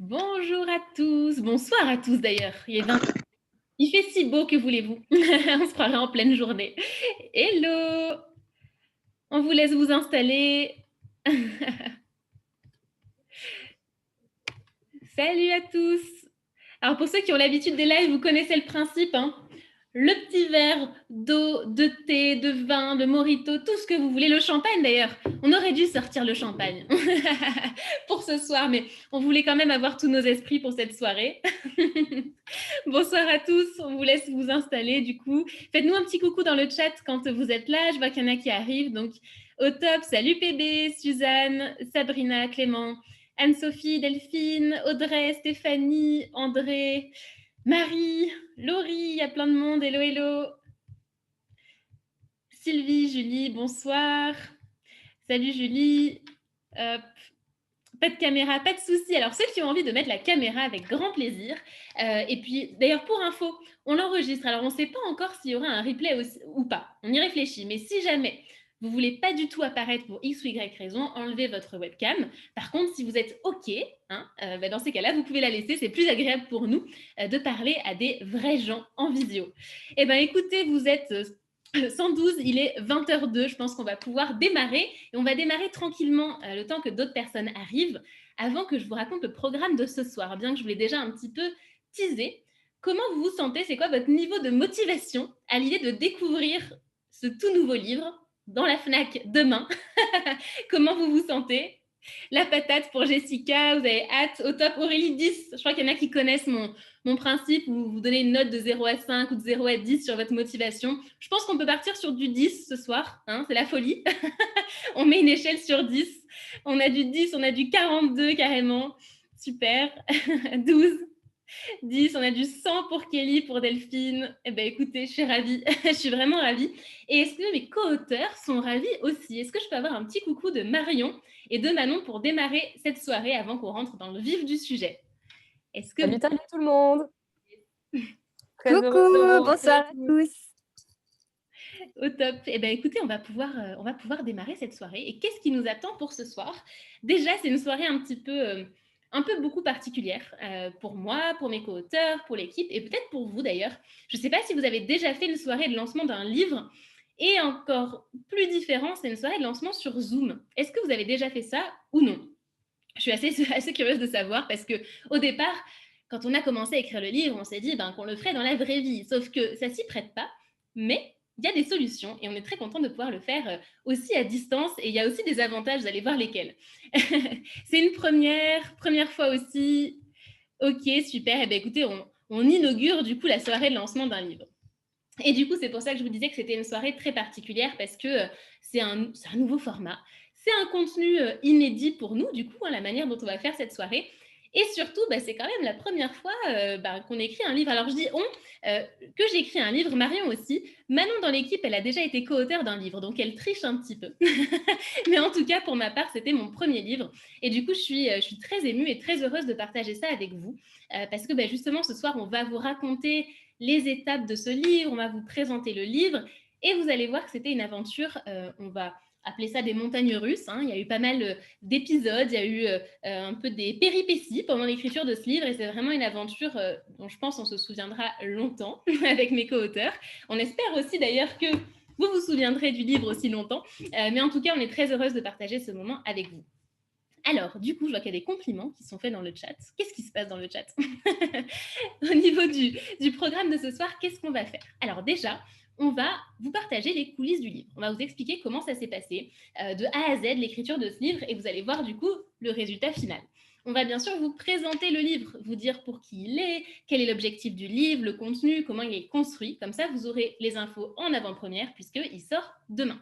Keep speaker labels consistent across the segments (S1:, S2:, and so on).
S1: Bonjour à tous, bonsoir à tous d'ailleurs. Il fait si beau, que voulez-vous? On se croirait en pleine journée. Hello! On vous laisse vous installer. Salut à tous! Alors pour ceux qui ont l'habitude des lives, vous connaissez le principe, hein. Le petit verre d'eau, de thé, de vin, de mojito, tout ce que vous voulez. Le champagne d'ailleurs. On aurait dû sortir le champagne pour ce soir, mais on voulait quand même avoir tous nos esprits pour cette soirée. Bonsoir à tous, on vous laisse vous installer du coup. Faites-nous un petit coucou dans le chat quand vous êtes là, je vois qu'il y en a qui arrivent. Donc au top, salut PB, Suzanne, Sabrina, Clément, Anne-Sophie, Delphine, Audrey, Stéphanie, André, Marie, Laurie, il y a plein de monde, hello, hello. Sylvie, Julie, bonsoir. Salut Julie. Hop. Pas de caméra, pas de souci. Alors, ceux qui ont envie de mettre la caméra avec grand plaisir. Et puis, d'ailleurs, pour info, on l'enregistre. Alors, on ne sait pas encore s'il y aura un replay aussi, ou pas. On y réfléchit. Mais si jamais vous ne voulez pas du tout apparaître pour X ou Y raison, enlevez votre webcam. Par contre, si vous êtes OK, hein, dans ces cas-là, vous pouvez la laisser. C'est plus agréable pour nous de parler à des vrais gens en visio. Eh bien, écoutez, vous êtes 112, il est 20h02, je pense qu'on va pouvoir démarrer et on va démarrer tranquillement le temps que d'autres personnes arrivent avant que je vous raconte le programme de ce soir, bien que je vous l'ai déjà un petit peu teasé. Comment vous vous sentez? C'est quoi votre niveau de motivation à l'idée de découvrir ce tout nouveau livre dans la FNAC demain? Comment vous vous sentez? La patate pour Jessica, vous avez hâte? Au top, Aurélie 10. Je crois qu'il y en a qui connaissent mon principe où vous donnez une note de 0 à 5 ou de 0 à 10 sur votre motivation. Je pense qu'on peut partir sur du 10 ce soir, hein, c'est la folie. On met une échelle sur 10. On a du 10, on a du 42 carrément. Super. 12, 10, on a du 100 pour Kelly, pour Delphine. Eh bien, écoutez, je suis ravie. Je suis vraiment ravie. Et est-ce que mes co-auteurs sont ravis aussi? Est-ce que je peux avoir un petit coucou de Marion et de Manon pour démarrer cette soirée avant qu'on rentre dans le vif du sujet? Est-ce que
S2: Salut, salut tout le monde. Très heureuse de vous
S3: Coucou,
S2: retrouver
S3: bonsoir à
S2: tous.
S3: tous.
S1: Au top. Eh bien, écoutez, on va pouvoir démarrer cette soirée. Et qu'est-ce qui nous attend pour ce soir? Déjà, c'est une soirée un peu beaucoup particulière pour moi, pour mes co-auteurs, pour l'équipe et peut-être pour vous d'ailleurs. Je ne sais pas si vous avez déjà fait une soirée de lancement d'un livre. Et encore plus différent, c'est une soirée de lancement sur Zoom. Est-ce que vous avez déjà fait ça ou non? Je suis assez curieuse de savoir parce que au départ, quand on a commencé à écrire le livre, on s'est dit qu'on le ferait dans la vraie vie. Sauf que ça s'y prête pas. Mais il y a des solutions et on est très content de pouvoir le faire aussi à distance. Et il y a aussi des avantages, vous allez voir lesquels. C'est une première fois aussi. Ok, super. Eh bien, écoutez, on inaugure du coup la soirée de lancement d'un livre. Et du coup, c'est pour ça que je vous disais que c'était une soirée très particulière parce que c'est un nouveau format. C'est un contenu inédit pour nous, du coup, la manière dont on va faire cette soirée. Et surtout, c'est quand même la première fois qu'on écrit un livre. Alors, je dis que j'écris un livre, Marion aussi. Manon, dans l'équipe, elle a déjà été co-auteure d'un livre, donc elle triche un petit peu. Mais en tout cas, pour ma part, c'était mon premier livre. Et du coup, je suis très émue et très heureuse de partager ça avec vous. Parce que justement, ce soir, on va vous raconter les étapes de ce livre, on va vous présenter le livre et vous allez voir que c'était une aventure, on va appeler ça des montagnes russes, hein. Il y a eu pas mal d'épisodes, il y a eu un peu des péripéties pendant l'écriture de ce livre et c'est vraiment une aventure dont je pense on se souviendra longtemps avec mes co-auteurs. On espère aussi d'ailleurs que vous vous souviendrez du livre aussi longtemps, mais en tout cas on est très heureuse de partager ce moment avec vous. Alors, du coup, je vois qu'il y a des compliments qui sont faits dans le chat. Qu'est-ce qui se passe dans le chat? Au niveau du programme de ce soir, qu'est-ce qu'on va faire? Alors déjà, on va vous partager les coulisses du livre. On va vous expliquer comment ça s'est passé de A à Z, l'écriture de ce livre, et vous allez voir du coup le résultat final. On va bien sûr vous présenter le livre, vous dire pour qui il est, quel est l'objectif du livre, le contenu, comment il est construit. Comme ça, vous aurez les infos en avant-première puisqu'il sort demain.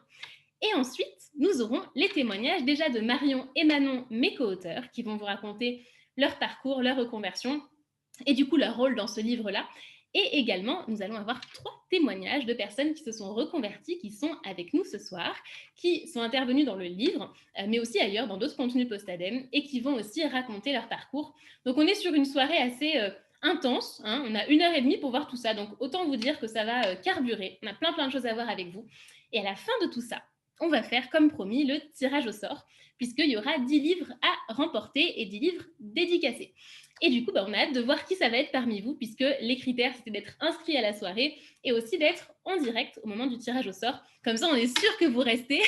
S1: Et ensuite, nous aurons les témoignages déjà de Marion et Manon, mes co-auteurs, qui vont vous raconter leur parcours, leur reconversion et du coup leur rôle dans ce livre-là. Et également, nous allons avoir 3 témoignages de personnes qui se sont reconverties, qui sont avec nous ce soir, qui sont intervenues dans le livre, mais aussi ailleurs, dans d'autres contenus post-ADEME, et qui vont aussi raconter leur parcours. Donc on est sur une soirée assez intense, hein. On a 1h30 pour voir tout ça, donc autant vous dire que ça va carburer. On a plein de choses à voir avec vous. Et à la fin de tout ça, on va faire, comme promis, le tirage au sort, puisqu'il y aura 10 livres à remporter et 10 livres dédicacés. Et du coup, on a hâte de voir qui ça va être parmi vous, puisque les critères, c'était d'être inscrit à la soirée et aussi d'être en direct au moment du tirage au sort. Comme ça, on est sûr que vous restez.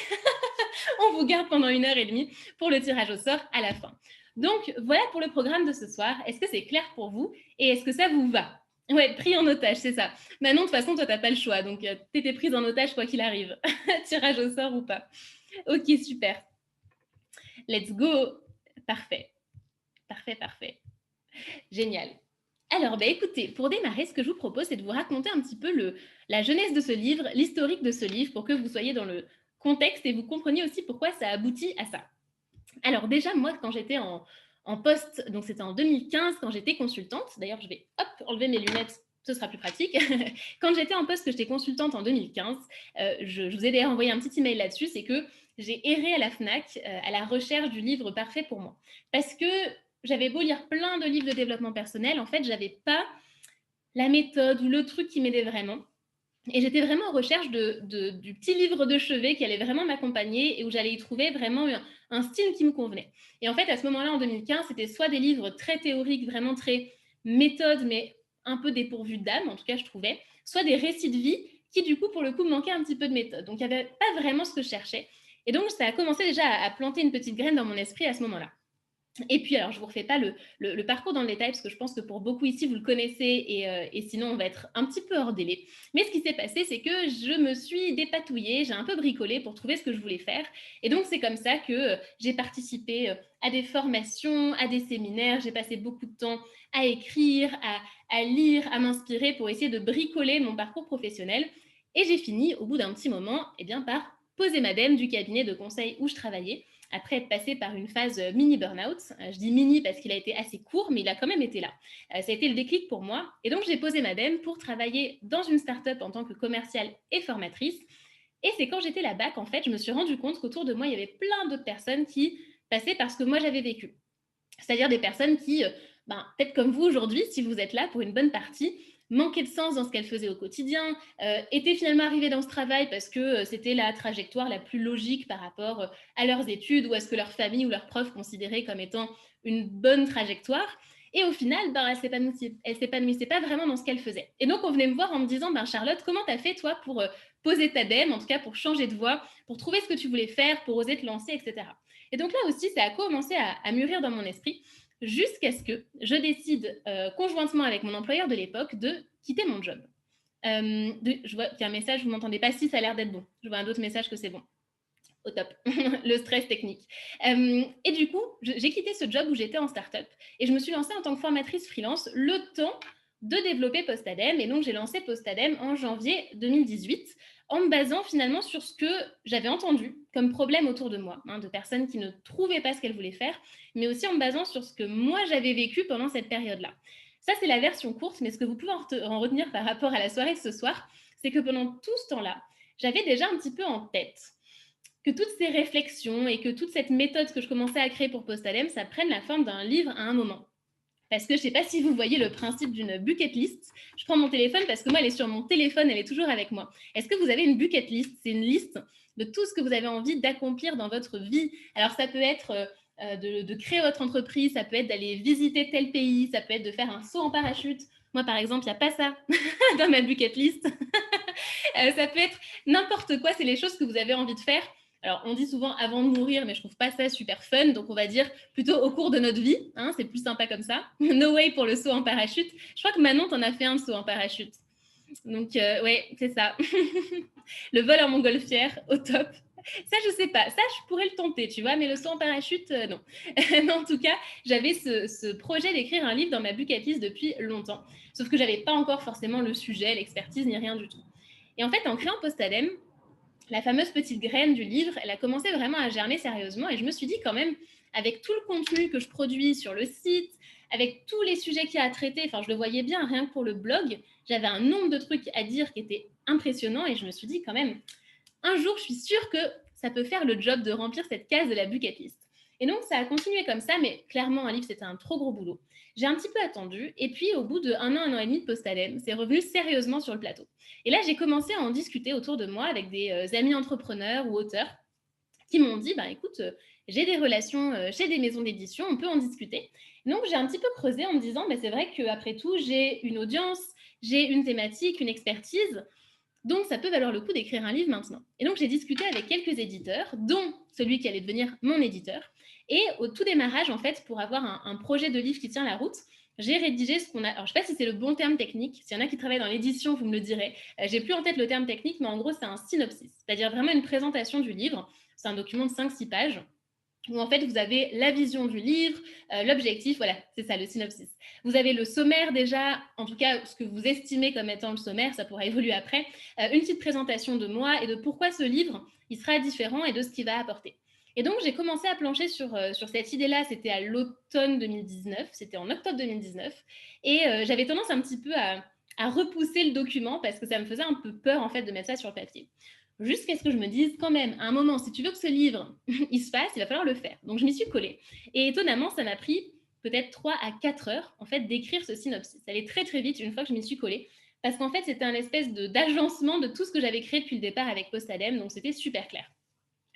S1: On vous garde pendant 1h30 pour le tirage au sort à la fin. Donc, voilà pour le programme de ce soir. Est-ce que c'est clair pour vous et est-ce que ça vous va? Ouais, pris en otage, c'est ça. Manon, de toute façon, toi, tu n'as pas le choix. Donc, tu étais prise en otage quoi qu'il arrive. Tirage au sort ou pas. Ok, super. Let's go. Parfait. Parfait, parfait. Génial. Alors, écoutez, pour démarrer, ce que je vous propose, c'est de vous raconter un petit peu la jeunesse de ce livre, l'historique de ce livre, pour que vous soyez dans le contexte et vous compreniez aussi pourquoi ça aboutit à ça. Alors déjà, moi, quand j'étais en poste, donc c'était en 2015, quand j'étais consultante, d'ailleurs, je vais enlever mes lunettes, ce sera plus pratique. Quand j'étais en poste, que j'étais consultante en 2015, je vous ai d'ailleurs envoyé un petit email là-dessus, c'est que j'ai erré à la FNAC à la recherche du livre parfait pour moi. Parce que j'avais beau lire plein de livres de développement personnel, en fait, j'avais pas la méthode ou le truc qui m'aidait vraiment. Et j'étais vraiment en recherche du petit livre de chevet qui allait vraiment m'accompagner et où j'allais y trouver vraiment un style qui me convenait. Et en fait, à ce moment-là, en 2015, c'était soit des livres très théoriques, vraiment très méthode, mais un peu dépourvus d'âme, en tout cas, je trouvais, soit des récits de vie qui, du coup, pour le coup, manquaient un petit peu de méthode. Donc, il n'y avait pas vraiment ce que je cherchais. Et donc, ça a commencé déjà à planter une petite graine dans mon esprit à ce moment-là. Et puis, alors, je ne vous refais pas le parcours dans le détail, parce que je pense que pour beaucoup ici, vous le connaissez, et sinon, on va être un petit peu hors délai. Mais ce qui s'est passé, c'est que je me suis dépatouillée, j'ai un peu bricolé pour trouver ce que je voulais faire. Et donc, c'est comme ça que j'ai participé à des formations, à des séminaires. J'ai passé beaucoup de temps à écrire, à lire, à m'inspirer pour essayer de bricoler mon parcours professionnel. Et j'ai fini, au bout d'un petit moment, par poser madame du cabinet de conseil où je travaillais, après être passé par une phase mini burn-out. Je dis mini parce qu'il a été assez court, mais il a quand même été là. Ça a été le déclic pour moi. Et donc, j'ai posé madame pour travailler dans une start-up en tant que commerciale et formatrice. Et c'est quand j'étais là-bas qu'en fait, je me suis rendu compte qu'autour de moi, il y avait plein d'autres personnes qui passaient par ce que moi, j'avais vécu. C'est-à-dire des personnes qui, peut-être comme vous aujourd'hui, si vous êtes là pour une bonne partie, manquaient de sens dans ce qu'elles faisaient au quotidien, étaient finalement arrivées dans ce travail parce que c'était la trajectoire la plus logique par rapport à leurs études ou à ce que leur famille ou leurs profs considéraient comme étant une bonne trajectoire. Et au final, elles ne s'épanouissaient pas vraiment dans ce qu'elles faisaient. Et donc, on venait me voir en me disant, Charlotte, comment tu as fait, toi, pour poser ta dème, en tout cas pour changer de voie, pour trouver ce que tu voulais faire, pour oser te lancer, etc. Et donc là aussi, ça a commencé à mûrir dans mon esprit jusqu'à ce que je décide conjointement avec mon employeur de l'époque de quitter mon job. Je vois qu'il y a un message, vous ne m'entendez pas, si ça a l'air d'être bon. Je vois un autre message que c'est bon. Au top, le stress technique. Et du coup, j'ai quitté ce job où j'étais en start-up et je me suis lancée en tant que formatrice freelance le temps de développer Postadem. Et donc, j'ai lancé Postadem en janvier 2018 en me basant finalement sur ce que j'avais entendu comme problème autour de moi, de personnes qui ne trouvaient pas ce qu'elles voulaient faire, mais aussi en me basant sur ce que moi, j'avais vécu pendant cette période-là. Ça, c'est la version courte, mais ce que vous pouvez en retenir par rapport à la soirée de ce soir, c'est que pendant tout ce temps-là, j'avais déjà un petit peu en tête que toutes ces réflexions et que toute cette méthode que je commençais à créer pour Postadem, ça prenne la forme d'un livre à un moment. Parce que je ne sais pas si vous voyez le principe d'une bucket list. Je prends mon téléphone parce que moi, elle est sur mon téléphone, elle est toujours avec moi. Est-ce que vous avez une bucket list? C'est une liste de tout ce que vous avez envie d'accomplir dans votre vie. Alors, ça peut être de créer votre entreprise, ça peut être d'aller visiter tel pays, ça peut être de faire un saut en parachute. Moi, par exemple, il n'y a pas ça dans ma bucket list. Ça peut être n'importe quoi, c'est les choses que vous avez envie de faire. Alors, on dit souvent avant de mourir, mais je trouve pas ça super fun. Donc, on va dire plutôt au cours de notre vie. C'est plus sympa comme ça. No way pour le saut en parachute. Je crois que Manon, t'en as fait un saut en parachute. Donc, ouais, c'est ça. Le vol en montgolfière, au top. Ça, je sais pas. Ça, je pourrais le tenter, tu vois, mais le saut en parachute, non. Mais en tout cas, j'avais ce projet d'écrire un livre dans ma bucket list depuis longtemps. Sauf que j'avais pas encore forcément le sujet, l'expertise, ni rien du tout. Et en fait, en créant Postadem, la fameuse petite graine du livre, elle a commencé vraiment à germer sérieusement et je me suis dit quand même, avec tout le contenu que je produis sur le site, avec tous les sujets qu'il y a à traiter, je le voyais bien, rien que pour le blog, j'avais un nombre de trucs à dire qui était impressionnant et je me suis dit quand même, un jour, je suis sûre que ça peut faire le job de remplir cette case de la bucket list. Et donc, ça a continué comme ça, mais clairement, un livre, c'était un trop gros boulot. J'ai un petit peu attendu, et puis au bout de un an et demi de Postadem, c'est revenu sérieusement sur le plateau. Et là, j'ai commencé à en discuter autour de moi avec des amis entrepreneurs ou auteurs qui m'ont dit, écoute, j'ai des relations chez des maisons d'édition, on peut en discuter. Donc, j'ai un petit peu creusé en me disant, c'est vrai qu'après tout, j'ai une audience, j'ai une thématique, une expertise, donc ça peut valoir le coup d'écrire un livre maintenant. Et donc, j'ai discuté avec quelques éditeurs, dont celui qui allait devenir mon éditeur. Et au tout démarrage, en fait, pour avoir un projet de livre qui tient la route, j'ai rédigé ce qu'on a... Alors, je ne sais pas si c'est le bon terme technique. S'il y en a qui travaillent dans l'édition, vous me le direz. J'ai plus en tête le terme technique, mais en gros, c'est un synopsis, c'est-à-dire vraiment une présentation du livre. C'est un document de 5-6 pages où en fait vous avez la vision du livre, l'objectif, voilà, c'est ça le synopsis. Vous avez le sommaire déjà, en tout cas ce que vous estimez comme étant le sommaire, ça pourra évoluer après, une petite présentation de moi et de pourquoi ce livre, il sera différent et de ce qu'il va apporter. Et donc, j'ai commencé à plancher sur cette idée-là, c'était à l'automne 2019, c'était en octobre 2019, et j'avais tendance un petit peu à repousser le document parce que ça me faisait un peu peur, en fait, de mettre ça sur le papier. Jusqu'à ce que je me dise, quand même, à un moment, si tu veux que ce livre, il se fasse, il va falloir le faire. Donc, je m'y suis collée. Et étonnamment, ça m'a pris peut-être 3 à 4 heures, en fait, d'écrire ce synopsis. Ça allait très, très vite une fois que je m'y suis collée. Parce qu'en fait, c'était un espèce d'agencement de tout ce que j'avais créé depuis le départ avec Postadem. Donc, c'était super clair.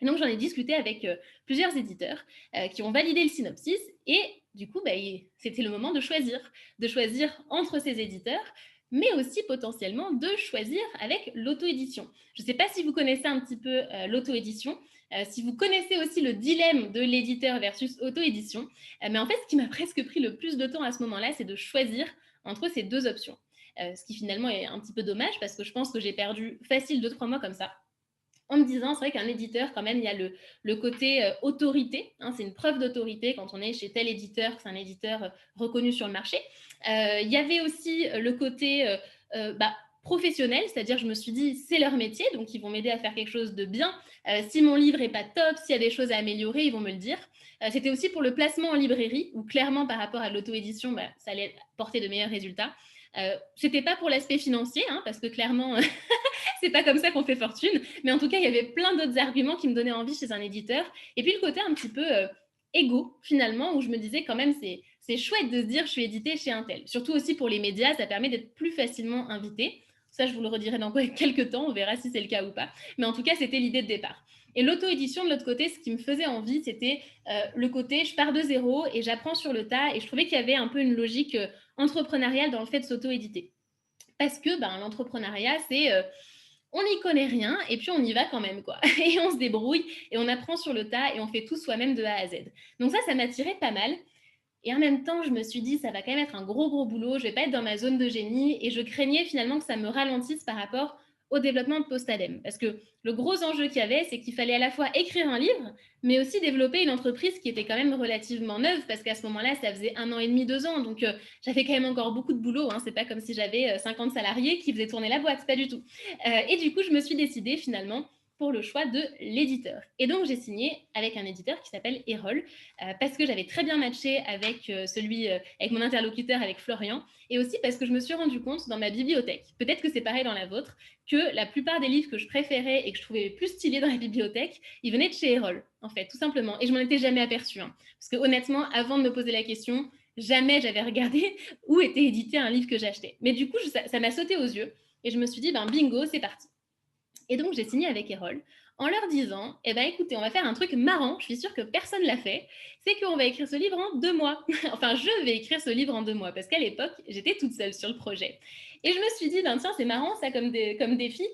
S1: Et donc, j'en ai discuté avec plusieurs éditeurs qui ont validé le synopsis. Et du coup, c'était le moment de choisir entre ces éditeurs, mais aussi potentiellement de choisir avec l'auto-édition. Je ne sais pas si vous connaissez un petit peu l'auto-édition, si vous connaissez aussi le dilemme de l'éditeur versus auto-édition, mais en fait, ce qui m'a presque pris le plus de temps à ce moment-là, c'est de choisir entre ces deux options. Ce qui finalement est un petit peu dommage parce que je pense que j'ai perdu facile 2-3 mois comme ça en me disant, c'est vrai qu'un éditeur, quand même, il y a le côté autorité. Hein, c'est une preuve d'autorité quand on est chez tel éditeur, que c'est un éditeur reconnu sur le marché. Il y avait aussi le côté professionnel, c'est-à-dire je me suis dit, c'est leur métier, donc ils vont m'aider à faire quelque chose de bien. Si mon livre n'est pas top, s'il y a des choses à améliorer, ils vont me le dire. C'était aussi pour le placement en librairie, où clairement, par rapport à l'auto-édition, ça allait porter de meilleurs résultats. C'était pas pour l'aspect financier, hein, parce que clairement, c'est pas comme ça qu'on fait fortune. Mais en tout cas, il y avait plein d'autres arguments qui me donnaient envie chez un éditeur. Et puis le côté un petit peu égo, finalement, où je me disais quand même, c'est chouette de se dire je suis édité chez un tel. Surtout aussi pour les médias, ça permet d'être plus facilement invité. Ça, je vous le redirai dans quelques temps, on verra si c'est le cas ou pas. Mais en tout cas, c'était l'idée de départ. Et l'auto-édition, de l'autre côté, ce qui me faisait envie, c'était le côté je pars de zéro et j'apprends sur le tas. Et je trouvais qu'il y avait un peu une logique entrepreneuriale dans le fait de s'auto-éditer. Parce que l'entrepreneuriat, c'est on n'y connaît rien et puis on y va quand même, quoi. Et on se débrouille et on apprend sur le tas et on fait tout soi-même de A à Z. Donc ça m'attirait pas mal. Et en même temps, je me suis dit, ça va quand même être un gros boulot, je vais pas être dans ma zone de génie et je craignais finalement que ça me ralentisse par rapport au développement de Postadem. Parce que le gros enjeu qu'il y avait, c'est qu'il fallait à la fois écrire un livre, mais aussi développer une entreprise qui était quand même relativement neuve, parce qu'à ce moment-là, ça faisait 1 an et demi, 2 ans. Donc, j'avais quand même encore beaucoup de boulot. Hein. C'est pas comme si j'avais 50 salariés qui faisaient tourner la boîte, pas du tout. Et du coup, je me suis décidée finalement pour le choix de l'éditeur. Et donc, j'ai signé avec un éditeur qui s'appelle Erol, parce que j'avais très bien matché avec avec mon interlocuteur, avec Florian, et aussi parce que je me suis rendu compte dans ma bibliothèque, peut-être que c'est pareil dans la vôtre, que la plupart des livres que je préférais et que je trouvais plus stylés dans la bibliothèque, ils venaient de chez Erol, en fait, tout simplement. Et je m'en étais jamais aperçue. Hein. Parce que honnêtement, avant de me poser la question, jamais j'avais regardé où était édité un livre que j'achetais. Mais du coup, ça m'a sauté aux yeux. Et je me suis dit, bingo, c'est parti. Et donc, j'ai signé avec Erol en leur disant, écoutez, on va faire un truc marrant, je suis sûre que personne ne l'a fait, c'est qu'on va écrire ce livre en 2 mois. Enfin, je vais écrire ce livre en 2 mois, parce qu'à l'époque, j'étais toute seule sur le projet. Et je me suis dit, tiens, c'est marrant ça comme défi,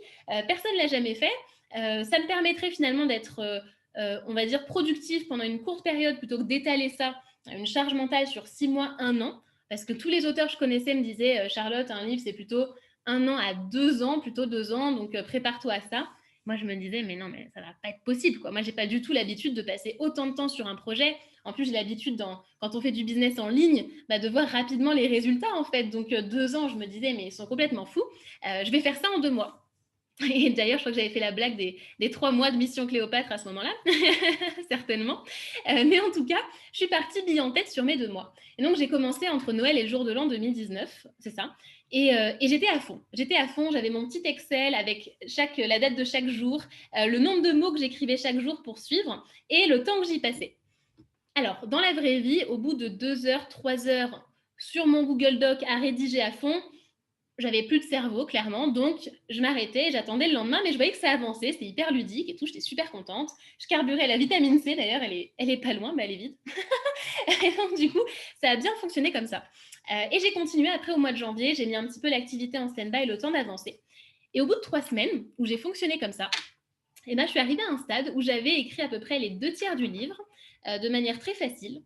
S1: personne ne l'a jamais fait, ça me permettrait finalement d'être, on va dire, productif pendant une courte période, plutôt que d'étaler ça, une charge mentale sur 6 mois, 1 an, parce que tous les auteurs que je connaissais me disaient, Charlotte, un livre, c'est plutôt 1 an à 2 ans, plutôt 2 ans, donc prépare-toi à ça. Moi, je me disais, mais non, mais ça va pas être possible, quoi. Moi, j'ai pas du tout l'habitude de passer autant de temps sur un projet. En plus, j'ai l'habitude, quand on fait du business en ligne, de voir rapidement les résultats, en fait. Donc, 2 ans, je me disais, mais ils sont complètement fous. Je vais faire ça en 2 mois. Et d'ailleurs, je crois que j'avais fait la blague des 3 mois de Mission Cléopâtre à ce moment-là, certainement. Mais en tout cas, je suis partie bille en tête sur mes 2 mois. Et donc, j'ai commencé entre Noël et le jour de l'an 2019, c'est ça. Et j'étais à fond. J'avais mon petit Excel avec la date de chaque jour, le nombre de mots que j'écrivais chaque jour pour suivre et le temps que j'y passais. Alors, dans la vraie vie, au bout de 2 heures, 3 heures sur mon Google Doc à rédiger à fond, j'avais plus de cerveau, clairement, donc je m'arrêtais, j'attendais le lendemain, mais je voyais que ça avançait, c'était hyper ludique et tout, j'étais super contente. Je carburais la vitamine C, d'ailleurs, elle est pas loin, mais elle est vide. Et donc, du coup, ça a bien fonctionné comme ça. Et j'ai continué après au mois de janvier, j'ai mis un petit peu l'activité en stand-by, le temps d'avancer. Et au bout de 3 semaines, où j'ai fonctionné comme ça, et ben, je suis arrivée à un stade où j'avais écrit à peu près les 2 tiers du livre de manière très facile,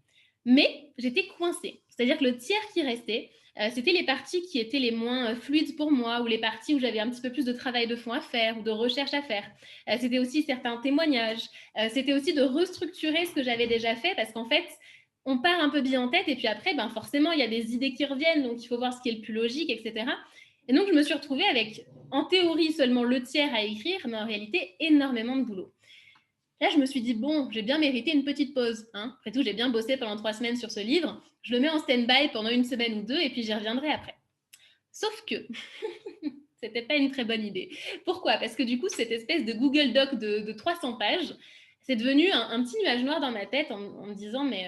S1: mais j'étais coincée. C'est-à-dire que le tiers qui restait, c'était les parties qui étaient les moins fluides pour moi ou les parties où j'avais un petit peu plus de travail de fond à faire ou de recherche à faire. C'était aussi certains témoignages. C'était aussi de restructurer ce que j'avais déjà fait parce qu'en fait, on part un peu bien en tête et puis après, ben forcément, il y a des idées qui reviennent, donc il faut voir ce qui est le plus logique, etc. Et donc, je me suis retrouvée avec, en théorie, seulement le tiers à écrire, mais en réalité, énormément de boulot. Là, je me suis dit, bon, j'ai bien mérité une petite pause. Hein. Après tout, j'ai bien bossé pendant 3 semaines sur ce livre. Je le mets en stand-by pendant 1 semaine ou 2 et puis j'y reviendrai après. Sauf que c'était pas une très bonne idée. Pourquoi? Parce que du coup, cette espèce de Google Doc de 300 pages, c'est devenu un petit nuage noir dans ma tête en me disant, mais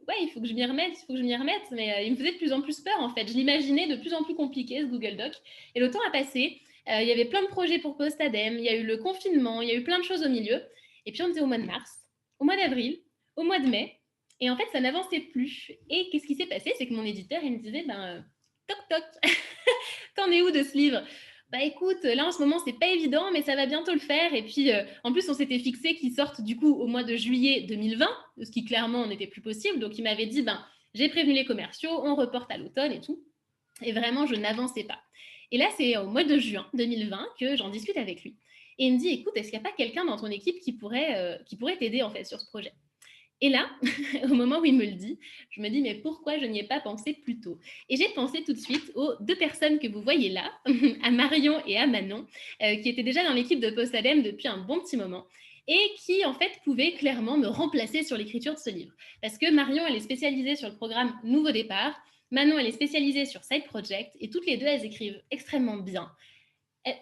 S1: ouais, il faut que je m'y remette, il faut que je m'y remette. Mais il me faisait de plus en plus peur, en fait. Je l'imaginais de plus en plus compliqué, ce Google Doc. Et le temps a passé. Il y avait plein de projets pour Postadem. Il y a eu le confinement. Il y a eu plein de choses au milieu. Et puis, on était au mois de mars, au mois d'avril, au mois de mai. Et en fait, ça n'avançait plus. Et qu'est-ce qui s'est passé? C'est que mon éditeur, il me disait, ben, toc toc, t'en es où de ce livre? Bah écoute, là en ce moment c'est pas évident, mais ça va bientôt le faire. Et puis en plus on s'était fixé qu'il sorte du coup au mois de juillet 2020, ce qui clairement n'était plus possible. Donc il m'avait dit, ben j'ai prévenu les commerciaux, on reporte à l'automne et tout. Et vraiment je n'avançais pas. Et là c'est au mois de juin 2020 que j'en discute avec lui. Et il me dit, écoute, est-ce qu'il n'y a pas quelqu'un dans ton équipe qui pourrait t'aider en fait sur ce projet? Et là, au moment où il me le dit, je me dis, mais pourquoi je n'y ai pas pensé plus tôt? Et j'ai pensé tout de suite aux 2 personnes que vous voyez là, à Marion et à Manon, qui étaient déjà dans l'équipe de Postadem depuis un bon petit moment et qui, en fait, pouvaient clairement me remplacer sur l'écriture de ce livre. Parce que Marion, elle est spécialisée sur le programme Nouveau Départ, Manon, elle est spécialisée sur Side Project, et toutes les deux, elles écrivent extrêmement bien.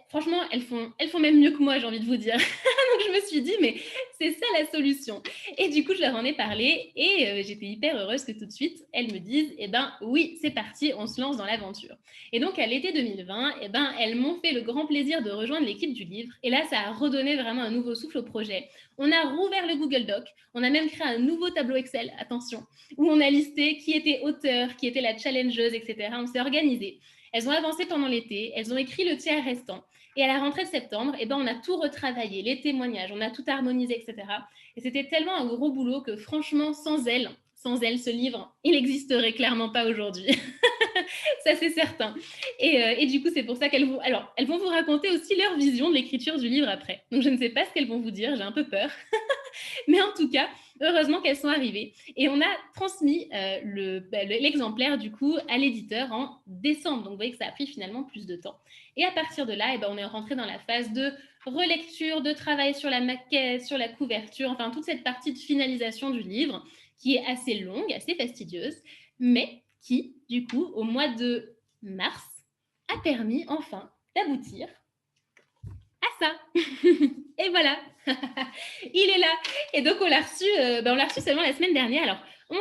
S1: Franchement, elles font même mieux que moi, j'ai envie de vous dire. Donc, je me suis dit, mais c'est ça la solution. Et du coup, je leur en ai parlé et j'étais hyper heureuse que tout de suite, elles me disent, eh ben oui, c'est parti, on se lance dans l'aventure. Et donc, à l'été 2020, eh ben, elles m'ont fait le grand plaisir de rejoindre l'équipe du livre. Et là, ça a redonné vraiment un nouveau souffle au projet. On a rouvert le Google Doc. On a même créé un nouveau tableau Excel, attention, où on a listé qui était auteur, qui était la challengeuse, etc. On s'est organisé. Elles ont avancé pendant l'été, elles ont écrit le tiers restant. Et à la rentrée de septembre, eh ben, on a tout retravaillé, les témoignages, on a tout harmonisé, etc. Et c'était tellement un gros boulot que franchement, sans elles, ce livre, il n'existerait clairement pas aujourd'hui. Ça, c'est certain. Et du coup, c'est pour ça qu'elles vont... Alors, elles vont vous raconter aussi leur vision de l'écriture du livre après. Donc, je ne sais pas ce qu'elles vont vous dire, j'ai un peu peur. Mais en tout cas, heureusement qu'elles sont arrivées. Et on a transmis l'exemplaire du coup à l'éditeur en décembre. Donc vous voyez que ça a pris finalement plus de temps. Et à partir de là, eh ben, on est rentré dans la phase de relecture, de travail sur la maquette, sur la couverture, enfin toute cette partie de finalisation du livre qui est assez longue, assez fastidieuse, mais qui, du coup, au mois de mars, a permis enfin d'aboutir à ça. Et voilà, il est là. Et donc, on l'a reçu seulement la semaine dernière. Alors,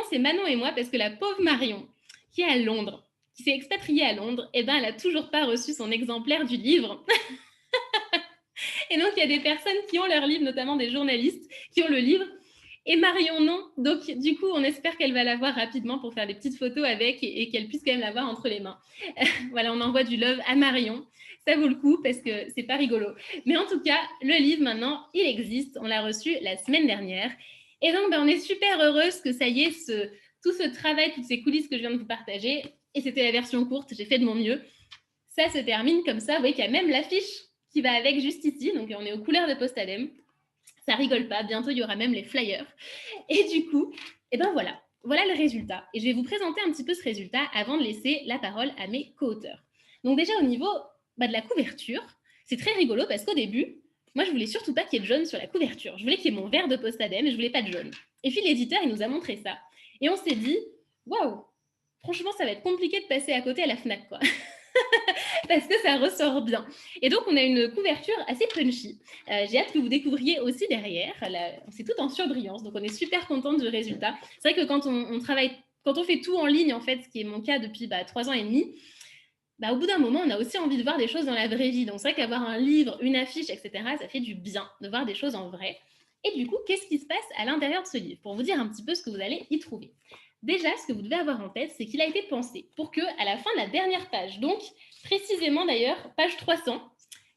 S1: c'est Manon et moi, parce que la pauvre Marion, qui est à Londres, qui s'est expatriée à Londres, eh ben, elle n'a toujours pas reçu son exemplaire du livre. Et donc, il y a des personnes qui ont leur livre, notamment des journalistes, qui ont le livre. Et Marion, non. Donc, du coup, on espère qu'elle va l'avoir rapidement pour faire des petites photos avec et qu'elle puisse quand même l'avoir entre les mains. Voilà, on envoie du love à Marion. Ça vaut le coup parce que c'est pas rigolo. Mais en tout cas, le livre, maintenant, il existe. On l'a reçu la semaine dernière. Et donc, on est super heureuse que ça y est, tout ce travail, toutes ces coulisses que je viens de vous partager, et c'était la version courte, j'ai fait de mon mieux, ça se termine comme ça. Vous voyez qu'il y a même l'affiche qui va avec juste ici. Donc, on est aux couleurs de Postadem. Ça rigole pas. Bientôt, il y aura même les flyers. Et du coup, eh ben voilà. Voilà le résultat. Et je vais vous présenter un petit peu ce résultat avant de laisser la parole à mes co-auteurs. Donc déjà, au niveau de la couverture, c'est très rigolo parce qu'au début, moi, je voulais surtout pas qu'il y ait de jaune sur la couverture. Je voulais qu'il y ait mon vert de Postadem et je voulais pas de jaune. Et puis, l'éditeur, il nous a montré ça. Et on s'est dit, waouh, franchement, ça va être compliqué de passer à côté à la FNAC, quoi. Parce que ça ressort bien. Et donc, on a une couverture assez punchy. J'ai hâte que vous découvriez aussi derrière. C'est tout en surbrillance, donc on est super contente du résultat. C'est vrai que quand on travaille, quand on fait tout en ligne, en fait, ce qui est mon cas depuis 3 ans et demi, bah, au bout d'un moment, on a aussi envie de voir des choses dans la vraie vie. Donc, c'est vrai qu'avoir un livre, une affiche, etc., ça fait du bien de voir des choses en vrai. Et du coup, qu'est-ce qui se passe à l'intérieur de ce livre? Pour vous dire un petit peu ce que vous allez y trouver. Déjà, ce que vous devez avoir en tête, c'est qu'il a été pensé pour que, à la fin de la dernière page, donc précisément d'ailleurs, page 300,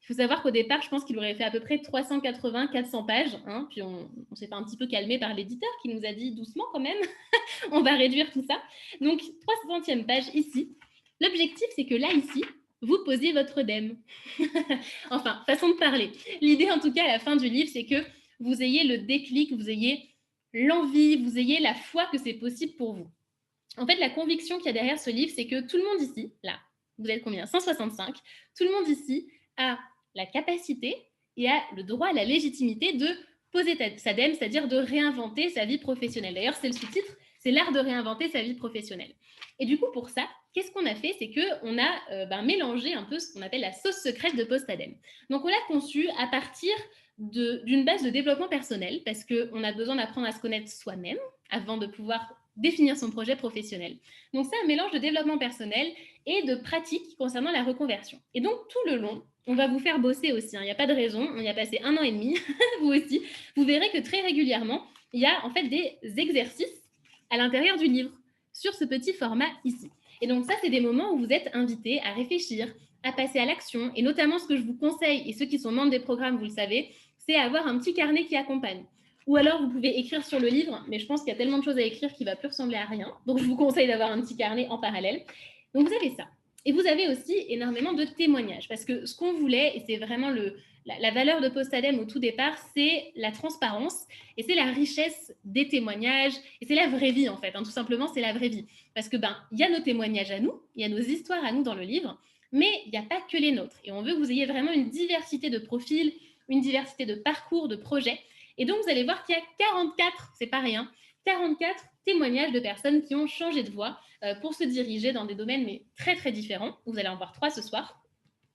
S1: il faut savoir qu'au départ, je pense qu'il aurait fait à peu près 380-400 pages, hein, puis on s'est fait un petit peu calmer par l'éditeur qui nous a dit doucement quand même, on va réduire tout ça. Donc, 300e page ici. L'objectif, c'est que là, ici, vous posez votre dème. Enfin, façon de parler. L'idée, en tout cas, à la fin du livre, c'est que vous ayez le déclic, vous ayez l'envie, vous ayez la foi que c'est possible pour vous. En fait, la conviction qu'il y a derrière ce livre, c'est que tout le monde ici, là, vous êtes combien? 165. Tout le monde ici a la capacité et a le droit, la légitimité de poser sa dème, c'est-à-dire de réinventer sa vie professionnelle. D'ailleurs, c'est le sous-titre, c'est l'art de réinventer sa vie professionnelle. Et du coup, pour ça, qu'est-ce qu'on a fait? C'est qu'on a mélangé un peu ce qu'on appelle la sauce secrète de Postadem. Donc, on l'a conçu à partir d'une base de développement personnel, parce qu'on a besoin d'apprendre à se connaître soi-même avant de pouvoir définir son projet professionnel. Donc, c'est un mélange de développement personnel et de pratique concernant la reconversion. Et donc, tout le long, on va vous faire bosser aussi. Il n'y a pas de raison. On y a passé 1 an et demi, vous aussi. Vous verrez que très régulièrement, il y a en fait des exercices à l'intérieur du livre sur ce petit format ici. Et donc, ça, c'est des moments où vous êtes invités à réfléchir, à passer à l'action. Et notamment, ce que je vous conseille, et ceux qui sont membres des programmes, vous le savez, c'est avoir un petit carnet qui accompagne. Ou alors, vous pouvez écrire sur le livre, mais je pense qu'il y a tellement de choses à écrire qu'il ne va plus ressembler à rien. Donc, je vous conseille d'avoir un petit carnet en parallèle. Donc, vous avez ça. Et vous avez aussi énormément de témoignages, parce que ce qu'on voulait, et c'est vraiment la valeur de Postadem au tout départ, c'est la transparence et c'est la richesse des témoignages et c'est la vraie vie en fait, hein, tout simplement c'est la vraie vie. Parce que il y a nos témoignages à nous, il y a nos histoires à nous dans le livre, mais il n'y a pas que les nôtres. Et on veut que vous ayez vraiment une diversité de profils, une diversité de parcours, de projets. Et donc vous allez voir qu'il y a 44, c'est pas rien, 44 témoignages de personnes qui ont changé de voie pour se diriger dans des domaines mais très très différents. Vous allez en voir 3 ce soir.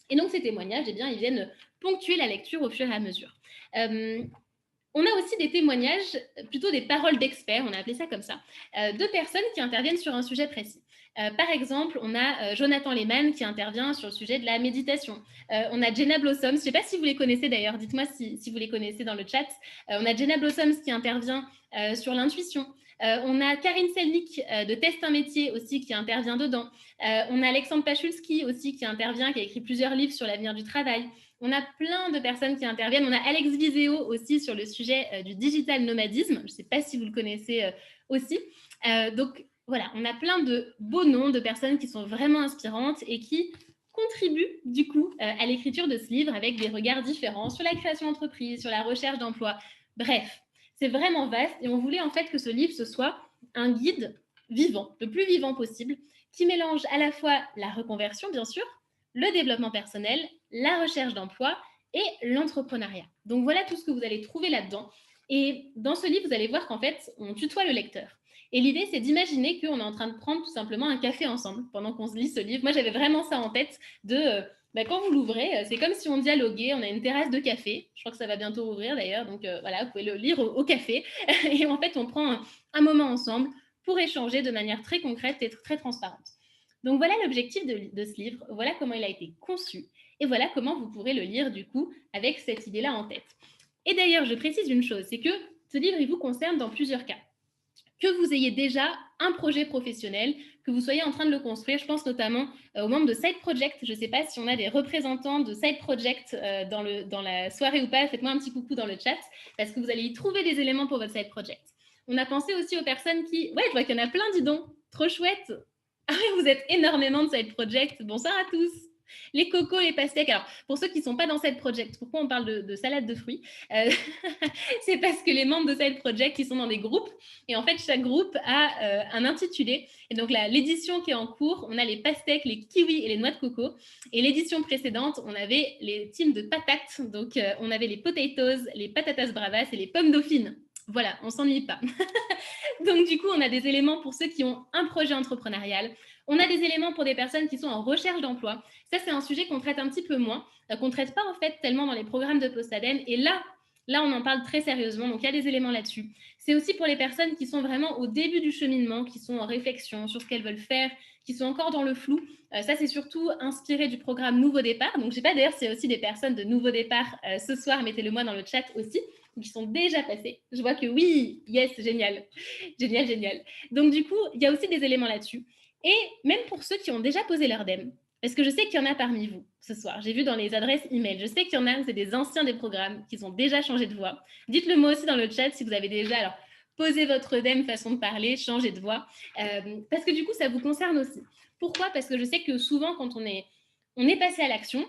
S1: Et donc ces témoignages, eh bien, ils viennent ponctuer la lecture au fur et à mesure. On a aussi des témoignages, plutôt des paroles d'experts, on a appelé ça comme ça, de personnes qui interviennent sur un sujet précis. Par exemple, on a Jonathan Lehmann qui intervient sur le sujet de la méditation. On a Jenna Blossoms, je ne sais pas si vous les connaissez d'ailleurs, dites-moi si vous les connaissez dans le chat. On a Jenna Blossoms qui intervient sur l'intuition. On a Karine Selnik de Test un métier aussi qui intervient dedans. On a Alexandre Pachulski aussi qui intervient, qui a écrit plusieurs livres sur l'avenir du travail. On a plein de personnes qui interviennent. On a Alex Viseo aussi sur le sujet du digital nomadisme. Je ne sais pas si vous le connaissez aussi. Donc, voilà, on a plein de beaux noms de personnes qui sont vraiment inspirantes et qui contribuent du coup à l'écriture de ce livre avec des regards différents sur la création d'entreprise, sur la recherche d'emploi. Bref, c'est vraiment vaste et on voulait en fait que ce livre, ce soit un guide vivant, le plus vivant possible, qui mélange à la fois la reconversion, bien sûr, le développement personnel, la recherche d'emploi et l'entrepreneuriat. Donc voilà tout ce que vous allez trouver là-dedans. Et dans ce livre, vous allez voir qu'en fait, on tutoie le lecteur. Et l'idée, c'est d'imaginer qu'on est en train de prendre tout simplement un café ensemble pendant qu'on se lit ce livre. Moi, j'avais vraiment ça en tête de quand vous l'ouvrez, c'est comme si on dialoguait, on a une terrasse de café. Je crois que ça va bientôt ouvrir d'ailleurs, donc voilà, vous pouvez le lire au café. Et en fait, on prend un moment ensemble pour échanger de manière très concrète et très transparente. Donc voilà l'objectif de ce livre, voilà comment il a été conçu et voilà comment vous pourrez le lire du coup avec cette idée-là en tête. Et d'ailleurs, je précise une chose, c'est que ce livre, il vous concerne dans plusieurs cas. Que vous ayez déjà un projet professionnel, que vous soyez en train de le construire, je pense notamment aux membres de Side Project. Je ne sais pas si on a des représentants de Side Project dans la soirée ou pas, faites-moi un petit coucou dans le chat, parce que vous allez y trouver des éléments pour votre Side Project. On a pensé aussi aux personnes qui... Ouais, je vois qu'il y en a plein, dis donc, trop chouette. Ah oui, vous êtes énormément de Side Project. Bonsoir à tous. Les cocos, les pastèques. Alors, pour ceux qui ne sont pas dans Side Project, pourquoi on parle de salade de fruits c'est parce que les membres de Side Project, ils sont dans des groupes. Et en fait, chaque groupe a un intitulé. Et donc, l'édition qui est en cours, on a les pastèques, les kiwis et les noix de coco. Et l'édition précédente, on avait les teams de patates. Donc, on avait les potatoes, les patatas bravas et les pommes dauphines. Voilà, on ne s'ennuie pas. Donc, du coup, on a des éléments pour ceux qui ont un projet entrepreneurial. On a des éléments pour des personnes qui sont en recherche d'emploi. Ça, c'est un sujet qu'on traite un petit peu moins, qu'on ne traite pas en fait tellement dans les programmes de Postadem. Et là, Là, on en parle très sérieusement, donc il y a des éléments là-dessus. C'est aussi pour les personnes qui sont vraiment au début du cheminement, qui sont en réflexion sur ce qu'elles veulent faire, qui sont encore dans le flou. Ça, c'est surtout inspiré du programme Nouveau Départ. Donc, je sais pas, d'ailleurs, c'est aussi des personnes de Nouveau Départ ce soir, mettez-le moi dans le chat aussi, qui sont déjà passées. Je vois que oui, yes, génial, génial, génial. Donc, du coup, il y a aussi des éléments là-dessus. Et même pour ceux qui ont déjà posé leur DEM, parce que je sais qu'il y en a parmi vous ce soir. J'ai vu dans les adresses email. Je sais qu'il y en a, c'est des anciens des programmes qui ont déjà changé de voix. Dites-le moi aussi dans le chat si vous avez déjà alors, posé votre DEM, façon de parler, changé de voix. Parce que du coup, ça vous concerne aussi. Pourquoi? Parce que je sais que souvent, quand on est passé à l'action,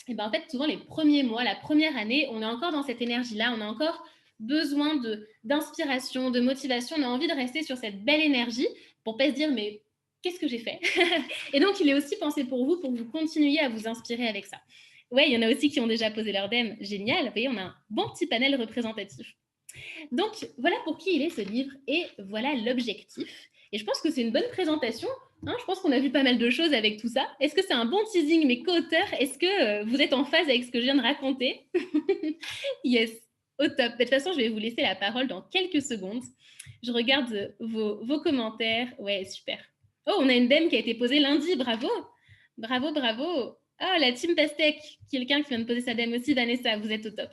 S1: et ben en fait, souvent les premiers mois, la première année, on est encore dans cette énergie-là, on a encore besoin d'inspiration, de motivation, on a envie de rester sur cette belle énergie pour pas se dire mais qu'est-ce que j'ai fait? Et donc, il est aussi pensé pour vous que vous continuiez à vous inspirer avec ça. Ouais, il y en a aussi qui ont déjà posé leur DEM. Génial. Vous voyez, on a un bon petit panel représentatif. Donc, voilà pour qui il est ce livre et voilà l'objectif. Et je pense que c'est une bonne présentation. Hein, je pense qu'on a vu pas mal de choses avec tout ça. Est-ce que c'est un bon teasing, mes co-auteurs? Est-ce que vous êtes en phase avec ce que je viens de raconter? Yes, au top. De toute façon, je vais vous laisser la parole dans quelques secondes. Je regarde vos commentaires. Ouais, super. Oh, on a une dème qui a été posée lundi. Bravo. Bravo, bravo. Oh, la team Pastèque. Quelqu'un qui vient de poser sa dème aussi. Vanessa, vous êtes au top.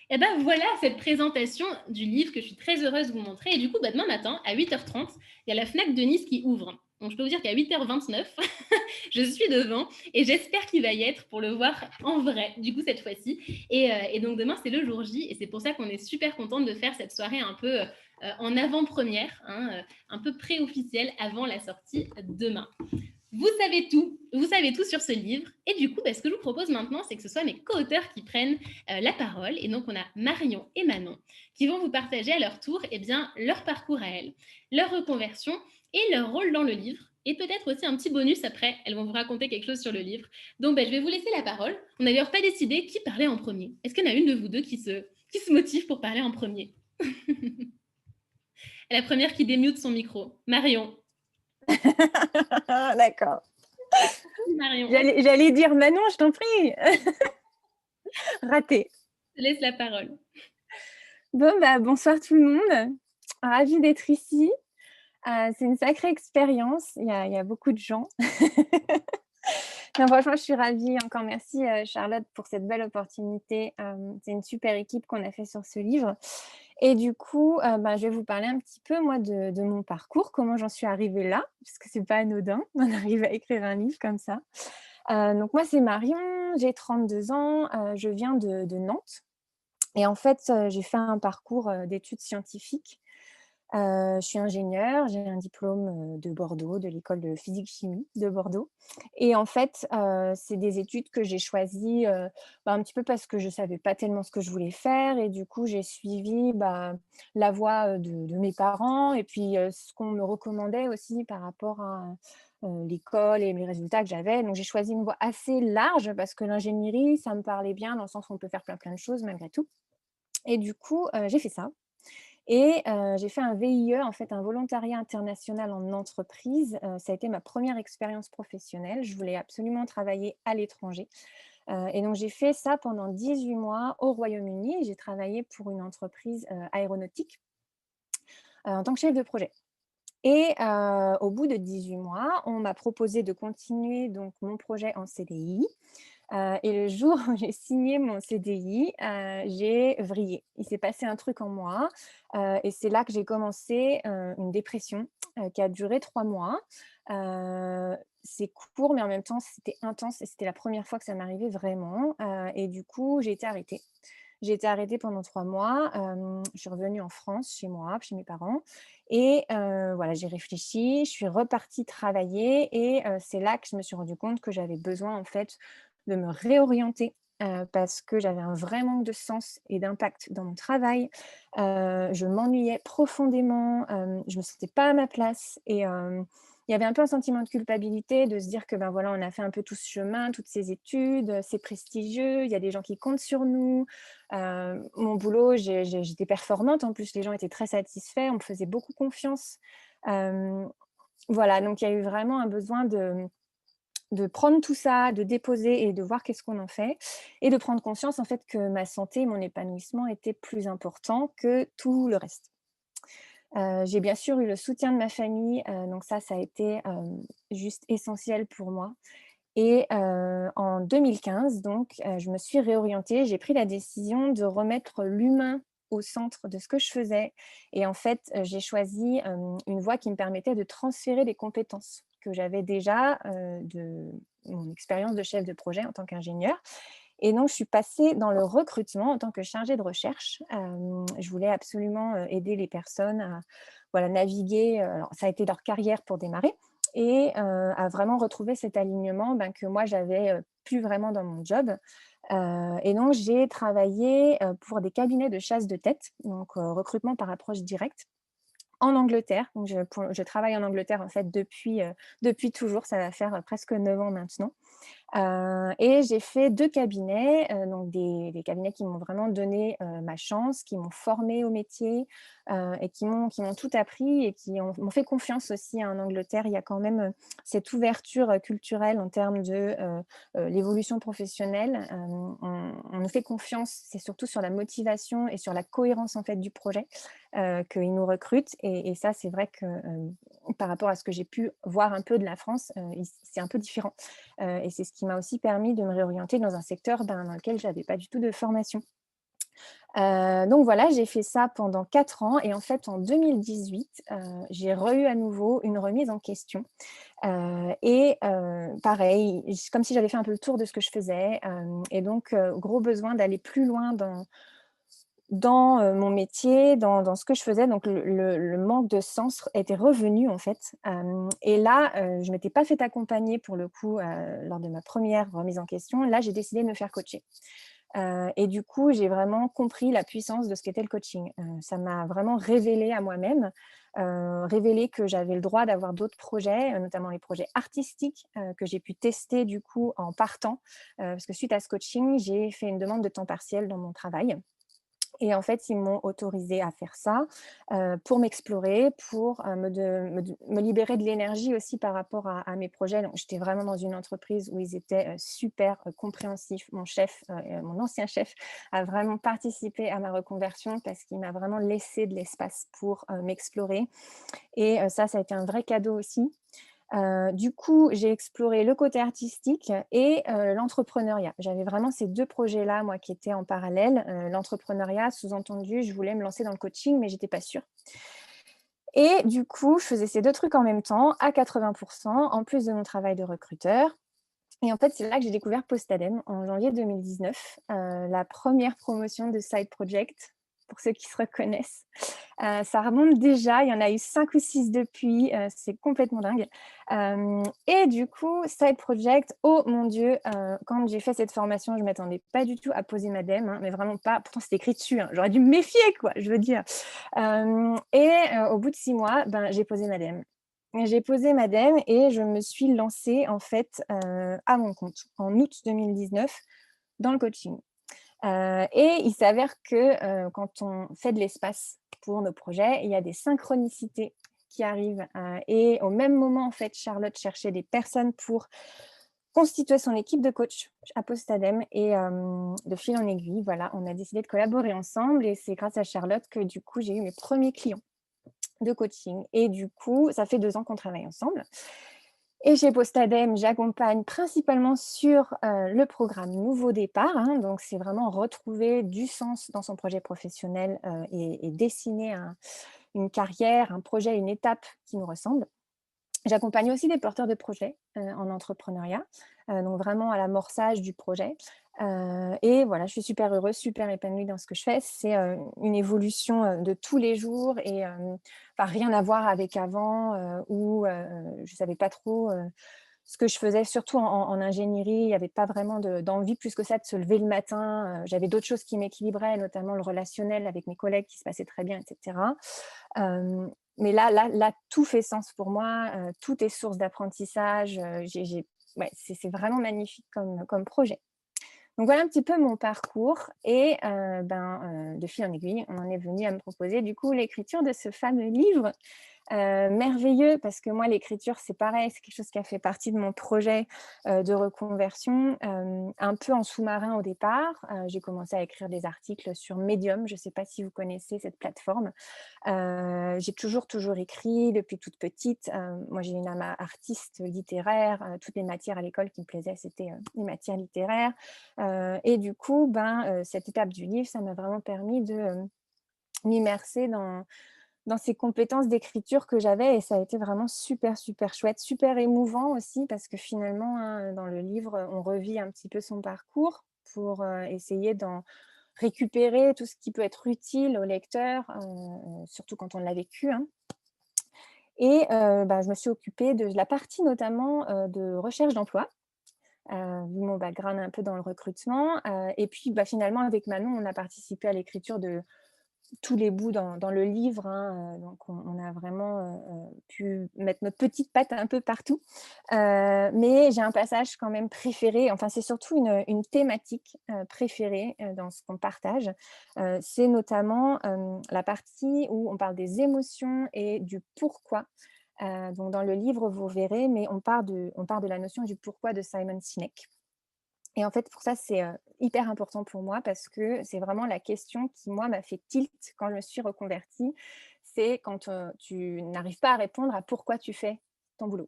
S1: Et ben voilà cette présentation du livre que je suis très heureuse de vous montrer. Et du coup, demain matin, à 8h30, il y a la FNAC de Nice qui ouvre. Donc, je peux vous dire qu'à 8h29, je suis devant et j'espère qu'il va y être pour le voir en vrai, du coup, cette fois-ci. Et donc, demain, c'est le jour J et c'est pour ça qu'on est super contente de faire cette soirée un peu en avant-première, hein, un peu pré-officielle avant la sortie demain. Vous savez tout sur ce livre. Et du coup, ce que je vous propose maintenant, c'est que ce soit mes co-auteurs qui prennent la parole. Et donc, on a Marion et Manon qui vont vous partager à leur tour leur parcours à elles, leur reconversion et leur rôle dans le livre. Et peut-être aussi un petit bonus après, elles vont vous raconter quelque chose sur le livre. Donc, je vais vous laisser la parole. On n'a d'ailleurs pas décidé qui parlait en premier. Est-ce qu'il y en a une de vous deux qui se motive pour parler en premier? La première qui démute son micro. Marion.
S2: D'accord.
S1: Marion.
S2: J'allais dire Manon, je t'en prie. Raté.
S1: Je te laisse la parole.
S2: Bon, bonsoir tout le monde. Ravie d'être ici. C'est une sacrée expérience. Il y a beaucoup de gens. Non, franchement, je suis ravie. Encore merci, Charlotte, pour cette belle opportunité. C'est une super équipe qu'on a fait sur ce livre. Et du coup, je vais vous parler un petit peu, moi, de mon parcours, comment j'en suis arrivée là, parce que c'est pas anodin d'en arriver à écrire un livre comme ça. Donc moi, c'est Marion, j'ai 32 ans, je viens de Nantes. Et en fait, j'ai fait un parcours d'études scientifiques. Je suis ingénieure, j'ai un diplôme de Bordeaux, de l'école de physique-chimie de Bordeaux. Et en fait, c'est des études que j'ai choisies un petit peu parce que je ne savais pas tellement ce que je voulais faire. Et du coup, j'ai suivi la voie de mes parents et puis ce qu'on me recommandait aussi par rapport à l'école et les résultats que j'avais. Donc, j'ai choisi une voie assez large parce que l'ingénierie, ça me parlait bien dans le sens où on peut faire plein de choses malgré tout. Et du coup, j'ai fait ça. Et j'ai fait un VIE, en fait, un volontariat international en entreprise. Ça a été ma première expérience professionnelle. Je voulais absolument travailler à l'étranger. Et donc j'ai fait ça pendant 18 mois au Royaume-Uni. J'ai travaillé pour une entreprise aéronautique en tant que chef de projet. Et au bout de 18 mois, on m'a proposé de continuer donc mon projet en CDI. Et le jour où j'ai signé mon CDI, j'ai vrillé. Il s'est passé un truc en moi et c'est là que j'ai commencé une dépression qui a duré 3 mois. C'est court, mais en même temps, c'était intense et c'était la première fois que ça m'arrivait vraiment. Et du coup, j'ai été arrêtée. J'ai été arrêtée pendant 3 mois. Je suis revenue en France, chez moi, chez mes parents. Et voilà, j'ai réfléchi, je suis repartie travailler et c'est là que je me suis rendu compte que j'avais besoin, en fait, de me réorienter parce que j'avais un vrai manque de sens et d'impact dans mon travail. Je m'ennuyais profondément, je ne me sentais pas à ma place et il y avait un peu un sentiment de culpabilité de se dire que voilà, on a fait un peu tout ce chemin, toutes ces études, c'est prestigieux, il y a des gens qui comptent sur nous. Mon boulot, j'étais performante, en plus les gens étaient très satisfaits, on me faisait beaucoup confiance. Voilà, donc il y a eu vraiment un besoin de prendre tout ça, de déposer et de voir qu'est-ce qu'on en fait et de prendre conscience en fait que ma santé et mon épanouissement étaient plus importants que tout le reste. J'ai bien sûr eu le soutien de ma famille, donc ça a été, juste essentiel pour moi et en 2015 donc, je me suis réorientée. J'ai pris la décision de remettre l'humain au centre de ce que je faisais et en fait, j'ai choisi, une voie qui me permettait de transférer les compétences que j'avais déjà, de mon expérience de chef de projet en tant qu'ingénieure et donc je suis passée dans le recrutement en tant que chargée de recherche. Je voulais absolument, aider les personnes à, voilà, naviguer, alors ça a été leur carrière pour démarrer et à vraiment retrouver cet alignement, ben, que moi j'avais, plus vraiment dans mon job. Et donc j'ai travaillé, pour des cabinets de chasse de tête, donc recrutement par approche directe en Angleterre. Donc je travaille en Angleterre en fait depuis toujours, ça va faire, presque 9 ans maintenant. Et j'ai fait 2 cabinets, donc des cabinets qui m'ont vraiment donné, ma chance, qui m'ont formée au métier, et qui m'ont tout appris et qui m'ont fait confiance aussi, hein. En Angleterre, il y a quand même, cette ouverture, culturelle en termes de, l'évolution professionnelle. On nous fait confiance, c'est surtout sur la motivation et sur la cohérence, en fait, du projet, qu'ils nous recrutent et ça, c'est vrai que, par rapport à ce que j'ai pu voir un peu de la France, ici c'est un peu différent. Et c'est ce qui m'a aussi permis de me réorienter dans un secteur, ben, dans lequel j'avais pas du tout de formation. Donc voilà, j'ai fait ça pendant 4 ans et en fait en 2018, j'ai eu à nouveau une remise en question, et pareil, comme si j'avais fait un peu le tour de ce que je faisais, et donc gros besoin d'aller plus loin dans mon métier, dans ce que je faisais, donc le manque de sens était revenu, en fait, et là, je m'étais pas fait accompagner pour le coup, lors de ma première remise en question. Là, j'ai décidé de me faire coacher, et du coup, j'ai vraiment compris la puissance de ce qu'était le coaching. Ça m'a vraiment révélée à moi-même, révélé que j'avais le droit d'avoir d'autres projets, notamment les projets artistiques, que j'ai pu tester du coup en partant, parce que suite à ce coaching, j'ai fait une demande de temps partiel dans mon travail. Et en fait, ils m'ont autorisée à faire ça, pour m'explorer, pour, me libérer de l'énergie aussi par rapport à mes projets. Donc j'étais vraiment dans une entreprise où ils étaient, super, compréhensifs. Mon chef, mon ancien chef a vraiment participé à ma reconversion parce qu'il m'a vraiment laissé de l'espace pour, m'explorer et ça a été un vrai cadeau aussi. Du coup, j'ai exploré le côté artistique et l'entrepreneuriat. J'avais vraiment ces 2 projets-là, moi, qui étaient en parallèle. L'entrepreneuriat, sous-entendu, je voulais me lancer dans le coaching, mais j'étais pas sûre et du coup, je faisais ces 2 trucs en même temps, à 80 en plus de mon travail de recruteur et en fait, c'est là que j'ai découvert Postadem en janvier 2019, la première promotion de Side Project, pour ceux qui se reconnaissent. Ça remonte déjà, il y en a eu 5 ou 6 depuis, c'est complètement dingue. Et du coup, Side Project, oh mon Dieu, quand j'ai fait cette formation, je ne m'attendais pas du tout à poser ma DEM, hein, mais vraiment pas. Pourtant, c'était écrit dessus, hein, j'aurais dû me méfier, quoi, je veux dire. Et au bout de 6 mois, ben, j'ai posé ma DEM. J'ai posé ma DEM et je me suis lancée, en fait, à mon compte en août 2019 dans le coaching. Et il s'avère que, quand on fait de l'espace pour nos projets, il y a des synchronicités qui arrivent, et au même moment, en fait, Charlotte cherchait des personnes pour constituer son équipe de coach à Postadem et de fil en aiguille, voilà, on a décidé de collaborer ensemble et c'est grâce à Charlotte que, du coup, j'ai eu mes premiers clients de coaching et du coup, ça fait 2 ans qu'on travaille ensemble et chez Postadem, j'accompagne principalement sur, le programme Nouveau départ, hein, donc c'est vraiment retrouver du sens dans son projet professionnel, et dessiner une carrière, un projet, une étape qui nous ressemble. J'accompagne aussi des porteurs de projets, en entrepreneuriat, donc vraiment à l'amorçage du projet, et voilà, je suis super heureuse, super épanouie dans ce que je fais. C'est, une évolution, de tous les jours et enfin rien à voir avec avant, où, je ne savais pas trop, ce que je faisais, surtout en ingénierie. Il n'y avait pas vraiment d'envie plus que ça de se lever le matin, j'avais d'autres choses qui m'équilibraient, notamment le relationnel avec mes collègues qui se passait très bien et cetera. Mais là, tout fait sens pour moi, tout est source d'apprentissage, ouais, c'est vraiment magnifique comme projet. Donc voilà un petit peu mon parcours et ben, de fil en aiguille, on en est venu à me proposer du coup l'écriture de ce fameux livre, Merveilleux parce que moi, l'écriture, c'est pareil, c'est quelque chose qui a fait partie de mon projet, de reconversion, un peu en sous-marin au départ. J'ai commencé à écrire des articles sur Medium, je ne sais pas si vous connaissez cette plateforme. J'ai toujours écrit depuis toute petite. Moi, j'ai une âme artiste littéraire. Toutes les matières à l'école qui me plaisaient, c'était, les matières littéraires. Et du coup, cette étape du livre, ça m'a vraiment permis de, m'immerser dans ces compétences d'écriture que j'avais et ça a été vraiment super, super chouette, super émouvant aussi parce que finalement, hein, dans le livre, on revit un petit peu son parcours pour, essayer d'en récupérer tout ce qui peut être utile au lecteur, surtout quand on l'a vécu, hein. Et je me suis occupée de la partie notamment, de recherche d'emploi, vu mon background un peu dans le recrutement, et puis, finalement avec Manon, on a participé à l'écriture de tous les bouts dans le livre, hein, donc on a vraiment, pu mettre notre petite patte un peu partout. Mais j'ai un passage quand même préféré, enfin c'est surtout une thématique, préférée, dans ce qu'on partage. C'est notamment, la partie où on parle des émotions et du pourquoi. Donc dans le livre, vous verrez, mais on part de la notion du pourquoi de Simon Sinek. Et en fait, pour ça, c'est, hyper important pour moi parce que c'est vraiment la question qui, moi, m'a fait tilt quand je me suis reconvertie. C'est quand, tu n'arrives pas à répondre à pourquoi tu fais ton boulot.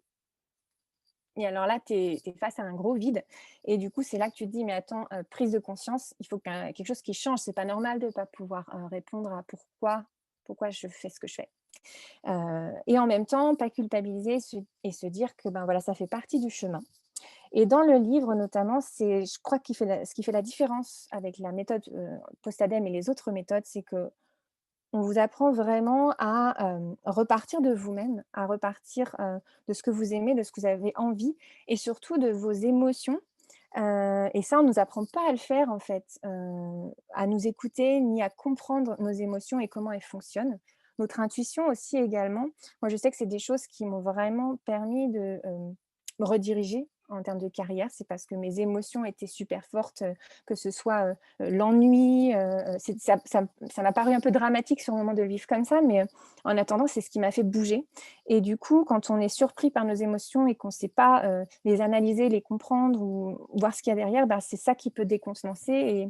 S2: Et alors là, tu es face à un gros vide et du coup, c'est là que tu te dis: «Mais attends, prise de conscience, il faut quelque chose qui change. C'est pas normal de ne pas pouvoir, répondre à pourquoi je fais ce que je fais». Et en même temps, pas culpabiliser se dire que, voilà, ça fait partie du chemin. Et dans le livre notamment, c'est je crois ce qui fait la différence avec la méthode, Postadem et les autres méthodes, c'est qu'on vous apprend vraiment à, repartir de vous-même, à repartir, de ce que vous aimez, de ce que vous avez envie et surtout de vos émotions. Et ça, on ne nous apprend pas à le faire en fait, à nous écouter ni à comprendre nos émotions et comment elles fonctionnent. Notre intuition aussi également. Moi, je sais que c'est des choses qui m'ont vraiment permis de, me rediriger en termes de carrière. C'est parce que mes émotions étaient super fortes, que ce soit, l'ennui, ça m'a paru un peu dramatique sur le moment de le vivre comme ça, mais, en attendant, c'est ce qui m'a fait bouger. Et du coup, quand on est surpris par nos émotions et qu'on ne sait pas, les analyser, les comprendre ou voir ce qu'il y a derrière, c'est ça qui peut décontenancer et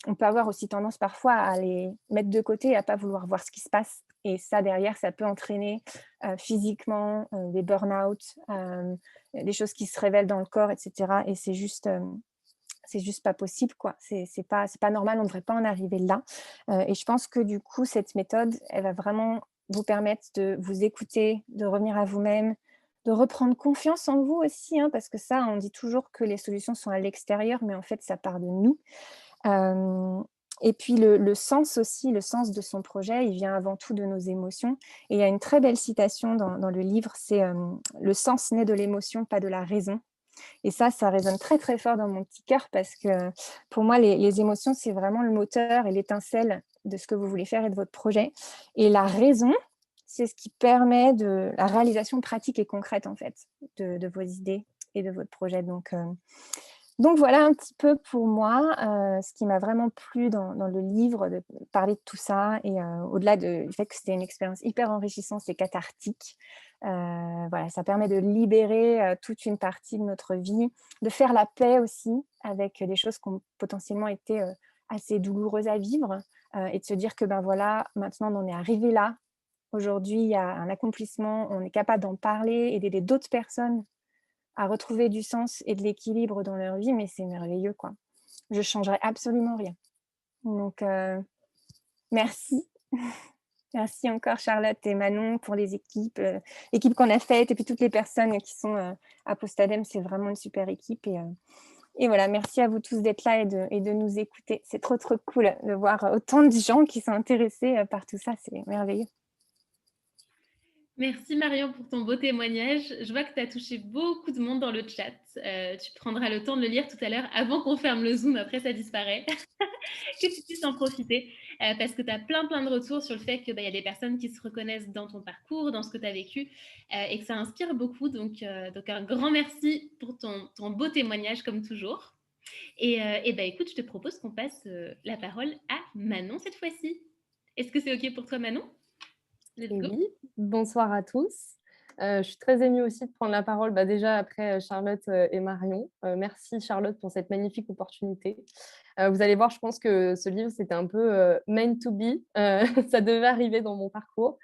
S2: on peut avoir aussi tendance parfois à les mettre de côté et à pas vouloir voir ce qui se passe et ça derrière, ça peut entraîner, physiquement, des burn-out, des choses qui se révèlent dans le corps et cetera et c'est juste pas possible, quoi. C'est pas normal, on ne devrait pas en arriver là, et je pense que du coup, cette méthode, elle va vraiment vous permettre de vous écouter, de revenir à vous-même, de reprendre confiance en vous aussi, hein, parce que ça, on dit toujours que les solutions sont à l'extérieur, mais en fait, ça part de nous. Hem Et puis le sens aussi, le sens de son projet, il vient avant tout de nos émotions et il y a une très belle citation dans le livre, c'est, «Le sens naît de l'émotion, pas de la raison». Et ça résonne très, très fort dans mon petit cœur parce que pour moi, les émotions, c'est vraiment le moteur et l'étincelle de ce que vous voulez faire et de votre projet. Et la raison, c'est ce qui permet de la réalisation pratique et concrète, en fait, de vos idées et de votre projet. Donc voilà un petit peu pour moi, ce qui m'a vraiment plu dans le livre, de parler de tout ça et au-delà du fait que c'était une expérience hyper enrichissante et cathartique. Voilà, ça permet de libérer, toute une partie de notre vie, de faire la paix aussi avec, des choses qui ont potentiellement été, assez douloureuses à vivre, et de se dire que, voilà, maintenant on en est arrivé là. Aujourd'hui, il y a un accomplissement, on est capable d'en parler et d'aider d'autres personnes à retrouver du sens et de l'équilibre dans leur vie, mais c'est merveilleux, quoi. Je changerais absolument rien. Donc merci. Merci encore Charlotte et Manon pour les équipes qu'on a faites et puis toutes les personnes qui sont, à Postadem. C'est vraiment une super équipe et voilà, merci à vous tous d'être là et de nous écouter. C'est trop, trop cool de voir autant de gens qui sont intéressés, par tout ça, c'est merveilleux.
S1: Merci Marion pour ton beau témoignage. Je vois que tu as touché beaucoup de monde dans le chat. Tu prendras le temps de le lire tout à l'heure avant qu'on ferme le Zoom, après ça disparaît. Que tu puisses en profiter parce que tu as plein de retours sur le fait qu'il y a des personnes qui se reconnaissent dans ton parcours, dans ce que tu as vécu et que ça inspire beaucoup. Donc un grand merci pour ton beau témoignage comme toujours. Et écoute, je te propose qu'on passe la parole à Manon cette fois-ci. Est-ce que c'est OK pour toi Manon? Let's
S3: Et
S1: go.
S3: oui, bonsoir à tous. Je suis très émue aussi de prendre la parole, déjà après, Charlotte, et Marion. Merci Charlotte pour cette magnifique opportunité. Vous allez voir, je pense que ce livre, c'était un peu, meant to be, ça devait arriver dans mon parcours.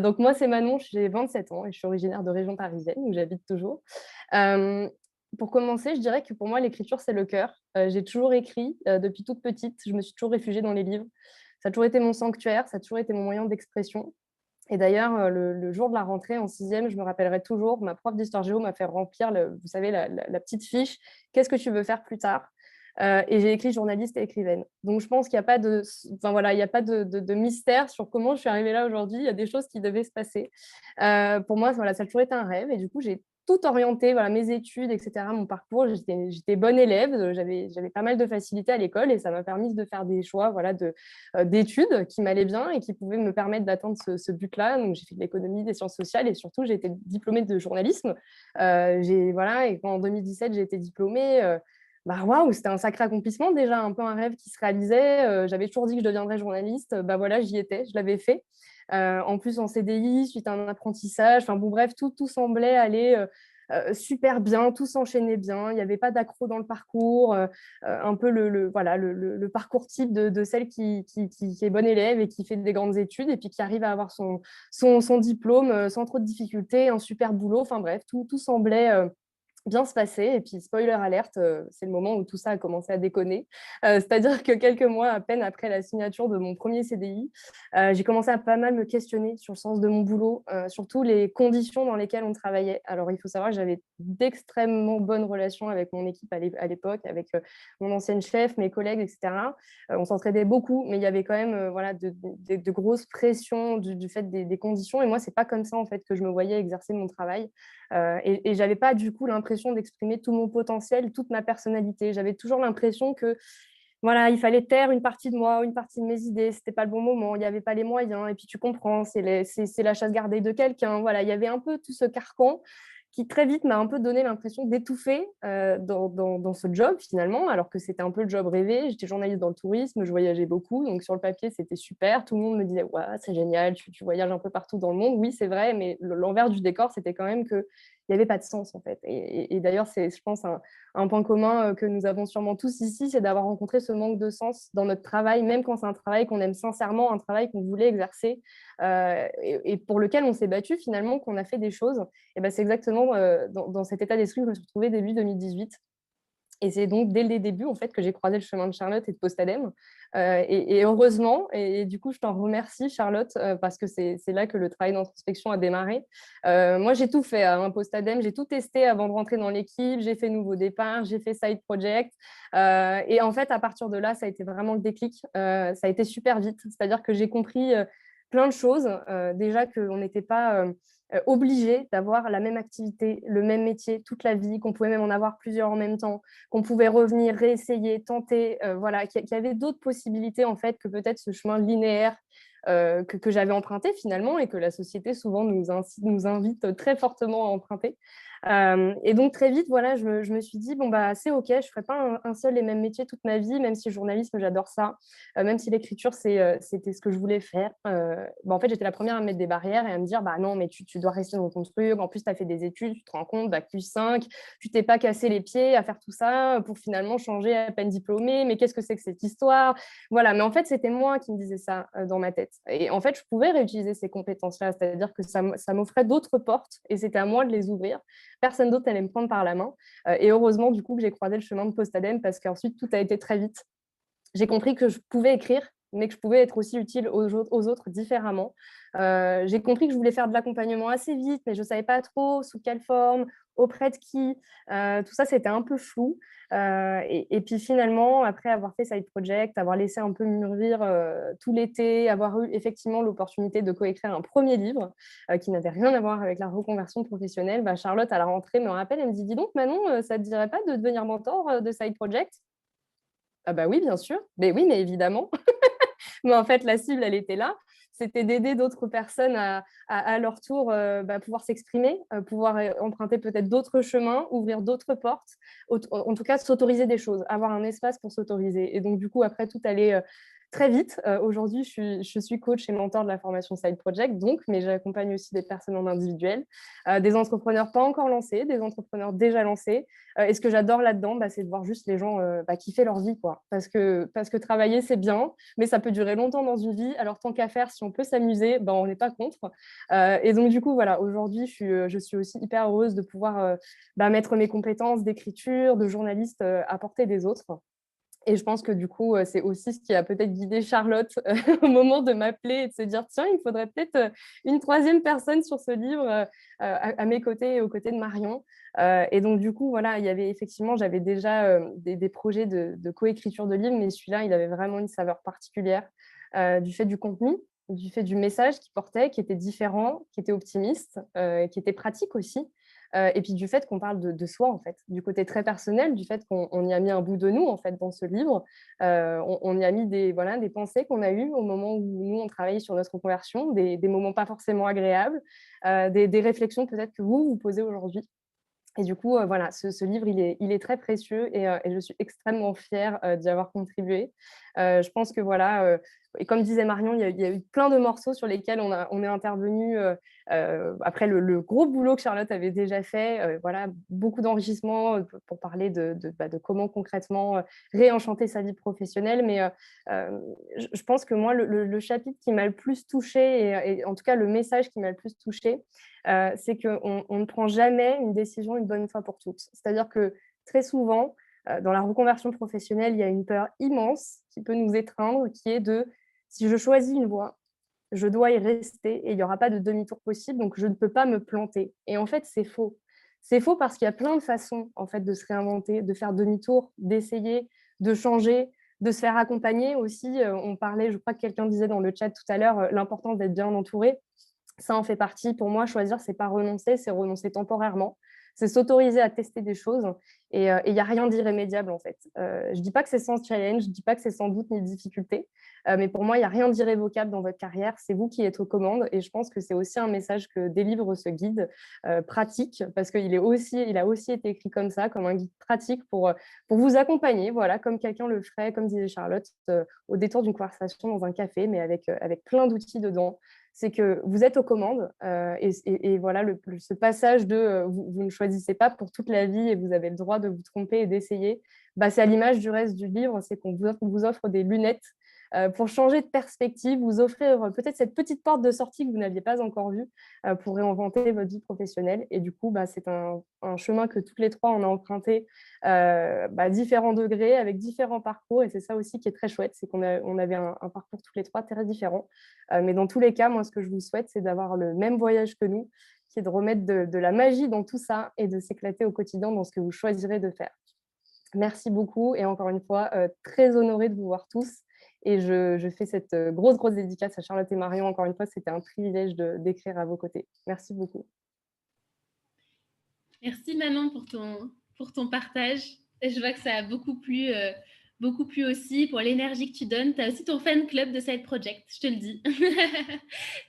S3: Donc moi, c'est Manon, j'ai 27 ans et je suis originaire de région parisienne où j'habite toujours. Hem, pour commencer, je dirais que pour moi, l'écriture, c'est le cœur. J'ai toujours écrit, depuis toute petite, je me suis toujours réfugiée dans les livres. Ça a toujours été mon sanctuaire, ça a toujours été mon moyen d'expression. Et d'ailleurs, le jour de la rentrée en sixième, je me rappellerai toujours, ma prof d'histoire géo m'a fait remplir vous savez, la petite fiche: «Qu'est-ce que tu veux faire plus tard?» Et j'ai écrit journaliste et écrivaine. Donc je pense qu'il y a pas de enfin voilà, il y a pas de mystère sur comment je suis arrivée là aujourd'hui. Il y a des choses qui devaient se passer. Pour moi, voilà, ça a toujours été un rêve et du coup, j'ai tout orienté, voilà, mes études et cetera, mon parcours. J'étais bonne élève, j'avais pas mal de facilité à l'école et ça m'a permis de faire des choix, voilà, d'études qui m'allaient bien et qui pouvaient me permettre d'atteindre ce but-là. Donc j'ai fait de l'économie, des sciences sociales et surtout, j'ai été diplômée de journalisme. Voilà, et quand en 2017, j'ai été diplômée, waouh, c'était un sacré accomplissement déjà, un peu un rêve qui se réalisait. J'avais toujours dit que je deviendrais journaliste. Voilà, j'y étais, je l'avais fait. En plus, en CDI, suite à un apprentissage. Enfin bon, bref, tout semblait aller super bien, tout s'enchaînait bien. Il n'y avait pas d'accro dans le parcours. Un peu voilà, le parcours type de celle qui est bonne élève et qui fait des grandes études et puis qui arrive à avoir son diplôme sans trop de difficultés, un super boulot. Enfin bref, tout semblait bien se passer. Et puis, spoiler alerte, c'est le moment où tout ça a commencé à déconner. C'est-à-dire que quelques mois à peine après la signature de mon premier CDI, j'ai commencé à pas mal me questionner sur le sens de mon boulot, surtout les conditions dans lesquelles on travaillait. Alors, il faut savoir que j'avais d'extrêmement bonnes relations avec mon équipe à l'époque, avec mon ancienne chef, mes collègues, etc. On s'entraidait beaucoup, mais il y avait quand même voilà, de grosses pressions du fait des conditions. Et moi, c'est pas comme ça en fait que je me voyais exercer mon travail. Et j'avais pas du coup l'impression d'exprimer tout mon potentiel, toute ma personnalité. J'avais toujours l'impression que voilà, il fallait taire une partie de moi, une partie de mes idées. C'était pas le bon moment, il y avait pas les moyens. Et puis tu comprends, c'est la chasse gardée de quelqu'un. Voilà, il y avait un peu tout ce carcan qui très vite m'a un peu donné l'impression d'étouffer dans ce job finalement, alors que c'était un peu le job rêvé. J'étais journaliste dans le tourisme, je voyageais beaucoup, donc sur le papier c'était super. Tout le monde me disait ouais, c'est génial, tu voyages un peu partout dans le monde. Oui, c'est vrai, mais l'envers du décor, c'était quand même que il n'y avait pas de sens en fait. Et d'ailleurs, c'est, je pense, un point commun que nous avons sûrement tous ici, c'est d'avoir rencontré ce manque de sens dans notre travail, même quand c'est un travail qu'on aime sincèrement, un travail qu'on voulait exercer et pour lequel on s'est battu finalement, qu'on a fait des choses. Et ben, c'est exactement dans cet état d'esprit que je me suis retrouvée début 2018. Et c'est donc dès les débuts en fait, que j'ai croisé le chemin de Charlotte et de Postadem. Et heureusement, et du coup, je t'en remercie, Charlotte, parce que c'est là que le travail d'introspection a démarré. Moi, j'ai tout fait à un Postadem, j'ai tout testé avant de rentrer dans l'équipe, j'ai fait Nouveau Départ, j'ai fait Side Project. Et en fait, à partir de là, ça a été vraiment le déclic. Ça a été super vite, c'est-à-dire que j'ai compris plein de choses. Déjà qu'on n'était pas obligé d'avoir la même activité, le même métier toute la vie, qu'on pouvait même en avoir plusieurs en même temps, qu'on pouvait revenir, réessayer, tenter, voilà, qu'il y avait d'autres possibilités en fait que peut-être ce chemin linéaire que j'avais emprunté finalement et que la société souvent nous invite très fortement à emprunter. Et donc très vite, voilà, je me suis dit, bon, bah, c'est OK, je ne ferai pas un seul et même métier toute ma vie, même si le journalisme, j'adore ça, même si l'écriture, c'était ce que je voulais faire. En fait, j'étais la première à me mettre des barrières et à me dire, bah non, mais tu dois rester dans ton truc, en plus, tu as fait des études, tu te rends compte, bac plus 5, tu t'es pas cassé les pieds à faire tout ça pour finalement changer à peine diplômée, mais qu'est-ce que c'est que cette histoire? Voilà, mais en fait, c'était moi qui me disais ça dans ma tête. Et en fait, je pouvais réutiliser ces compétences-là, c'est-à-dire que ça m'offrait d'autres portes et c'était à moi de les ouvrir. Personne d'autre n'allait me prendre par la main. Et heureusement, du coup, que j'ai croisé le chemin de Postadem parce qu'ensuite, tout a été très vite. J'ai compris que je pouvais écrire, mais que je pouvais être aussi utile aux autres différemment. J'ai compris que je voulais faire de l'accompagnement assez vite, mais je ne savais pas trop sous quelle forme, auprès de qui. Tout ça, c'était un peu flou. Et puis finalement, après avoir fait Side Project, avoir laissé un peu mûrir tout l'été, avoir eu effectivement l'opportunité de coécrire un premier livre qui n'avait rien à voir avec la reconversion professionnelle, Charlotte, à la rentrée, me rappelle, elle me dit, dis donc Manon, ça ne te dirait pas de devenir mentor de Side Project? Ah bah oui, bien sûr. Mais oui, mais évidemment. Mais en fait, la cible, elle était là. C'était d'aider d'autres personnes à leur tour pouvoir s'exprimer, pouvoir emprunter peut-être d'autres chemins, ouvrir d'autres portes, en tout cas s'autoriser des choses, avoir un espace pour s'autoriser. Et donc, du coup, après, tout allait très vite. Aujourd'hui, je suis coach et mentor de la formation Side Project, donc, mais j'accompagne aussi des personnes en individuel, des entrepreneurs pas encore lancés, des entrepreneurs déjà lancés. Et ce que j'adore là-dedans, c'est de voir juste les gens kiffer leur vie, quoi. Parce que travailler, c'est bien, mais ça peut durer longtemps dans une vie. Alors, tant qu'à faire, si on peut s'amuser, on n'est pas contre. Et donc, du coup, voilà, aujourd'hui, je suis aussi hyper heureuse de pouvoir mettre mes compétences d'écriture, de journaliste à portée des autres. Et je pense que du coup, c'est aussi ce qui a peut-être guidé Charlotte au moment de m'appeler et de se dire, tiens, il faudrait peut-être une troisième personne sur ce livre à mes côtés et aux côtés de Marion. Et donc, du coup, voilà, il y avait effectivement, j'avais déjà des projets de coécriture de livres, mais celui-là, il avait vraiment une saveur particulière du fait du contenu, du fait du message qu'il portait, qui était différent, qui était optimiste, qui était pratique aussi. Et puis du fait qu'on parle soi, en fait, du côté très personnel, du fait qu'on y a mis un bout de nous, en fait, dans ce livre. On y a mis des pensées qu'on a eues au moment où nous, on travaillait sur notre conversion, des moments pas forcément agréables, des réflexions peut-être que vous posez aujourd'hui. Et du coup, voilà, ce livre, il est très précieux et je suis extrêmement fière d'y avoir contribué. Je pense que voilà, et comme disait Marion, il y a eu plein de morceaux sur lesquels on est intervenu après le gros boulot que Charlotte avait déjà fait. Voilà, beaucoup d'enrichissement pour parler de comment concrètement réenchanter sa vie professionnelle. Mais je pense que moi, le chapitre qui m'a le plus touchée, et en tout cas le message qui m'a le plus touchée, c'est qu'on ne prend jamais une décision une bonne fois pour toutes. C'est-à-dire que très souvent, dans la reconversion professionnelle, il y a une peur immense qui peut nous étreindre, qui est de si je choisis une voie, je dois y rester et il n'y aura pas de demi-tour possible, donc je ne peux pas me planter. Et en fait, c'est faux. C'est faux parce qu'il y a plein de façons en fait, de se réinventer, de faire demi-tour, d'essayer, de changer, de se faire accompagner aussi. On parlait, je crois que quelqu'un disait dans le chat tout à l'heure, l'importance d'être bien entouré. Ça en fait partie. Pour moi, choisir, c'est pas renoncer, c'est renoncer temporairement. C'est s'autoriser à tester des choses. Et il n'y a rien d'irrémédiable, en fait. Je ne dis pas que c'est sans challenge, je ne dis pas que c'est sans doute ni difficulté. Mais pour moi, il n'y a rien d'irrévocable dans votre carrière. C'est vous qui êtes aux commandes. Et je pense que c'est aussi un message que délivre ce guide pratique, parce qu'il a aussi été écrit comme ça, comme un guide pratique pour vous accompagner, voilà, comme quelqu'un le ferait, comme disait Charlotte, au détour d'une conversation dans un café, mais avec plein d'outils dedans. C'est que vous êtes aux commandes et voilà, ce passage de vous ne choisissez pas pour toute la vie et vous avez le droit de vous tromper et d'essayer, c'est à l'image du reste du livre, c'est qu'on vous offre des lunettes pour changer de perspective, vous offrir peut-être cette petite porte de sortie que vous n'aviez pas encore vue pour réinventer votre vie professionnelle. Et du coup, c'est un chemin que toutes les trois, on a emprunté à différents degrés, avec différents parcours. Et c'est ça aussi qui est très chouette, c'est qu'on avait un parcours tous les trois très différents. Mais dans tous les cas, moi, ce que je vous souhaite, c'est d'avoir le même voyage que nous, qui est de remettre de la magie dans tout ça et de s'éclater au quotidien dans ce que vous choisirez de faire. Merci beaucoup et encore une fois, très honorée de vous voir tous. Et je fais cette grosse dédicace à Charlotte et Marion. Encore une fois, c'était un privilège d'écrire à vos côtés. Merci beaucoup.
S1: Merci Manon pour ton partage. Et je vois que ça a beaucoup plu aussi pour l'énergie que tu donnes. Tu as aussi ton fan club de Side Project, je te le dis.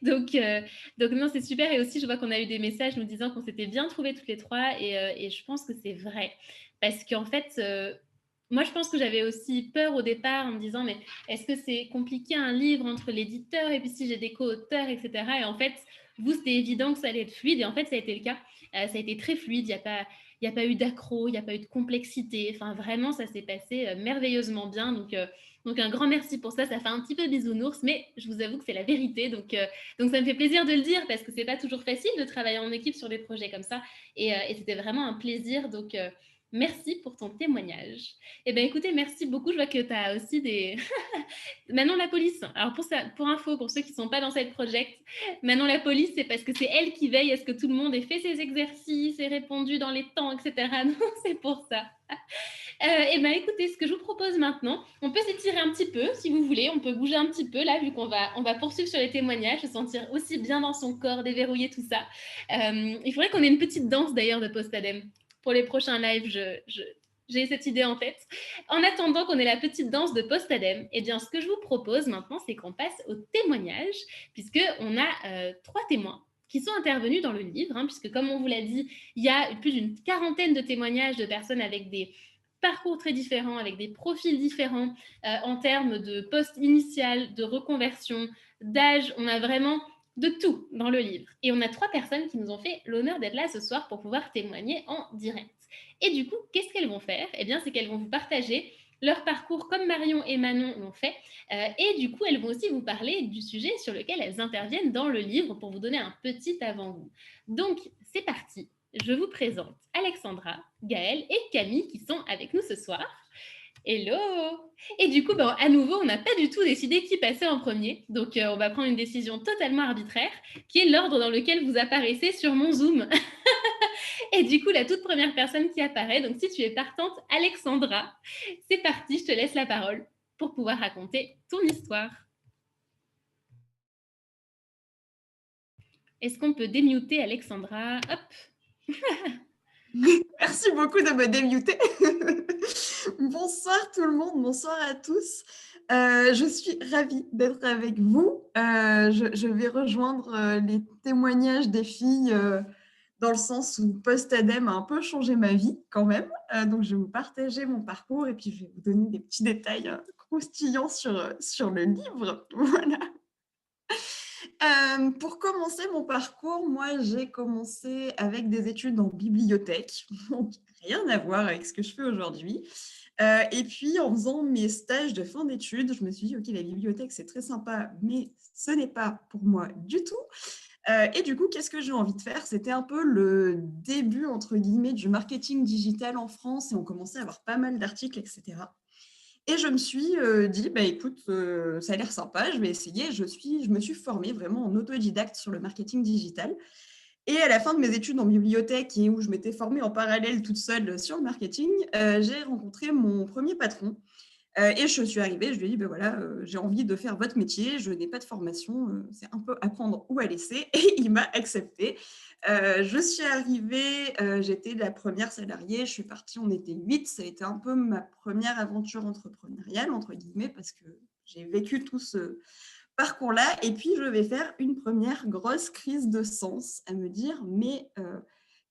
S1: donc non, c'est super. Et aussi, je vois qu'on a eu des messages nous disant qu'on s'était bien trouvés toutes les trois. Et je pense que c'est vrai. Parce qu'en fait, moi, je pense que j'avais aussi peur au départ en me disant, mais est-ce que c'est compliqué un livre entre l'éditeur et puis si j'ai des co-auteurs, etc. Et en fait, vous, c'était évident que ça allait être fluide. Et en fait, ça a été le cas. Ça a été très fluide. Il n'y a pas eu d'accro, il n'y a pas eu de complexité. Enfin, vraiment, ça s'est passé merveilleusement bien. Donc, un grand merci pour ça. Ça fait un petit peu bisounours, mais je vous avoue que c'est la vérité. Donc, ça me fait plaisir de le dire parce que c'est pas toujours facile de travailler en équipe sur des projets comme ça. Et c'était vraiment un plaisir. Donc, merci pour ton témoignage. Eh bien, écoutez, merci beaucoup. Je vois que tu as aussi des... Manon la police. Alors, pour info, pour ceux qui ne sont pas dans cette project, Manon la police, c'est parce que c'est elle qui veille à ce que tout le monde ait fait ses exercices et répondu dans les temps, etc. Non, c'est pour ça. Eh bien, écoutez, ce que je vous propose maintenant, on peut s'étirer un petit peu, si vous voulez. On peut bouger un petit peu, là, vu qu'on va poursuivre sur les témoignages, se sentir aussi bien dans son corps, déverrouiller tout ça. Il faudrait qu'on ait une petite danse, d'ailleurs, de Postadem. Pour les prochains lives, j'ai cette idée en tête. En attendant qu'on ait la petite danse de Postadem, eh bien, ce que je vous propose maintenant, c'est qu'on passe au témoignage, puisqu'on a 3 témoins qui sont intervenus dans le livre, puisque comme on vous l'a dit, il y a plus d'une quarantaine de témoignages de personnes avec des parcours très différents, avec des profils différents en termes de poste initial, de reconversion, d'âge. On a vraiment de tout dans le livre. Et on a 3 personnes qui nous ont fait l'honneur d'être là ce soir pour pouvoir témoigner en direct. Et du coup, qu'est-ce qu'elles vont faire? Eh bien, c'est qu'elles vont vous partager leur parcours comme Marion et Manon l'ont fait. Et du coup, elles vont aussi vous parler du sujet sur lequel elles interviennent dans le livre pour vous donner un petit avant-goût. Donc, c'est parti. Je vous présente Alexandra, Gaëlle et Camille qui sont avec nous ce soir. Hello! Et du coup, à nouveau, on n'a pas du tout décidé qui passait en premier. Donc, on va prendre une décision totalement arbitraire, qui est l'ordre dans lequel vous apparaissez sur mon Zoom. Et du coup, la toute première personne qui apparaît, donc si tu es partante, Alexandra, c'est parti, je te laisse la parole pour pouvoir raconter ton histoire. Est-ce qu'on peut démuter Alexandra? Hop.
S4: Merci beaucoup de me démuter. Bonsoir tout le monde, bonsoir à tous. Je suis ravie d'être avec vous. Je vais rejoindre les témoignages des filles dans le sens où post-ADEME a un peu changé ma vie quand même. Donc, je vais vous partager mon parcours et puis je vais vous donner des petits détails croustillants sur le livre. Voilà. Pour commencer mon parcours, moi, j'ai commencé avec des études en bibliothèque, donc rien à voir avec ce que je fais aujourd'hui. Et puis, en faisant mes stages de fin d'études, je me suis dit, OK, la bibliothèque, c'est très sympa, mais ce n'est pas pour moi du tout. Et du coup, qu'est-ce que j'ai envie de faire? C'était un peu le début, entre guillemets, du marketing digital en France et on commençait à avoir pas mal d'articles, etc. Et je me suis dit, écoute, ça a l'air sympa, je vais essayer. Je me suis formée vraiment en autodidacte sur le marketing digital. Et à la fin de mes études en bibliothèque et où je m'étais formée en parallèle toute seule sur le marketing, j'ai rencontré mon premier patron. Et je suis arrivée, je lui ai dit, voilà, j'ai envie de faire votre métier, je n'ai pas de formation, c'est un peu apprendre ou à laisser. Et il m'a acceptée. Je suis arrivée, j'étais la première salariée, je suis partie, on était 8. Ça a été un peu ma première aventure entrepreneuriale, entre guillemets, parce que j'ai vécu tout ce parcours-là. Et puis, je vais faire une première grosse crise de sens à me dire, mais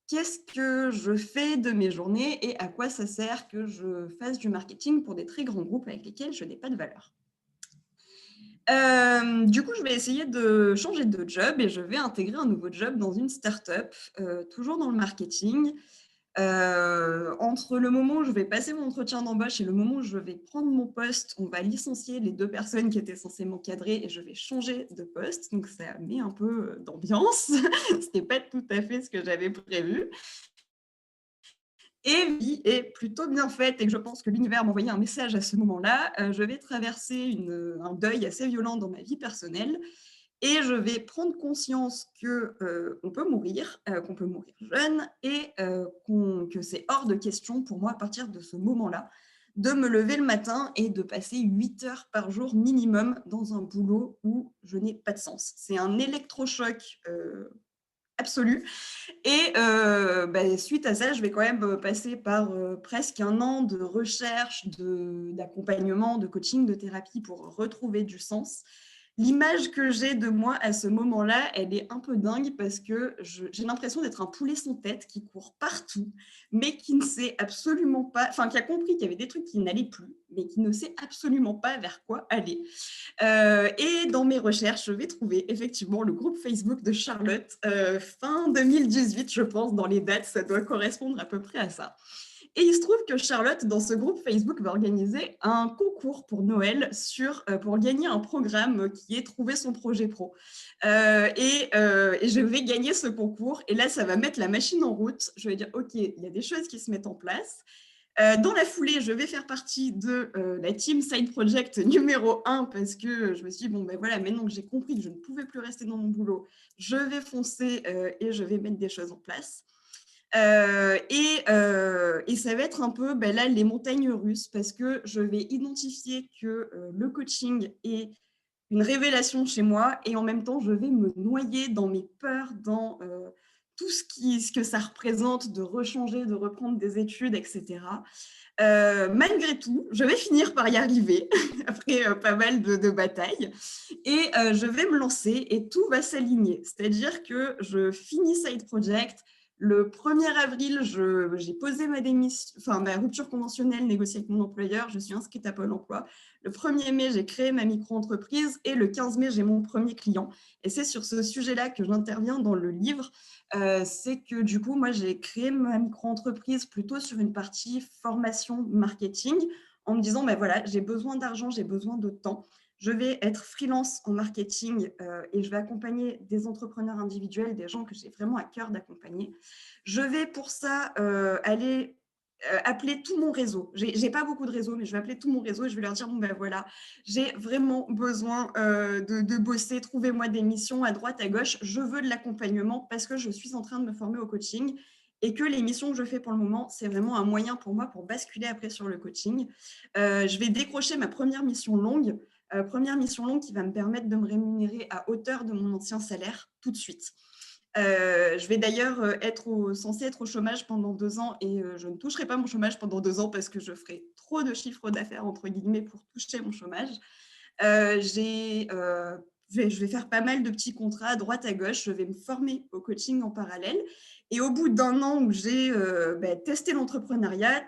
S4: qu'est-ce que je fais de mes journées et à quoi ça sert que je fasse du marketing pour des très grands groupes avec lesquels je n'ai pas de valeur. Du coup, je vais essayer de changer de job et je vais intégrer un nouveau job dans une start-up, toujours dans le marketing. Entre le moment où je vais passer mon entretien d'embauche et le moment où je vais prendre mon poste, on va licencier les 2 personnes qui étaient censées m'encadrer et je vais changer de poste. Donc, ça met un peu d'ambiance. Ce n'était pas tout à fait ce que j'avais prévu. Et vie est plutôt bien faite et que je pense que l'univers m'envoyait un message à ce moment-là. Je vais traverser un deuil assez violent dans ma vie personnelle et je vais prendre conscience qu'on peut mourir, qu'on peut mourir jeune et que c'est hors de question pour moi à partir de ce moment-là de me lever le matin et de passer 8 heures par jour minimum dans un boulot où je n'ai pas de sens. C'est un électrochoc absolu. Et suite à ça, je vais quand même passer par presque 1 an de recherche, d'accompagnement, de coaching, de thérapie pour retrouver du sens. L'image que j'ai de moi à ce moment-là, elle est un peu dingue parce que j'ai l'impression d'être un poulet sans tête qui court partout, mais qui ne sait absolument pas, enfin qui a compris qu'il y avait des trucs qui n'allaient plus, mais qui ne sait absolument pas vers quoi aller. Et dans mes recherches, je vais trouver effectivement le groupe Facebook de Charlotte, fin 2018, je pense, dans les dates, ça doit correspondre à peu près à ça. Et il se trouve que Charlotte, dans ce groupe Facebook, va organiser un concours pour Noël pour gagner un programme qui est Trouver son projet pro. Et je vais gagner ce concours. Et là, ça va mettre la machine en route. Je vais dire, OK, il y a des choses qui se mettent en place. Dans la foulée, je vais faire partie de la team Side Project numéro 1 parce que je me suis dit, voilà, maintenant que j'ai compris que je ne pouvais plus rester dans mon boulot, je vais foncer et je vais mettre des choses en place. Et ça va être un peu là les montagnes russes parce que je vais identifier que le coaching est une révélation chez moi et en même temps je vais me noyer dans mes peurs, dans tout ce que ça représente de rechanger, de reprendre des études, etc. Malgré tout, je vais finir par y arriver après pas mal de batailles et je vais me lancer et tout va s'aligner. C'est-à-dire que je finis Side Project, Le 1er avril, j'ai posé ma démission, enfin ma rupture conventionnelle négociée avec mon employeur. Je suis inscrite à Pôle emploi. Le 1er mai, j'ai créé ma micro-entreprise et le 15 mai, j'ai mon premier client. Et c'est sur ce sujet-là que j'interviens dans le livre. C'est que du coup, moi, j'ai créé ma micro-entreprise plutôt sur une partie formation marketing en me disant, ben voilà, j'ai besoin d'argent, j'ai besoin de temps. Je vais être freelance en marketing et je vais accompagner des entrepreneurs individuels, des gens que j'ai vraiment à cœur d'accompagner. Je vais pour ça aller appeler tout mon réseau. J'ai pas beaucoup de réseau, mais je vais appeler tout mon réseau et je vais leur dire, bon ben voilà, j'ai vraiment besoin de bosser, trouvez-moi des missions à droite, à gauche, je veux de l'accompagnement parce que je suis en train de me former au coaching et que les missions que je fais pour le moment, c'est vraiment un moyen pour moi pour basculer après sur le coaching. Je vais décrocher ma première mission longue qui va me permettre de me rémunérer à hauteur de mon ancien salaire tout de suite. Je vais d'ailleurs censée être au chômage pendant 2 ans et je ne toucherai pas mon chômage pendant 2 ans parce que je ferai trop de chiffre d'affaires, entre guillemets, pour toucher mon chômage. Je vais faire pas mal de petits contrats à droite à gauche. Je vais me former au coaching en parallèle. Et au bout d'1 an où j'ai testé l'entrepreneuriat,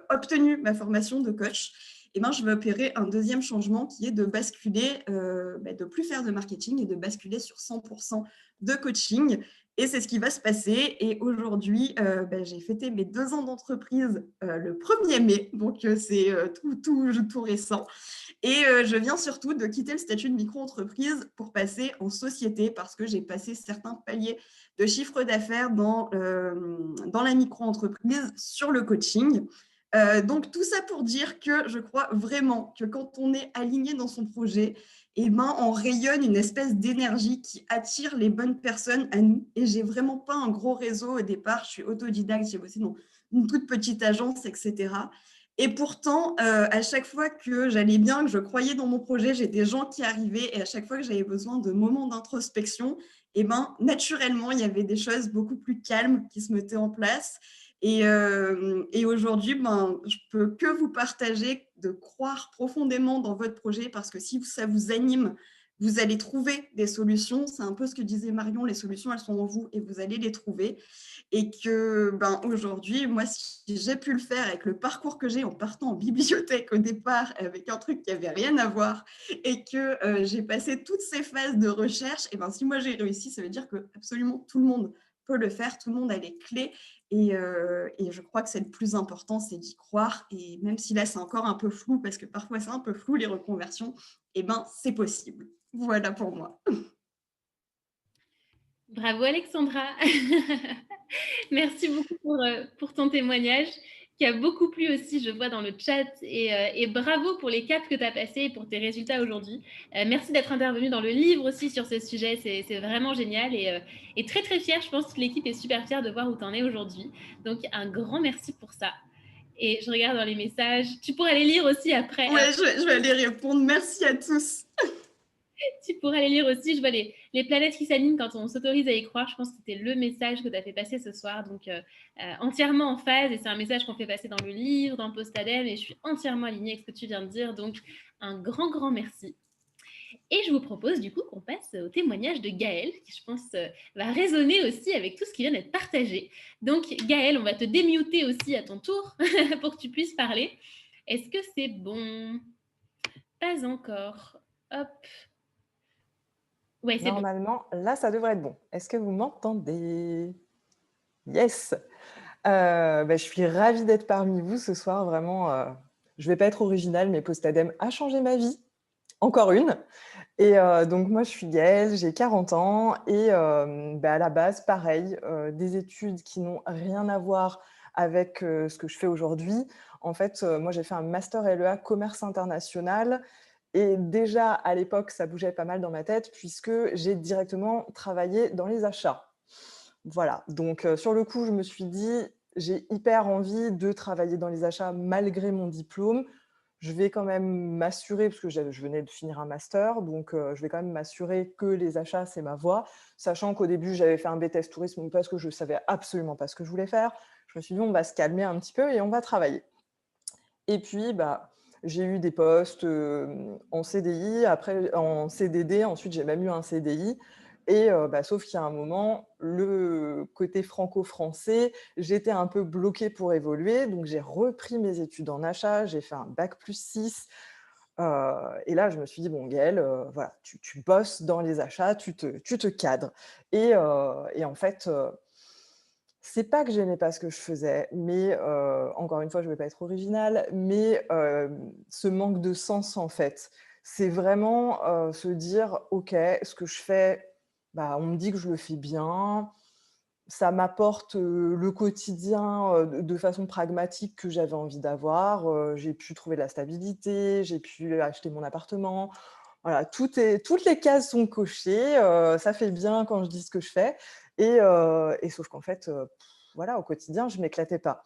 S4: obtenu ma formation de coach, je vais opérer un deuxième changement qui est de basculer, de plus faire de marketing et de basculer sur 100% de coaching. Et c'est ce qui va se passer. Et aujourd'hui, j'ai fêté mes 2 ans d'entreprise le 1er mai, donc c'est tout récent. Et je viens surtout de quitter le statut de micro-entreprise pour passer en société parce que j'ai passé certains paliers de chiffre d'affaires dans la micro-entreprise sur le coaching. Donc, tout ça pour dire que je crois vraiment que quand on est aligné dans son projet, on rayonne une espèce d'énergie qui attire les bonnes personnes à nous. Et j'ai vraiment pas un gros réseau au départ. Je suis autodidacte, j'ai bossé dans une toute petite agence, etc. Et pourtant, à chaque fois que j'allais bien, que je croyais dans mon projet, j'ai des gens qui arrivaient et à chaque fois que j'avais besoin de moments d'introspection, naturellement, il y avait des choses beaucoup plus calmes qui se mettaient en place. Et aujourd'hui, je peux que vous partager de croire profondément dans votre projet parce que si ça vous anime, vous allez trouver des solutions. C'est un peu ce que disait Marion, les solutions, elles sont en vous et vous allez les trouver. Et que aujourd'hui, moi, si j'ai pu le faire avec le parcours que j'ai en partant en bibliothèque au départ, avec un truc qui n'avait rien à voir, et que j'ai passé toutes ces phases de recherche, et si moi j'ai réussi, ça veut dire que absolument tout le monde peut le faire, tout le monde a les clés. Et je crois que c'est le plus important, c'est d'y croire. Et même si là, c'est encore un peu flou, parce que parfois c'est un peu flou, les reconversions, c'est possible. Voilà pour moi.
S1: Bravo Alexandra. Merci beaucoup pour ton témoignage qui a beaucoup plu aussi, je vois dans le chat. Et bravo pour les caps que tu as passés et pour tes résultats aujourd'hui. Merci d'être intervenue dans le livre aussi sur ce sujet. C'est vraiment génial et très très fière. Je pense que l'équipe est super fière de voir où tu en es aujourd'hui. Donc un grand merci pour ça. Et je regarde dans les messages. Tu pourras les lire aussi après.
S4: Ouais, je vais aller répondre. Merci à tous.
S1: Tu pourras les lire aussi. Je vois les planètes qui s'alignent quand on s'autorise à y croire. Je pense que c'était le message que tu as fait passer ce soir. Donc, entièrement en phase. Et c'est un message qu'on fait passer dans le livre, dans Postadem. Et je suis entièrement alignée avec ce que tu viens de dire. Donc, un grand, grand merci. Et je vous propose du coup qu'on passe au témoignage de Gaëlle, qui je pense va résonner aussi avec tout ce qui vient d'être partagé. Donc, Gaëlle, on va te démuter aussi à ton tour pour que tu puisses parler. Est-ce que c'est bon? Pas encore. Hop.
S5: Ouais, normalement, bon. Là, ça devrait être bon. Est-ce que vous m'entendez? Yes. Je suis ravie d'être parmi vous ce soir. Vraiment, je ne vais pas être originale, mais Postadem a changé ma vie. Encore une. Et donc, moi, je suis Gaëlle, j'ai 40 ans. Et à la base, pareil, des études qui n'ont rien à voir avec ce que je fais aujourd'hui. En fait, moi, j'ai fait un master LEA commerce international. Et déjà, à l'époque, ça bougeait pas mal dans ma tête puisque j'ai directement travaillé dans les achats. Voilà, donc sur le coup, je me suis dit, j'ai hyper envie de travailler dans les achats malgré mon diplôme. Je vais quand même m'assurer, parce que je venais de finir un master, donc je vais quand même m'assurer que les achats, c'est ma voie, sachant qu'au début, j'avais fait un BTS tourisme parce que je ne savais absolument pas ce que je voulais faire. Je me suis dit, on va se calmer un petit peu et on va travailler. Et puis, j'ai eu des postes en CDI, après en CDD, ensuite j'ai même eu un CDI. Et sauf qu'il y a un moment, le côté franco-français, j'étais un peu bloquée pour évoluer. Donc, j'ai repris mes études en achat. J'ai fait un bac+6. Et là, je me suis dit, bon, Gaëlle, voilà, tu bosses dans les achats, tu te cadres. Et en fait, c'est pas que j'aimais pas ce que je faisais, mais encore une fois, je ne vais pas être originale, mais ce manque de sens, en fait. C'est vraiment se dire, OK, ce que je fais, bah, on me dit que je le fais bien, ça m'apporte le quotidien de façon pragmatique que j'avais envie d'avoir. J'ai pu trouver de la stabilité, j'ai pu acheter mon appartement. Voilà, toutes les cases sont cochées. Ça fait bien quand je dis ce que je fais. Et sauf qu'en fait, voilà, au quotidien, je ne m'éclatais pas.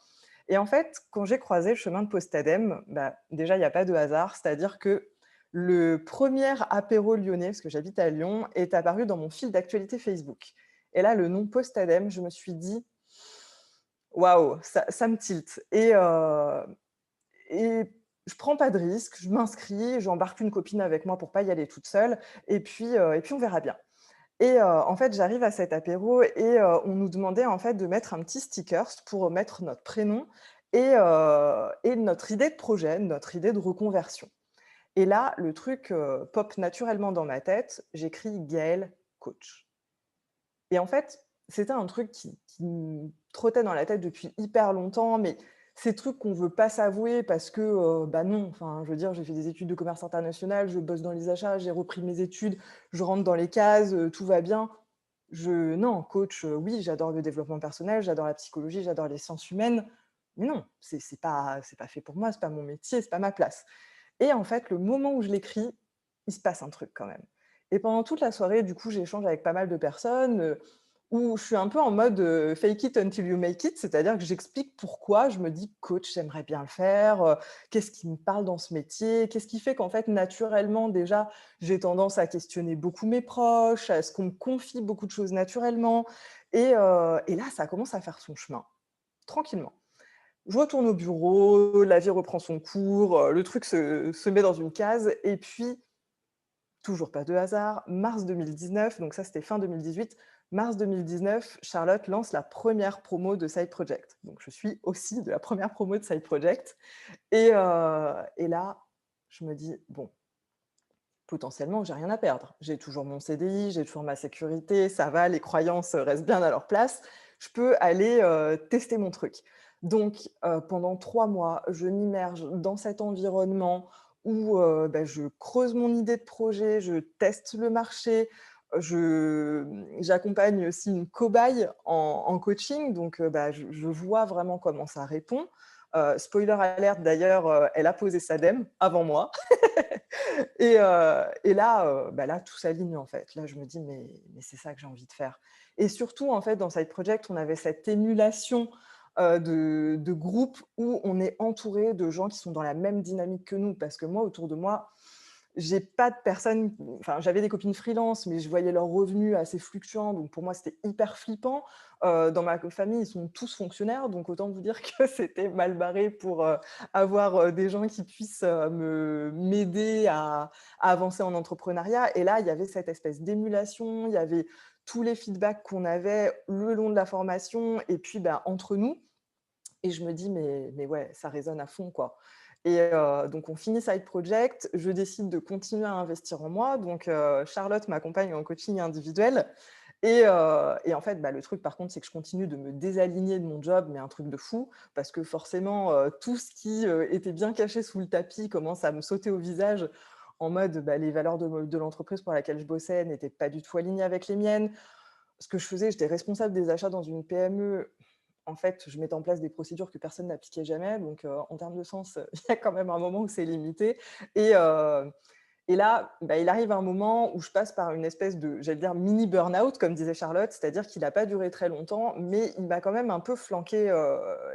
S5: Et en fait, quand j'ai croisé le chemin de Postadem, bah, déjà, il n'y a pas de hasard. C'est-à-dire que le premier apéro lyonnais, parce que j'habite à Lyon, est apparu dans mon fil d'actualité Facebook. Et là, le nom Postadem, je me suis dit, waouh, ça me tilte. Et je prends pas de risque, je m'inscris, j'embarque une copine avec moi pour pas y aller toute seule, et puis on verra bien. En fait, j'arrive à cet apéro et on nous demandait en fait de mettre un petit stickers pour mettre notre prénom et notre idée de projet, notre idée de reconversion. Et là, le truc pop naturellement dans ma tête, j'écris Gaëlle coach. Et en fait, c'était un truc qui me trottait dans la tête depuis hyper longtemps, mais ces trucs qu'on ne veut pas s'avouer parce que, bah non, enfin, je veux dire, j'ai fait des études de commerce international, je bosse dans les achats, j'ai repris mes études, je rentre dans les cases, tout va bien. Non, coach, oui, j'adore le développement personnel, j'adore la psychologie, j'adore les sciences humaines, mais non, c'est pas fait pour moi, c'est pas mon métier, c'est pas ma place. Et en fait, le moment où je l'écris, il se passe un truc quand même. Et pendant toute la soirée, du coup, j'échange avec pas mal de personnes où je suis un peu en mode fake it until you make it, c'est-à-dire que j'explique pourquoi je me dis coach, j'aimerais bien le faire, qu'est-ce qui me parle dans ce métier, qu'est-ce qui fait qu'en fait, naturellement, déjà, j'ai tendance à questionner beaucoup mes proches, à ce qu'on me confie beaucoup de choses naturellement. Et là, ça commence à faire son chemin, tranquillement. Je retourne au bureau, la vie reprend son cours, le truc se met dans une case et puis, toujours pas de hasard, mars 2019, donc ça c'était fin 2018, mars 2019, Charlotte lance la première promo de Side Project. Donc je suis aussi de la première promo de Side Project et là, je me dis: «Bon, potentiellement, j'ai rien à perdre. J'ai toujours mon CDI, j'ai toujours ma sécurité, ça va, les croyances restent bien à leur place. Je peux aller tester mon truc. Donc, pendant 3 mois, je m'immerge dans cet environnement où je creuse mon idée de projet, je teste le marché, j'accompagne aussi une cobaye en coaching. Donc, je vois vraiment comment ça répond. Spoiler alert, d'ailleurs, elle a posé sa DEM avant moi. Et là, là, tout s'aligne en fait. Là, je me dis: «Mais c'est ça que j'ai envie de faire» et surtout, en fait, dans Side Project, on avait cette émulation, de groupe où on est entouré de gens qui sont dans la même dynamique que nous. Parce que moi, autour de moi, j'ai pas de personnes, enfin, j'avais des copines freelance, mais je voyais leurs revenus assez fluctuants, donc pour moi, c'était hyper flippant. Dans ma famille, ils sont tous fonctionnaires, donc autant vous dire que c'était mal barré pour, avoir, des gens qui puissent, m'aider à avancer en entrepreneuriat. Et là, il y avait cette espèce d'émulation, il y avait tous les feedbacks qu'on avait le long de la formation et puis, entre nous. Et je me dis: «Mais ouais, ça résonne à fond, quoi». Donc on finit Side Project, je décide de continuer à investir en moi. Donc Charlotte m'accompagne en coaching individuel et en fait, le truc, par contre, c'est que je continue de me désaligner de mon job, mais un truc de fou parce que forcément, tout ce qui, était bien caché sous le tapis commence à me sauter au visage en mode, les valeurs de l'entreprise pour laquelle je bossais n'étaient pas du tout alignées avec les miennes. Ce que je faisais, j'étais responsable des achats dans une PME. En fait, je mettais en place des procédures que personne n'appliquait jamais. Donc, en termes de sens, il y a quand même un moment où c'est limité. Et là, il arrive un moment où je passe par une espèce de, j'allais dire, mini burn-out, comme disait Charlotte, c'est-à-dire qu'il n'a pas duré très longtemps, mais il m'a quand même un peu flanqué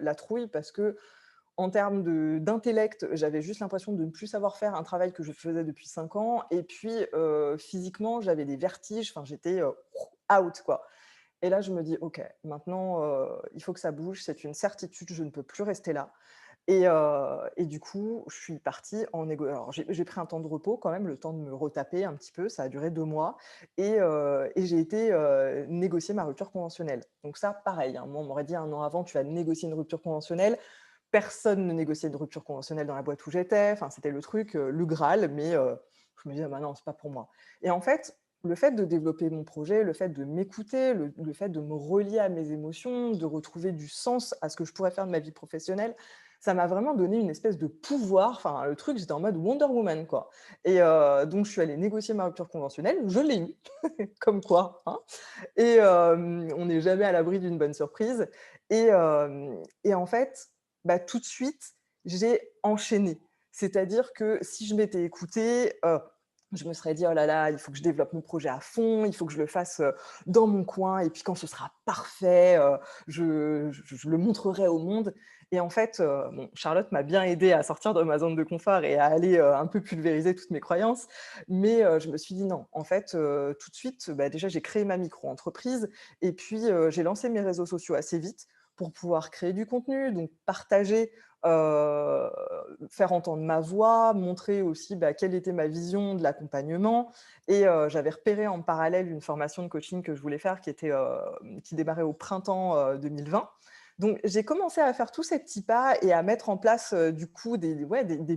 S5: la trouille parce que, en termes d'intellect, j'avais juste l'impression de ne plus savoir faire un travail que je faisais depuis 5 ans. Et puis, physiquement, j'avais des vertiges. Enfin, j'étais out, quoi. Et là, je me dis: «OK, maintenant, il faut que ça bouge, c'est une certitude, je ne peux plus rester là». Et du coup, je suis partie en négo alors j'ai pris un temps de repos quand même, le temps de me retaper un petit peu, ça a duré 2 mois et j'ai été, négocier ma rupture conventionnelle. Donc ça, pareil, hein, moi, on m'aurait dit 1 an avant: «Tu vas négocier une rupture conventionnelle». Personne ne négociait de rupture conventionnelle dans la boîte où j'étais, enfin, c'était le truc, le Graal, mais je me disais: «Bah non, c'est pas pour moi». Et en fait, le fait de développer mon projet, le fait de m'écouter, le fait de me relier à mes émotions, de retrouver du sens à ce que je pourrais faire de ma vie professionnelle, ça m'a vraiment donné une espèce de pouvoir. Enfin, le truc, j'étais en mode Wonder Woman, quoi. Et donc je suis allée négocier ma rupture conventionnelle, je l'ai eue, comme quoi, hein. Et on n'est jamais à l'abri d'une bonne surprise. Et en fait, bah, tout de suite, j'ai enchaîné. C'est-à-dire que si je m'étais écoutée, je me serais dit: «Oh là là, il faut que je développe mon projet à fond, il faut que je le fasse, dans mon coin et puis quand ce sera parfait, je le montrerai au monde». Et en fait, bon, Charlotte m'a bien aidée à sortir de ma zone de confort et à aller, un peu pulvériser toutes mes croyances. Mais je me suis dit: «Non, en fait, tout de suite», bah, déjà j'ai créé ma micro-entreprise et puis, j'ai lancé mes réseaux sociaux assez vite pour pouvoir créer du contenu, donc partager, heu, faire entendre ma voix, montrer aussi, bah, quelle était ma vision de l'accompagnement. Et j'avais repéré en parallèle une formation de coaching que je voulais faire qui démarrait au printemps, 2020. Donc j'ai commencé à faire tous ces petits pas et à mettre en place, du coup des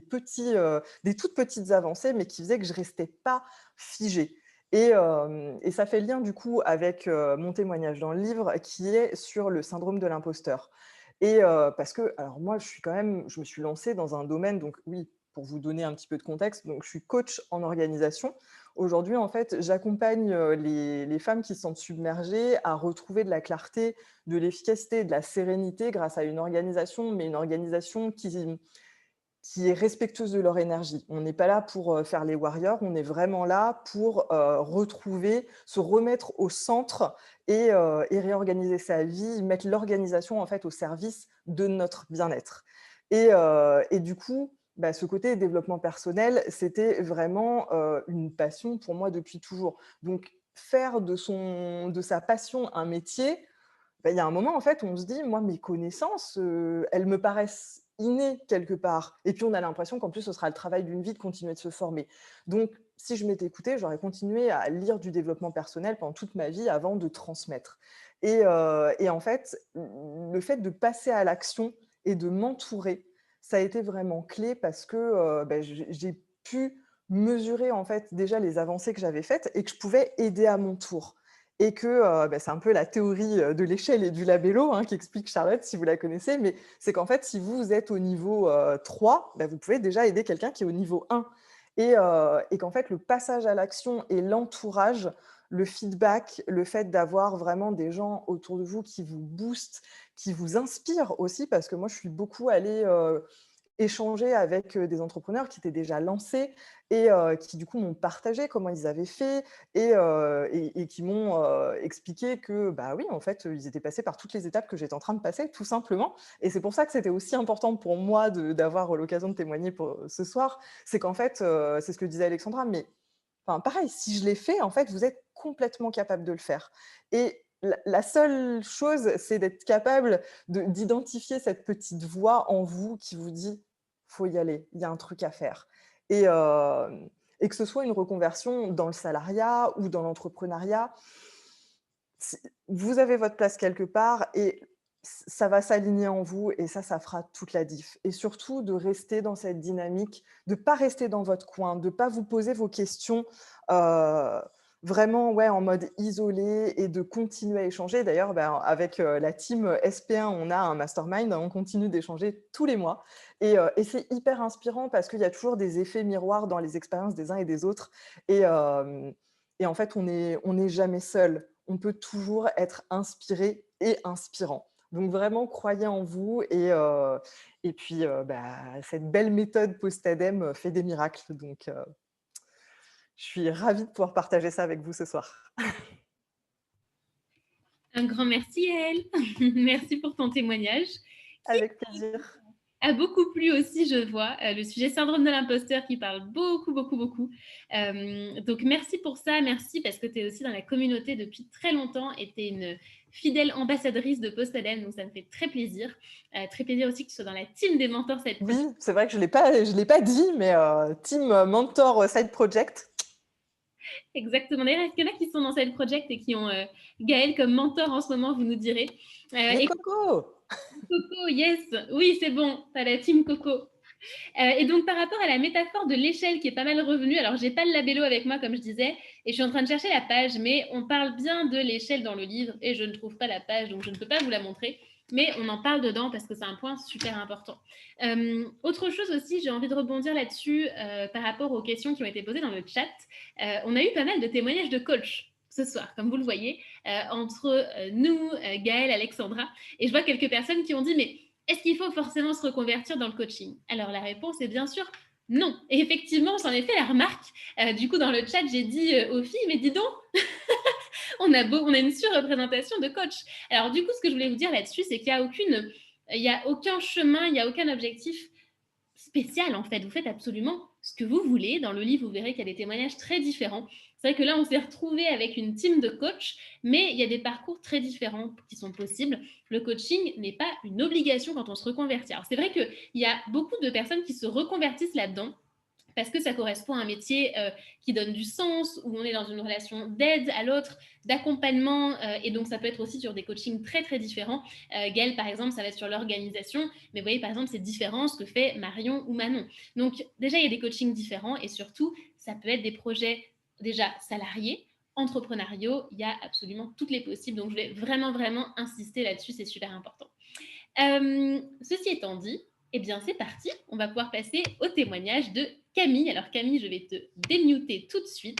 S5: petits, des toutes petites avancées, mais qui faisaient que je restais pas figée. Et ça fait lien du coup avec, mon témoignage dans le livre qui est sur le syndrome de l'imposteur. Et parce que alors moi je me suis lancée dans un domaine, donc oui, pour vous donner un petit peu de contexte, donc je suis coach en organisation. Aujourd'hui, en fait, j'accompagne, les femmes qui se sentent submergées à retrouver de la clarté, de l'efficacité et de la sérénité grâce à une organisation, mais une organisation qui est respectueuse de leur énergie. On n'est pas là pour, faire les warriors, on est vraiment là pour, retrouver, se remettre au centre et réorganiser sa vie, mettre l'organisation, en fait, au service de notre bien-être. Et du coup, bah, ce côté développement personnel, c'était vraiment, une passion pour moi depuis toujours. Donc faire de sa passion un métier, bah, il y a un moment, en fait, où on se dit: «Moi, mes connaissances, elles me paraissent innées quelque part». Et puis, on a l'impression qu'en plus, ce sera le travail d'une vie de continuer de se former. Donc, si je m'étais écoutée, j'aurais continué à lire du développement personnel pendant toute ma vie avant de transmettre. Et en fait, le fait de passer à l'action et de m'entourer, ça a été vraiment clé parce que, bah, j'ai pu mesurer, en fait, déjà les avancées que j'avais faites et que je pouvais aider à mon tour. Et que, bah, c'est un peu la théorie, de l'échelle et du labello, hein, qu'explique Charlotte, si vous la connaissez. Mais c'est qu'en fait, si vous êtes au niveau, 3, bah, vous pouvez déjà aider quelqu'un qui est au niveau 1. Et qu'en fait, le passage à l'action et l'entourage, le feedback, le fait d'avoir vraiment des gens autour de vous qui vous boostent, qui vous inspirent aussi, parce que moi, je suis beaucoup allée, échanger avec, des entrepreneurs qui étaient déjà lancés et qui du coup m'ont partagé comment ils avaient fait et qui m'ont, expliqué que, bah, oui, en fait, ils étaient passés par toutes les étapes que j'étais en train de passer, tout simplement. Et c'est pour ça que c'était aussi important pour moi d'avoir l'occasion de témoigner pour ce soir. C'est qu'en fait, c'est ce que disait Alexandra, mais enfin, pareil, si je l'ai fait, en fait, vous êtes complètement capable de le faire. Et la seule chose, c'est d'être capable d'identifier cette petite voix en vous qui vous dit: «Faut y aller, il y a un truc à faire». Et et que ce soit une reconversion dans le salariat ou dans l'entrepreneuriat, c'est vous avez votre place quelque part et ça va s'aligner en vous et ça fera toute la diff. Et surtout de rester dans cette dynamique, de pas rester dans votre coin, de pas vous poser vos questions, heu, vraiment, ouais, en mode isolé et de continuer à échanger. D'ailleurs, ben, avec, la team SP1, on a un mastermind, on continue d'échanger tous les mois et c'est hyper inspirant parce qu'il y a toujours des effets miroirs dans les expériences des uns et des autres. Et en fait, on est jamais seul. On peut toujours être inspiré et inspirant. Donc vraiment, croyez en vous et puis, bah, cette belle méthode post-ADEME fait des miracles. Donc, je suis ravie de pouvoir partager ça avec vous ce soir.
S1: Un grand merci, Yael. Merci pour ton témoignage qui
S5: Avec plaisir.
S1: a beaucoup plu aussi, je vois. Le sujet syndrome de l'imposteur qui parle beaucoup, beaucoup, beaucoup. Donc, merci pour ça. Merci parce que tu es aussi dans la communauté depuis très longtemps et tu es une fidèle ambassadrice de Postadem, donc ça me fait très plaisir aussi que tu sois dans la team des mentors Side
S5: Oui,
S1: Project.
S5: c'est vrai que je l'ai pas dit, mais team mentor side project.
S1: Exactement. D'ailleurs, est-ce qu'il y en a qui sont dans Side Project et qui ont Gaël comme mentor en ce moment, vous nous direz.
S5: Il y a
S1: Et
S5: Coco.
S1: Coco, yes, oui, c'est bon, t'as la team Coco. Et donc, par rapport à la métaphore de l'échelle qui est pas mal revenue, alors j'ai pas le labello avec moi, comme je disais, et je suis en train de chercher la page, mais on parle bien de l'échelle dans le livre, et je ne trouve pas la page, donc je ne peux pas vous la montrer, mais on en parle dedans parce que c'est un point super important. Autre chose aussi, j'ai envie de rebondir là-dessus par rapport aux questions qui ont été posées dans le chat. On a eu pas mal de témoignages de coachs ce soir, comme vous le voyez, entre nous, Gaël, Alexandra, et je vois quelques personnes qui ont dit, mais est-ce qu'il faut forcément se reconvertir dans le coaching? Alors la réponse est bien sûr non. Et effectivement, j'en ai fait la remarque. Du coup, dans le chat, j'ai dit aux filles, mais dis donc, on a une surreprésentation de coachs. Alors du coup, ce que je voulais vous dire là-dessus, c'est qu'il n'y a aucun chemin, il n'y a aucun objectif spécial en fait. Vous faites absolument ce que vous voulez. Dans le livre, vous verrez qu'il y a des témoignages très différents. C'est vrai que là, on s'est retrouvé avec une team de coachs, mais il y a des parcours très différents qui sont possibles. Le coaching n'est pas une obligation quand on se reconvertit. Alors, c'est vrai qu'il y a beaucoup de personnes qui se reconvertissent là-dedans parce que ça correspond à un métier qui donne du sens, où on est dans une relation d'aide à l'autre, d'accompagnement, et donc ça peut être aussi sur des coachings très très différents. Gaëlle, par exemple, ça va être sur l'organisation, mais vous voyez, par exemple, c'est différent ce que fait Marion ou Manon. Donc déjà, il y a des coachings différents, et surtout, ça peut être des projets déjà salariés, entrepreneuriaux, il y a absolument toutes les possibles, donc je vais vraiment vraiment insister là-dessus, c'est super important. Ceci étant dit, eh bien, c'est parti. On va pouvoir passer au témoignage de Camille. Alors, Camille, je vais te démuter tout de suite.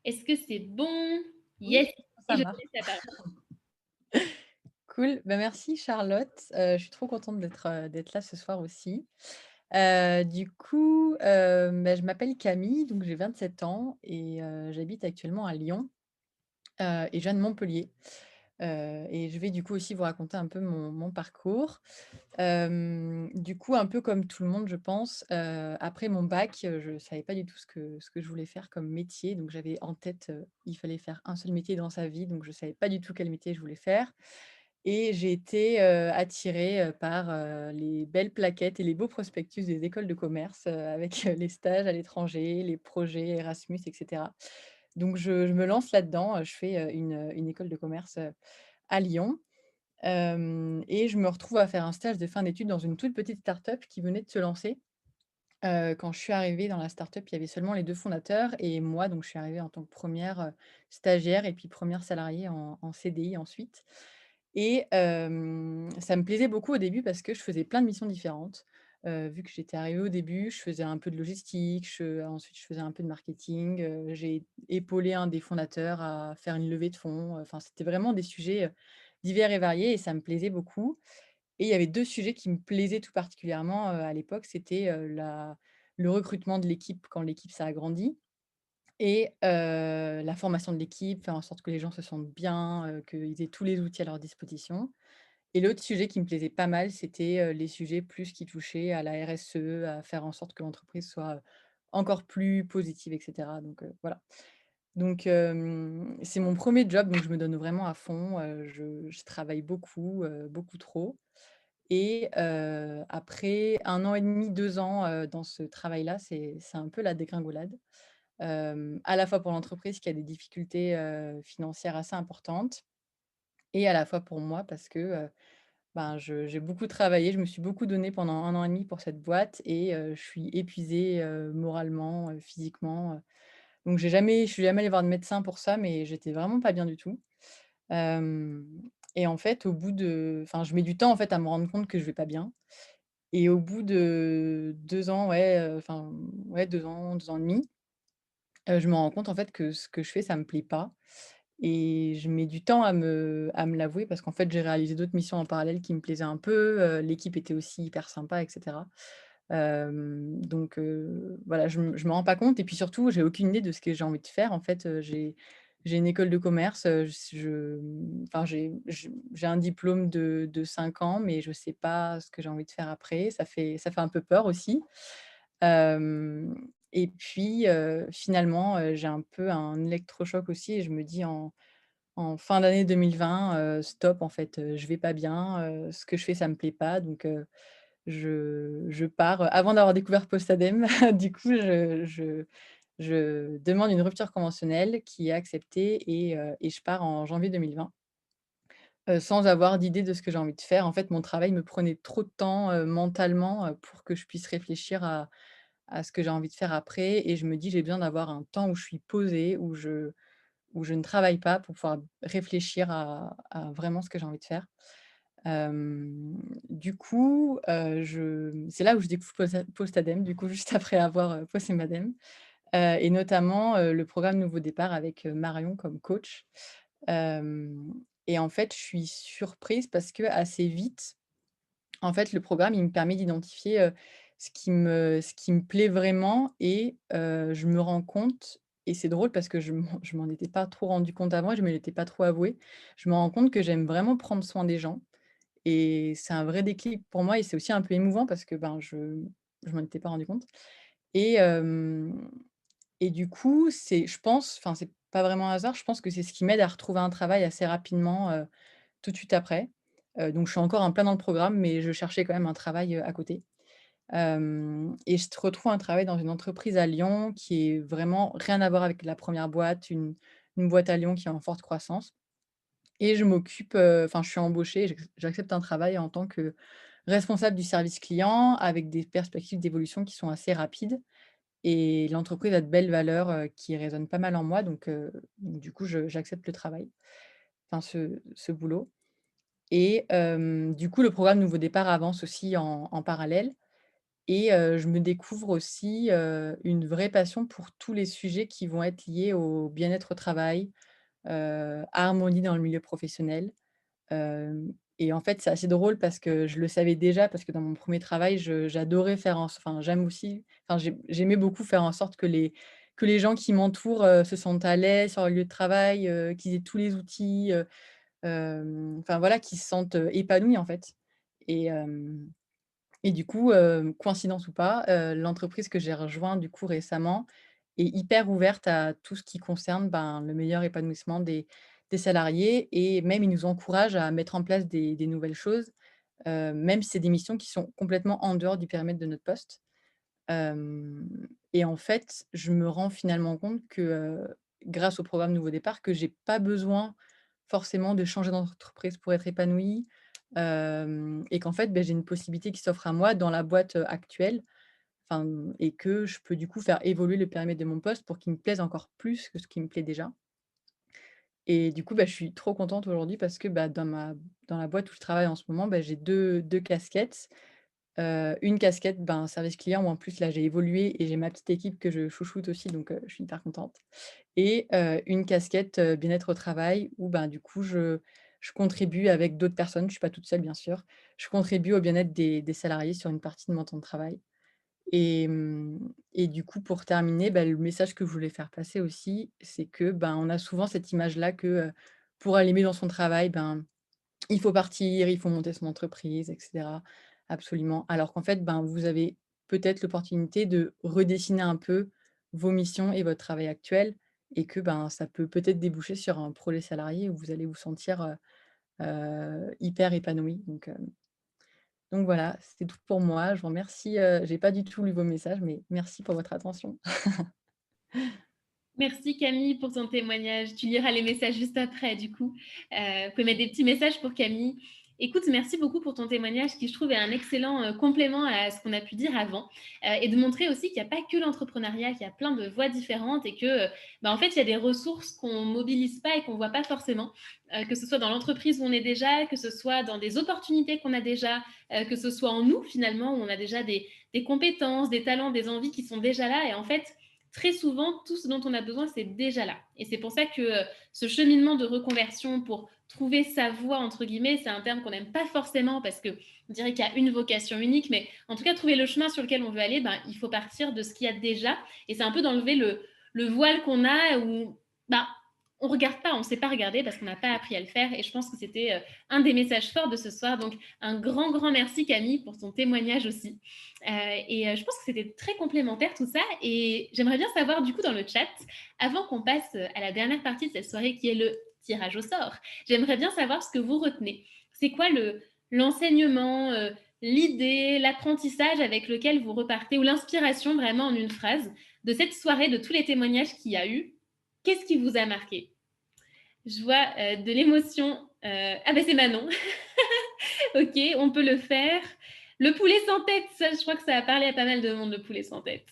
S1: Est-ce que c'est bon? Yes.
S6: Oui,
S1: Et
S6: ça
S1: je te
S6: marche.
S1: laisse la parole.
S6: Cool. Bah, merci Charlotte. Je suis trop contente d'être là ce soir aussi. Du coup, bah, je m'appelle Camille, donc j'ai 27 ans et j'habite actuellement à Lyon, et je viens de Montpellier. Et je vais du coup aussi vous raconter un peu mon parcours. Du coup, un peu comme tout le monde, je pense, après mon bac, je ne savais pas du tout ce que je voulais faire comme métier. Donc j'avais en tête, il fallait faire un seul métier dans sa vie, donc je ne savais pas du tout quel métier je voulais faire. Et j'ai été, attirée, par, les belles plaquettes et les beaux prospectus des écoles de commerce, avec, les stages à l'étranger, les projets Erasmus et cetera. Donc je me lance là-dedans, je fais, une école de commerce, à Lyon. Et je me retrouve à faire un stage de fin d'études dans une toute petite start-up qui venait de se lancer. Quand je suis arrivée dans la start-up, il y avait seulement les 2 fondateurs et moi, donc je suis arrivée en tant que première re stagiaire et puis première salariée en CDI ensuite. Et ça me plaisait beaucoup au début parce que je faisais plein de missions différentes. Vu que j'étais arrivée au début, je faisais un peu de logistique, ensuite je faisais un peu de marketing, j'ai épaulé un des fondateurs à faire une levée de fonds, enfin c'était vraiment des sujets, divers et variés et ça me plaisait beaucoup. Et il y avait 2 sujets qui me plaisaient tout particulièrement, à l'époque, c'était, le recrutement de l'équipe quand l'équipe s'agrandit et la formation de l'équipe, faire en sorte que les gens se sentent bien, qu'ils aient tous les outils à leur disposition. Et l'autre sujet qui me plaisait pas mal, c'était, les sujets plus qui touchaient à la RSE, à faire en sorte que l'entreprise soit, encore plus positive et cetera. Donc voilà. Donc c'est mon premier job, donc je me donne vraiment à fond, je travaille beaucoup, beaucoup trop. Et après 1 an et demi, 2 ans, dans ce travail-là, c'est un peu la dégringolade. À la fois pour l'entreprise qui a des difficultés, financières assez importantes et à la fois pour moi parce que, ben, j'ai beaucoup travaillé, je me suis beaucoup donnée pendant 1 an et demi pour cette boîte et je suis épuisée, moralement, physiquement, donc je suis jamais allée voir de médecin pour ça, mais j'étais vraiment pas bien du tout. Hem Et en fait, enfin, je mets du temps, en fait, à me rendre compte que je vais pas bien et au bout de 2 ans, ouais, enfin, ouais, 2 ans, 2 ans et demi, je me rends compte, en fait, que ce que je fais, ça me plaît pas et je mets du temps à me l'avouer parce qu'en fait, j'ai réalisé d'autres missions en parallèle qui me plaisaient un peu, l'équipe était aussi hyper sympa et cetera. Donc voilà, je me rends pas compte et puis surtout, j'ai aucune idée de ce que j'ai envie de faire. En fait, j'ai une école de commerce, enfin j'ai un diplôme de 5 ans, mais je sais pas ce que j'ai envie de faire après. Ça fait un peu peur aussi. Hem Et puis, finalement, j'ai un peu un électrochoc aussi et je me dis en fin d'année 2020, stop en fait, je vais pas bien, ce que je fais ça me plaît pas donc je pars, avant d'avoir découvert Postadem. Du coup, je demande une rupture conventionnelle qui est acceptée et je pars en janvier 2020, sans avoir d'idée de ce que j'ai envie de faire. En fait, mon travail me prenait trop de temps, mentalement, pour que je puisse réfléchir à ce que j'ai envie de faire après et je me dis: «J'ai besoin d'avoir un temps où je suis posée, où je ne travaille pas pour pouvoir réfléchir à vraiment ce que j'ai envie de faire». Du coup, je c'est là où je découvre Postadem, du coup, juste après avoir, posé Madem, et notamment, le programme Nouveau Départ avec, Marion comme coach. Hem et en fait, je suis surprise parce que assez vite, en fait, le programme, il me permet d'identifier, ce qui me plaît vraiment et je me rends compte et c'est drôle parce que je m'en étais pas trop rendu compte avant et je me l'étais pas trop avoué. Je me rends compte que j'aime vraiment prendre soin des gens et c'est un vrai déclic pour moi et c'est aussi un peu émouvant parce que, ben, je m'en étais pas rendu compte et hem et du coup, je pense, enfin, c'est pas vraiment un hasard, je pense que c'est ce qui m'aide à retrouver un travail assez rapidement, tout de suite après. Donc je suis encore en plein dans le programme, mais je cherchais quand même un travail, à côté. Et je retrouve un travail dans une entreprise à Lyon qui est vraiment rien à voir avec la première boîte, une boîte à Lyon qui est en forte croissance et je m'occupe, enfin je suis embauchée, j'accepte un travail en tant que responsable du service client avec des perspectives d'évolution qui sont assez rapides et l'entreprise a de belles valeurs, qui résonnent pas mal en moi donc du coup j'accepte le travail, enfin ce boulot et du coup le programme Nouveau Départ avance aussi en parallèle et je me découvre aussi, une vraie passion pour tous les sujets qui vont être liés au bien-être au travail, harmonie dans le milieu professionnel. Hem et en fait, c'est assez drôle parce que je le savais déjà, parce que dans mon premier travail, j'adorais faire enfin, j'aime aussi enfin, j'aimais beaucoup faire en sorte que les gens qui m'entourent, se sentent à l'aise sur le lieu de travail, qu'ils aient tous les outils, enfin voilà, qu'ils se sentent, épanouis en fait et hem et du coup, coïncidence ou pas, l'entreprise que j'ai rejoint du coup récemment est hyper ouverte à tout ce qui concerne, ben, le meilleur épanouissement des salariés et même ils nous encouragent à mettre en place des nouvelles choses, même si c'est des missions qui sont complètement en dehors du périmètre de notre poste. Hem et en fait, je me rends finalement compte que, grâce au programme Nouveau Départ, que j'ai pas besoin forcément de changer d'entreprise pour être épanouie, et qu'en fait, beh, j'ai une possibilité qui s'offre à moi dans la boîte, actuelle, enfin, et que je peux du coup faire évoluer le périmètre de mon poste pour qu'il me plaise encore plus que ce qui me plaît déjà et du coup, bah, je suis trop contente aujourd'hui parce que, bah, dans la boîte où je travaille en ce moment, bah, j'ai deux casquettes. Une casquette, ben, service client où en plus là j'ai évolué et j'ai ma petite équipe que je chouchoute aussi donc je suis hyper contente et une casquette, bien-être au travail où ben, du coup je contribue avec d'autres personnes, je suis pas toute seule bien sûr. Je contribue au bien-être des salariés sur une partie de mon temps de travail et du coup pour terminer, bah, le message que je voulais faire passer aussi, c'est que, ben, on a souvent cette image-là que, pour aller mieux dans son travail, ben il faut partir, il faut monter son entreprise et cetera. Absolument. Alors qu'en fait, ben, vous avez peut-être l'opportunité de redessiner un peu vos missions et votre travail actuel et que, ben, ça peut peut-être déboucher sur un projet salarié où vous allez vous sentir, hyper épanoui. Donc voilà, c'est tout pour moi. Je vous remercie, j'ai pas du tout lu vos messages, mais merci pour votre attention.
S1: Merci Camille pour ton témoignage. Tu liras les messages juste après, du coup. Vous pouvez mettre des petits messages pour Camille. Écoute, merci beaucoup pour ton témoignage qui, je trouve, est un excellent complément à ce qu'on a pu dire avant et de montrer aussi qu'il n'y a pas que l'entrepreneuriat, qu'il y a plein de voies différentes et que, bah, en fait, il y a des ressources qu'on ne mobilise pas et qu'on ne voit pas forcément, que ce soit dans l'entreprise où on est déjà, que ce soit dans des opportunités qu'on a déjà, que ce soit en nous, finalement, où on a déjà des compétences, des talents, des envies qui sont déjà là. Et en fait, très souvent, tout ce dont on a besoin, c'est déjà là. Et c'est pour ça que ce cheminement de reconversion pour trouver sa voie, entre guillemets, c'est un terme qu'on n'aime pas forcément parce qu'on dirait qu'il y a une vocation unique, mais en tout cas, trouver le chemin sur lequel on veut aller, ben, il faut partir de ce qu'il y a déjà. Et c'est un peu d'enlever le voile qu'on a où ben, on ne regarde pas, on ne sait pas regarder parce qu'on n'a pas appris à le faire. Et je pense que c'était un des messages forts de ce soir. Donc, un grand, grand merci Camille pour ton témoignage aussi. Je pense que c'était très complémentaire tout ça. Et j'aimerais bien savoir du coup dans le chat, avant qu'on passe à la dernière partie de cette soirée qui est le tirage au sort. J'aimerais bien savoir ce que vous retenez. C'est quoi l'enseignement, l'idée, l'apprentissage avec lequel vous repartez, ou l'inspiration vraiment en une phrase de cette soirée, de tous les témoignages qu'il y a eu. Qu'est-ce qui vous a marqué? Je vois de l'émotion. Ah ben c'est Manon. Ok, on peut le faire. Le poulet sans tête, ça, je crois que ça a parlé à pas mal de monde, le poulet sans tête.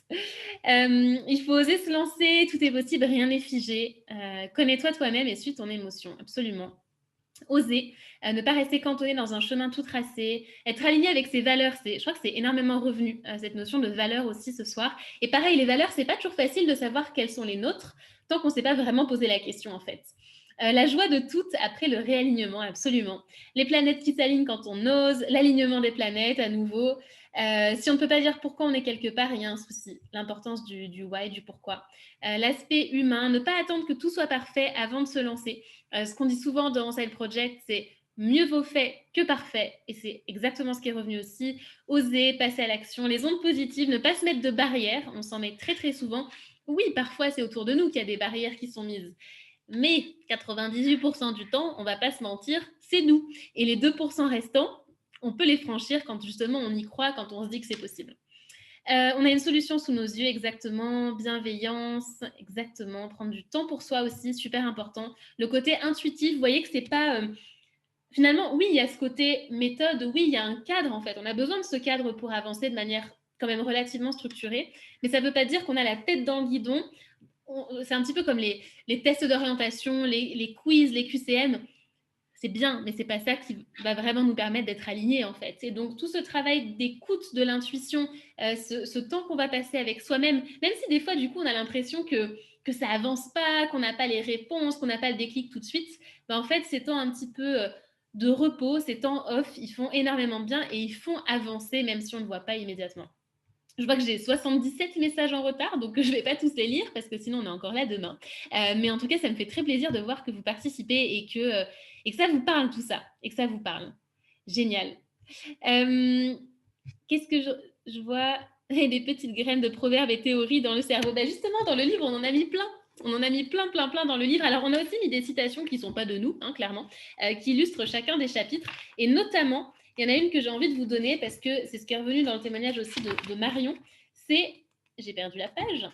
S1: Il faut oser se lancer, tout est possible, rien n'est figé. Connais-toi toi-même et suis ton émotion, absolument. Oser, ne pas rester cantonné dans un chemin tout tracé, être aligné avec ses valeurs. Je crois que c'est énormément revenu, cette notion de valeur aussi ce soir. Et pareil, les valeurs, c'est pas toujours facile de savoir quelles sont les nôtres, tant qu'on ne s'est pas vraiment posé la question en fait. La joie de toutes après le réalignement, absolument. Les planètes qui s'alignent quand on ose, l'alignement des planètes à nouveau. Si on ne peut pas dire pourquoi on est quelque part, il y a un souci. L'importance du why, du pourquoi. L'aspect humain, ne pas attendre que tout soit parfait avant de se lancer. Ce qu'on dit souvent dans Side Project, c'est mieux vaut fait que parfait. Et c'est exactement ce qui est revenu aussi. Oser, passer à l'action, les ondes positives, ne pas se mettre de barrières. On s'en met très très souvent. Oui, parfois c'est autour de nous qu'il y a des barrières qui sont mises. Mais 98% du temps, on ne va pas se mentir, c'est nous. Et les 2% restants, on peut les franchir quand justement on y croit, quand on se dit que c'est possible. On a une solution sous nos yeux, exactement. Bienveillance, exactement. Prendre du temps pour soi aussi, super important. Le côté intuitif, vous voyez que c'est pas... Finalement, oui, il y a ce côté méthode, oui, il y a un cadre en fait. On a besoin de ce cadre pour avancer de manière quand même relativement structurée. Mais ça ne veut pas dire qu'on a la tête dans le guidon. C'est un petit peu comme les tests d'orientation, les quiz, les QCM. C'est bien, mais c'est pas ça qui va vraiment nous permettre d'être alignés en fait. Et donc tout ce travail d'écoute de l'intuition, ce temps qu'on va passer avec soi-même, même si des fois du coup on a l'impression que ça avance pas, qu'on n'a pas les réponses, qu'on n'a pas le déclic tout de suite, en fait ces temps un petit peu de repos, ces temps off, ils font énormément bien et ils font avancer même si on ne voit pas immédiatement. Je vois que j'ai 77 messages en retard, donc je ne vais pas tous les lire parce que sinon on est encore là demain. Mais en tout cas, ça me fait très plaisir de voir que vous participez et que ça vous parle tout ça, et que ça vous parle. Génial. Qu'est-ce que je vois? Des petites graines de proverbes et théories dans le cerveau. Justement, dans le livre, on en a mis plein. On en a mis plein dans le livre. Alors, on a aussi mis des citations qui ne sont pas de nous, hein, clairement, qui illustrent chacun des chapitres. Et notamment, il y en a une que j'ai envie de vous donner parce que c'est ce qui est revenu dans le témoignage aussi de Marion. C'est, j'ai perdu la page,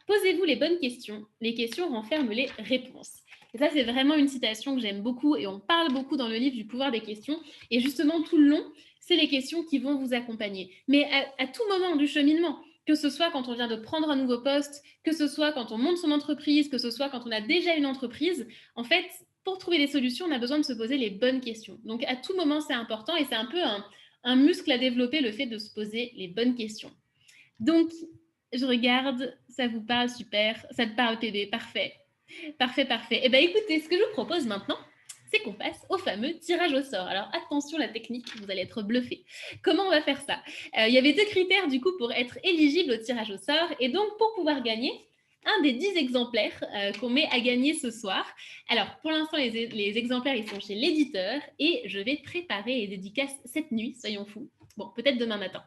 S1: posez-vous les bonnes questions. Les questions renferment les réponses. Et ça, c'est vraiment une citation que j'aime beaucoup et on parle beaucoup dans le livre du pouvoir des questions. Et justement, tout le long, c'est les questions qui vont vous accompagner. Mais à tout moment du cheminement, que ce soit quand on vient de prendre un nouveau poste, que ce soit quand on monte son entreprise, que ce soit quand on a déjà une entreprise, en fait, pour trouver des solutions, on a besoin de se poser les bonnes questions. Donc, à tout moment, c'est important et c'est un peu un muscle à développer, le fait de se poser les bonnes questions. Donc, je regarde, ça vous parle, super. Ça te parle, PB, parfait. Parfait. Eh bien, écoutez, ce que je vous propose maintenant, c'est qu'on passe au fameux tirage au sort. Alors, attention, la technique, vous allez être bluffés. Comment on va faire ça? Il y avait 2 critères, du coup, pour être éligible au tirage au sort. Et donc, pour pouvoir gagner un des 10 exemplaires qu'on met à gagner ce soir. Alors, pour l'instant, les exemplaires, ils sont chez l'éditeur. Et je vais préparer les dédicaces cette nuit, soyons fous. Bon, peut-être demain matin,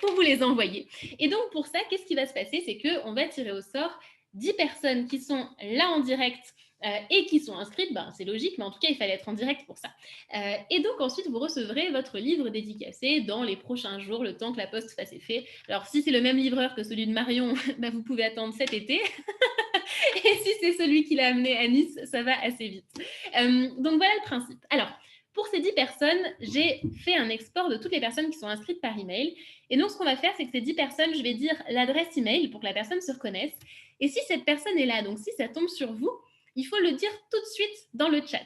S1: pour vous les envoyer. Et donc, pour ça, qu'est-ce qui va se passer? C'est qu'on va tirer au sort 10 personnes qui sont là en direct et qui sont inscrites. C'est logique, mais en tout cas, il fallait être en direct pour ça. Et donc, ensuite, vous recevrez votre livre dédicacé dans les prochains jours, le temps que la poste fasse effet. Alors, si c'est le même livreur que celui de Marion, vous pouvez attendre cet été. Et si c'est celui qui l'a amené à Nice, ça va assez vite. Donc, voilà le principe. Alors, pour ces 10 personnes, j'ai fait un export de toutes les personnes qui sont inscrites par email. Et donc, ce qu'on va faire, c'est que ces 10 personnes, je vais dire l'adresse email pour que la personne se reconnaisse. Et si cette personne est là, donc si ça tombe sur vous, il faut le dire tout de suite dans le chat.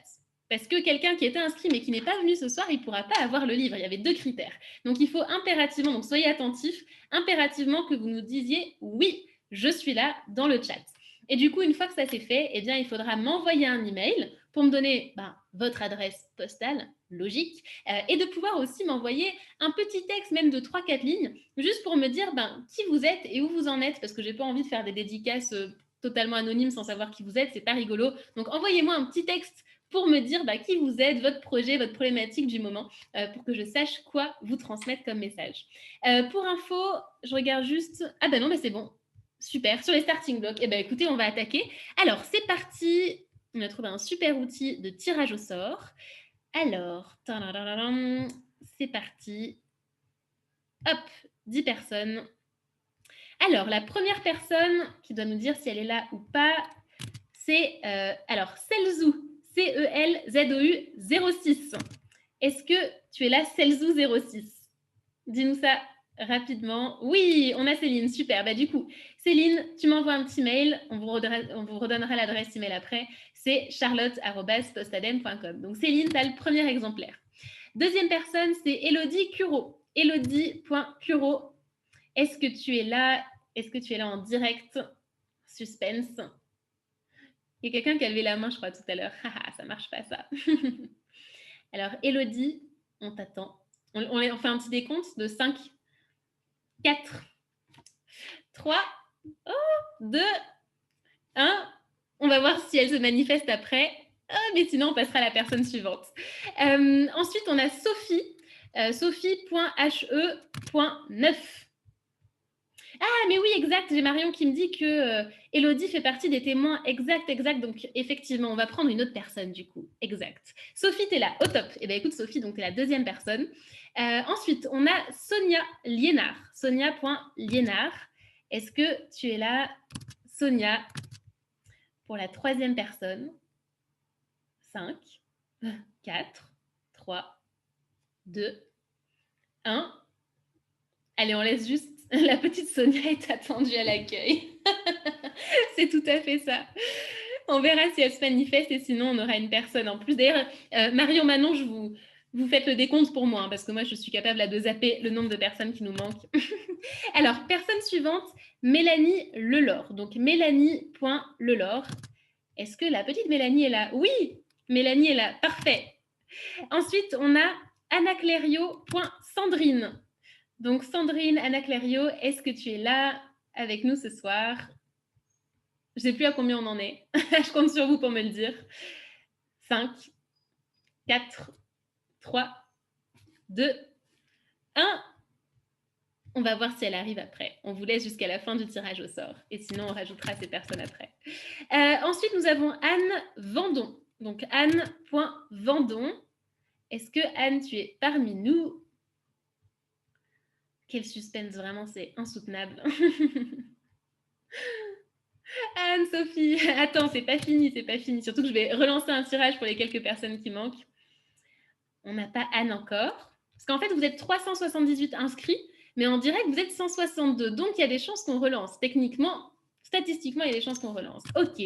S1: Parce que quelqu'un qui était inscrit mais qui n'est pas venu ce soir, il ne pourra pas avoir le livre. Il y avait 2 critères. Donc, il faut impérativement, donc soyez attentifs, impérativement que vous nous disiez « oui, je suis là » dans le chat. Et du coup, une fois que ça s'est fait, eh bien, il faudra m'envoyer un email pour me donner votre adresse postale, logique, et de pouvoir aussi m'envoyer un petit texte, même de 3-4 lignes, juste pour me dire qui vous êtes et où vous en êtes, parce que je n'ai pas envie de faire des dédicaces totalement anonymes sans savoir qui vous êtes, c'est pas rigolo. Donc, envoyez-moi un petit texte pour me dire qui vous êtes, votre projet, votre problématique du moment, pour que je sache quoi vous transmettre comme message. Pour info, je regarde juste... Ah non, mais c'est bon. Super, sur les starting blocks. Eh bien, écoutez, on va attaquer. Alors, c'est parti. On a trouvé un super outil de tirage au sort. Alors, tadadadam, c'est parti. Hop, 10 personnes. Alors, la première personne qui doit nous dire si elle est là ou pas, c'est alors Selzou, C-E-L-Z-O-U 06. Est-ce que tu es là, Selzou 06? Dis-nous ça rapidement. Oui, on a Céline, super. Bah, du coup, Céline, tu m'envoies un petit mail, on vous redonnera l'adresse email après, c'est charlotte@postadem.com. Donc Céline, tu as le premier exemplaire. Deuxième personne, c'est Elodie Curo. Elodie.curo. Est-ce que tu es là? Est-ce que tu es là en direct? Suspense. Il y a quelqu'un qui a levé la main, je crois, tout à l'heure. Haha, ça marche pas, ça. Alors, Elodie, on t'attend. On fait un petit décompte de 5, 4, 3, 2, 1. On va voir si elle se manifeste après. Mais sinon, on passera à la personne suivante. Ensuite, on a Sophie. Sophie.he.9. Ah, mais oui, exact. J'ai Marion qui me dit que Elodie fait partie des témoins. Exact. Donc, effectivement, on va prendre une autre personne, du coup. Exact. Sophie, t'es là. Au top. Eh bien, écoute, Sophie, donc, t'es la deuxième personne. Ensuite, on a Sonia Liénard. Sonia.Liénard. Est-ce que tu es là, Sonia, pour la troisième personne? 5, 4, 3, 2, 1. Allez, on laisse juste... La petite Sonia est attendue à l'accueil. C'est tout à fait ça. On verra si elle se manifeste et sinon, on aura une personne en plus. D'ailleurs, Marion, Manon, vous faites le décompte pour moi, hein, parce que moi, je suis capable là, de zapper le nombre de personnes qui nous manquent. Alors, personne suivante, Mélanie Lelore. Donc, Mélanie.Lelore. Est-ce que la petite Mélanie est là? Oui, Mélanie est là. Parfait. Ensuite, on a Anaclerio.Sandrine. Donc, Sandrine, Anna Clério, est-ce que tu es là avec nous ce soir? Je ne sais plus à combien on en est. Je compte sur vous pour me le dire. 5, 4, 3, 2, 1. On va voir si elle arrive après. On vous laisse jusqu'à la fin du tirage au sort. Et sinon, on rajoutera ces personnes après. Ensuite, nous avons Anne Vendon. Donc, Anne.Vendon. Est-ce que, Anne, tu es parmi nous? Quel suspense, vraiment, c'est insoutenable. Anne-Sophie, attends, c'est pas fini. Surtout que je vais relancer un tirage pour les quelques personnes qui manquent. On n'a pas Anne encore. Parce qu'en fait, vous êtes 378 inscrits, mais en direct, vous êtes 162. Donc, il y a des chances qu'on relance. Techniquement, statistiquement, il y a des chances qu'on relance. Ok,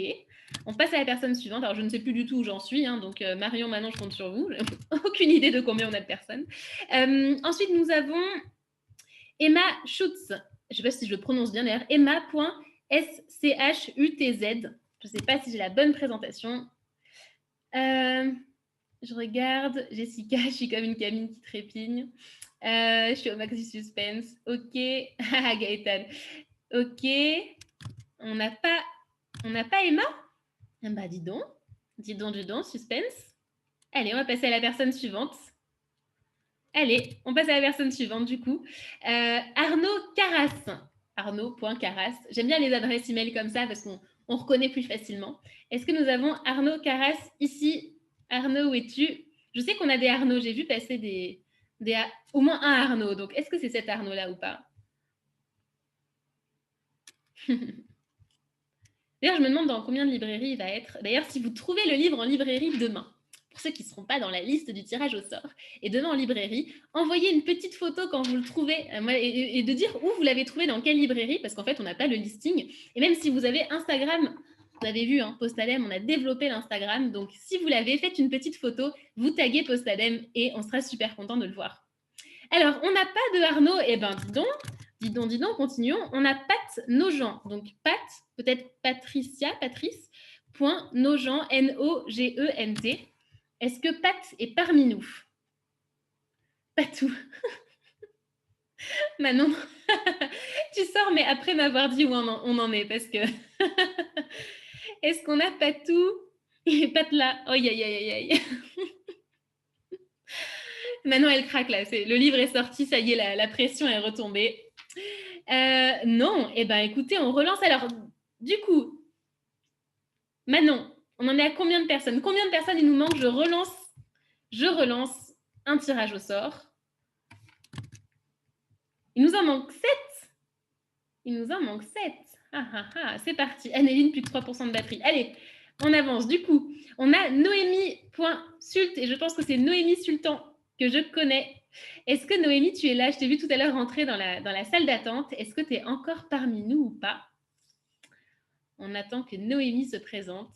S1: on passe à la personne suivante. Alors, je ne sais plus du tout où j'en suis. Hein, donc, Marion, Manon, je compte sur vous. Aucune idée de combien on a de personnes. Ensuite, nous avons Emma Schutz. Je ne sais pas si je le prononce bien d'ailleurs. Emma.schutz. Je ne sais pas si j'ai la bonne présentation. Je regarde. Jessica, je suis comme une Camille qui trépigne. Je suis au max du suspense. Ok. Gaëtan. Ok. On n'a pas Emma? Bah, dis donc, suspense. Allez, on va passer à la personne suivante. Allez, on passe à la personne suivante du coup. Arnaud Carras. Arnaud.Carras. J'aime bien les adresses email comme ça parce qu'on reconnaît plus facilement. Est-ce que nous avons Arnaud Carras ici? Arnaud, où es-tu? Je sais qu'on a des Arnaud. J'ai vu passer au moins un Arnaud. Donc, est-ce que c'est cet Arnaud-là ou pas? D'ailleurs, je me demande dans combien de librairies il va être. D'ailleurs, si vous trouvez le livre en librairie demain, pour ceux qui ne seront pas dans la liste du tirage au sort, et demain en librairie, envoyez une petite photo quand vous le trouvez et de dire où vous l'avez trouvé, dans quelle librairie, parce qu'en fait, on n'a pas le listing. Et même si vous avez Instagram, vous avez vu, hein, Postadem, on a développé l'Instagram. Donc, si vous l'avez, faites une petite photo, vous taguez Postadem et on sera super content de le voir. Alors, on n'a pas de Arnaud. Eh bien, dis donc, continuons. On a Pat Nogent. Donc, Pat, peut-être Patrice, Nogent, Est-ce que Pat est parmi nous? Pas tout. Manon, tu sors, mais après m'avoir dit où on en est, parce que... Est-ce qu'on a Patou? Il n'est pas là. Oh, aïe. Manon, elle craque là. Le livre est sorti, ça y est, la pression est retombée. Non, eh bien, écoutez, on relance. Alors, du coup, Manon, On en est à combien de personnes? Combien de personnes il nous manque? Je relance un tirage au sort. Il nous en manque 7. Il nous en manque 7. Ah, ah, ah. C'est parti. Annéline, plus de 3% de batterie. Allez, on avance. Du coup, on a Noémie.sult et je pense que c'est Noémie Sultan que je connais. Est-ce que Noémie, tu es là? Je t'ai vu tout à l'heure rentrer dans la salle d'attente. Est-ce que tu es encore parmi nous ou pas? On attend que Noémie se présente.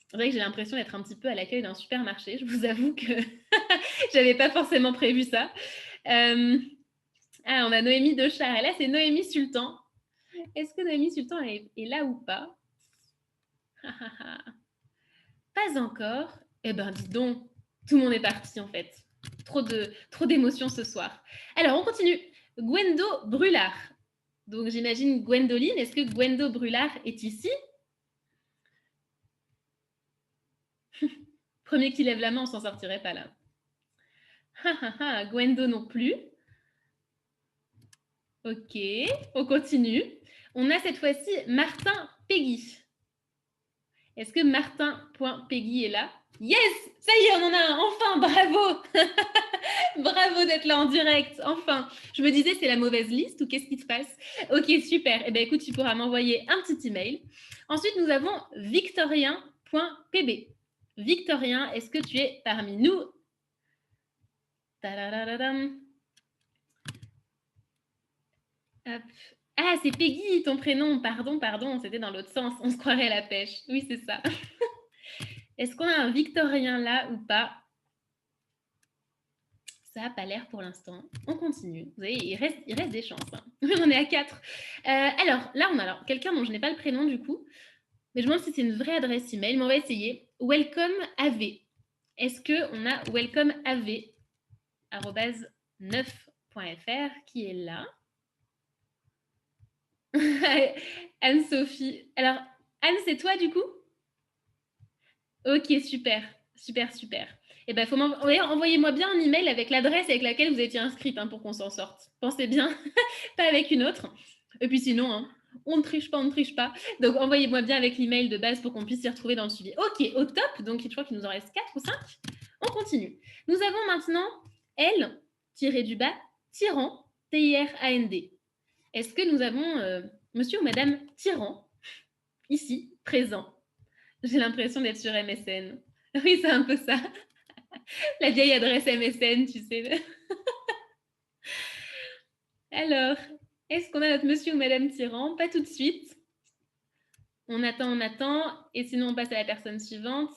S1: C'est vrai que j'ai l'impression d'être un petit peu à l'accueil d'un supermarché. Je vous avoue que je n'avais pas forcément prévu ça. On a Noémie Dechard. Et là, c'est Noémie Sultan. Est-ce que Noémie Sultan est là ou pas? Pas encore. Eh ben, dis donc, tout le monde est parti en fait. Trop d'émotions ce soir. Alors, on continue. Gwendo Brulard. Donc, j'imagine Gwendoline. Est-ce que Gwendo Brulard est ici? Premier qui lève la main, on s'en sortirait pas là. Gwendo non plus. Ok, on continue. On a cette fois-ci Martin Peggy. Est-ce que Martin.Peggy est là? Yes! Ça y est, on en a un! Enfin, bravo! Bravo d'être là en direct, enfin. Je me disais, c'est la mauvaise liste ou qu'est-ce qui se passe? Ok, super. Eh bien, écoute, tu pourras m'envoyer un petit email. Ensuite, nous avons victorien.pb. Victorien, est-ce que tu es parmi nous? Hop. Ah, c'est Peggy, ton prénom. Pardon, c'était dans l'autre sens. On se croirait à la pêche. Oui, c'est ça. Est-ce qu'on a un Victorien là ou pas? Ça n'a pas l'air pour l'instant. On continue. Vous voyez, il reste des chances. Hein. On est à 4. Alors, là, on a quelqu'un dont je n'ai pas le prénom du coup. Mais je me demande si c'est une vraie adresse email. Mais on va essayer. Welcome AV. Est-ce qu'on a welcome AV @9.fr qui est là? Anne-Sophie. Alors, Anne, c'est toi du coup? Ok, super. Eh ben, envoyez-moi bien un email avec l'adresse avec laquelle vous étiez inscrite hein, pour qu'on s'en sorte. Pensez bien, pas avec une autre. Et puis sinon, hein, on ne triche pas. Donc, envoyez-moi bien avec l'email de base pour qu'on puisse s'y retrouver dans le suivi. Ok, au top. Donc, je crois qu'il nous en reste 4 ou 5. On continue. Nous avons maintenant L-du-bas, Tyran, T-I-R-A-N-D. Est-ce que nous avons monsieur ou madame Tyran, ici, présent? J'ai l'impression d'être sur MSN. Oui, c'est un peu ça. La vieille adresse MSN, tu sais. Alors, est-ce qu'on a notre monsieur ou madame Tyran? Pas tout de suite. On attend. Et sinon, on passe à la personne suivante.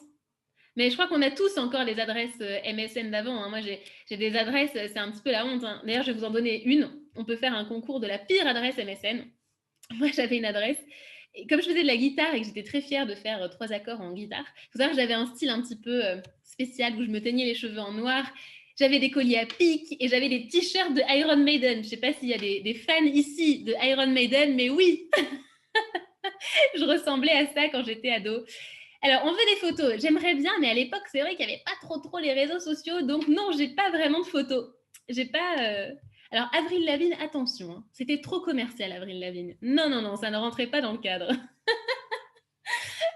S1: Mais je crois qu'on a tous encore les adresses MSN d'avant. Hein. Moi, j'ai des adresses, c'est un petit peu la honte. Hein. D'ailleurs, je vais vous en donner une. On peut faire un concours de la pire adresse MSN. Moi, j'avais une adresse. Et comme je faisais de la guitare et que j'étais très fière de faire 3 accords en guitare, il faut savoir que j'avais un style un petit peu spécial où je me teignais les cheveux en noir. J'avais des colliers à pic et j'avais des t-shirts de Iron Maiden. Je ne sais pas s'il y a des fans ici de Iron Maiden, mais oui, je ressemblais à ça quand j'étais ado. Alors, on veut des photos. J'aimerais bien, mais à l'époque, c'est vrai qu'il n'y avait pas trop les réseaux sociaux. Donc, non, j'ai pas vraiment de photos. J'ai pas... Alors, Avril Lavigne, attention. Hein. C'était trop commercial, Avril Lavigne. Non, ça ne rentrait pas dans le cadre.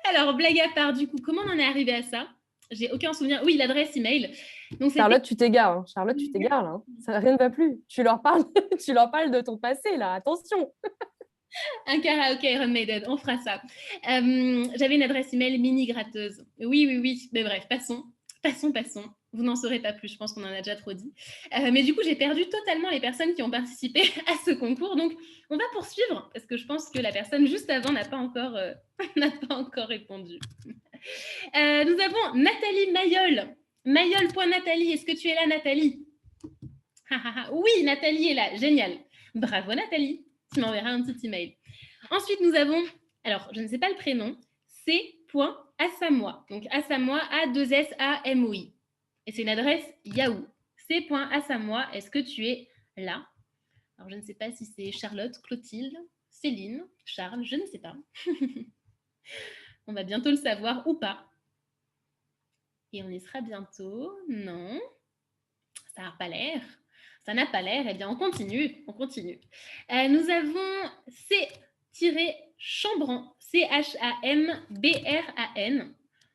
S1: Alors, blague à part, du coup, comment on en est arrivé à ça? J'ai aucun souvenir. Oui, l'adresse email. Donc,
S3: Charlotte, tu t'égares. Hein. Charlotte, tu t'égares, là. Hein. Ça, rien ne va plus. Tu leur parles de ton passé, là. Attention.
S1: Un karaoké Iron Maiden, on fera ça. J'avais une adresse email mini gratteuse. Oui. Mais bref, passons. Vous n'en saurez pas plus, je pense qu'on en a déjà trop dit. Mais du coup, j'ai perdu totalement les personnes qui ont participé à ce concours. Donc, on va poursuivre parce que je pense que la personne juste avant n'a pas encore répondu. Nous avons Nathalie Mayol. Mayol.Nathalie, est-ce que tu es là, Nathalie? Oui, Nathalie est là. Génial. Bravo, Nathalie. Tu m'enverras un petit email. Ensuite, nous avons, alors, je ne sais pas le prénom, c.assamoy. Donc, Assamoy, A2SAMOI. Et c'est une adresse Yahoo. c.assamoy, est-ce que tu es là? Alors, je ne sais pas si c'est Charlotte, Clotilde, Céline, Charles, je ne sais pas. On va bientôt le savoir ou pas. Et on y sera bientôt. Non, ça n'a pas l'air. Ça n'a pas l'air. Eh bien, on continue. Nous avons C-Chambran, C-H-A-M-B-R-A-N.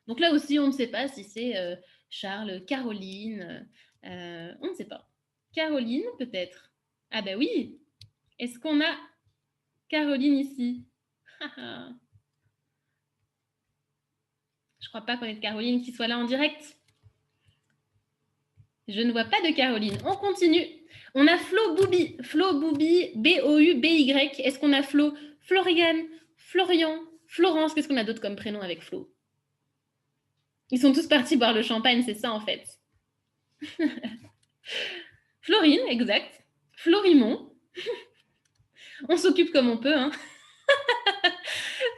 S1: Donc là aussi, on ne sait pas si c'est Charles, Caroline, on ne sait pas. Caroline, peut-être. Ah ben oui. Est-ce qu'on a Caroline ici? Je ne crois pas qu'on ait de Caroline qui soit là en direct. Je ne vois pas de Caroline. On continue. On a Flo Boubi. Flo Boubi, B-O-U-B-Y. Est-ce qu'on a Flo? Florian, Florian, Florence. Qu'est-ce qu'on a d'autre comme prénom avec Flo? Ils sont tous partis boire le champagne, c'est ça en fait. Florine, exact. Florimond. On s'occupe comme on peut. Hein.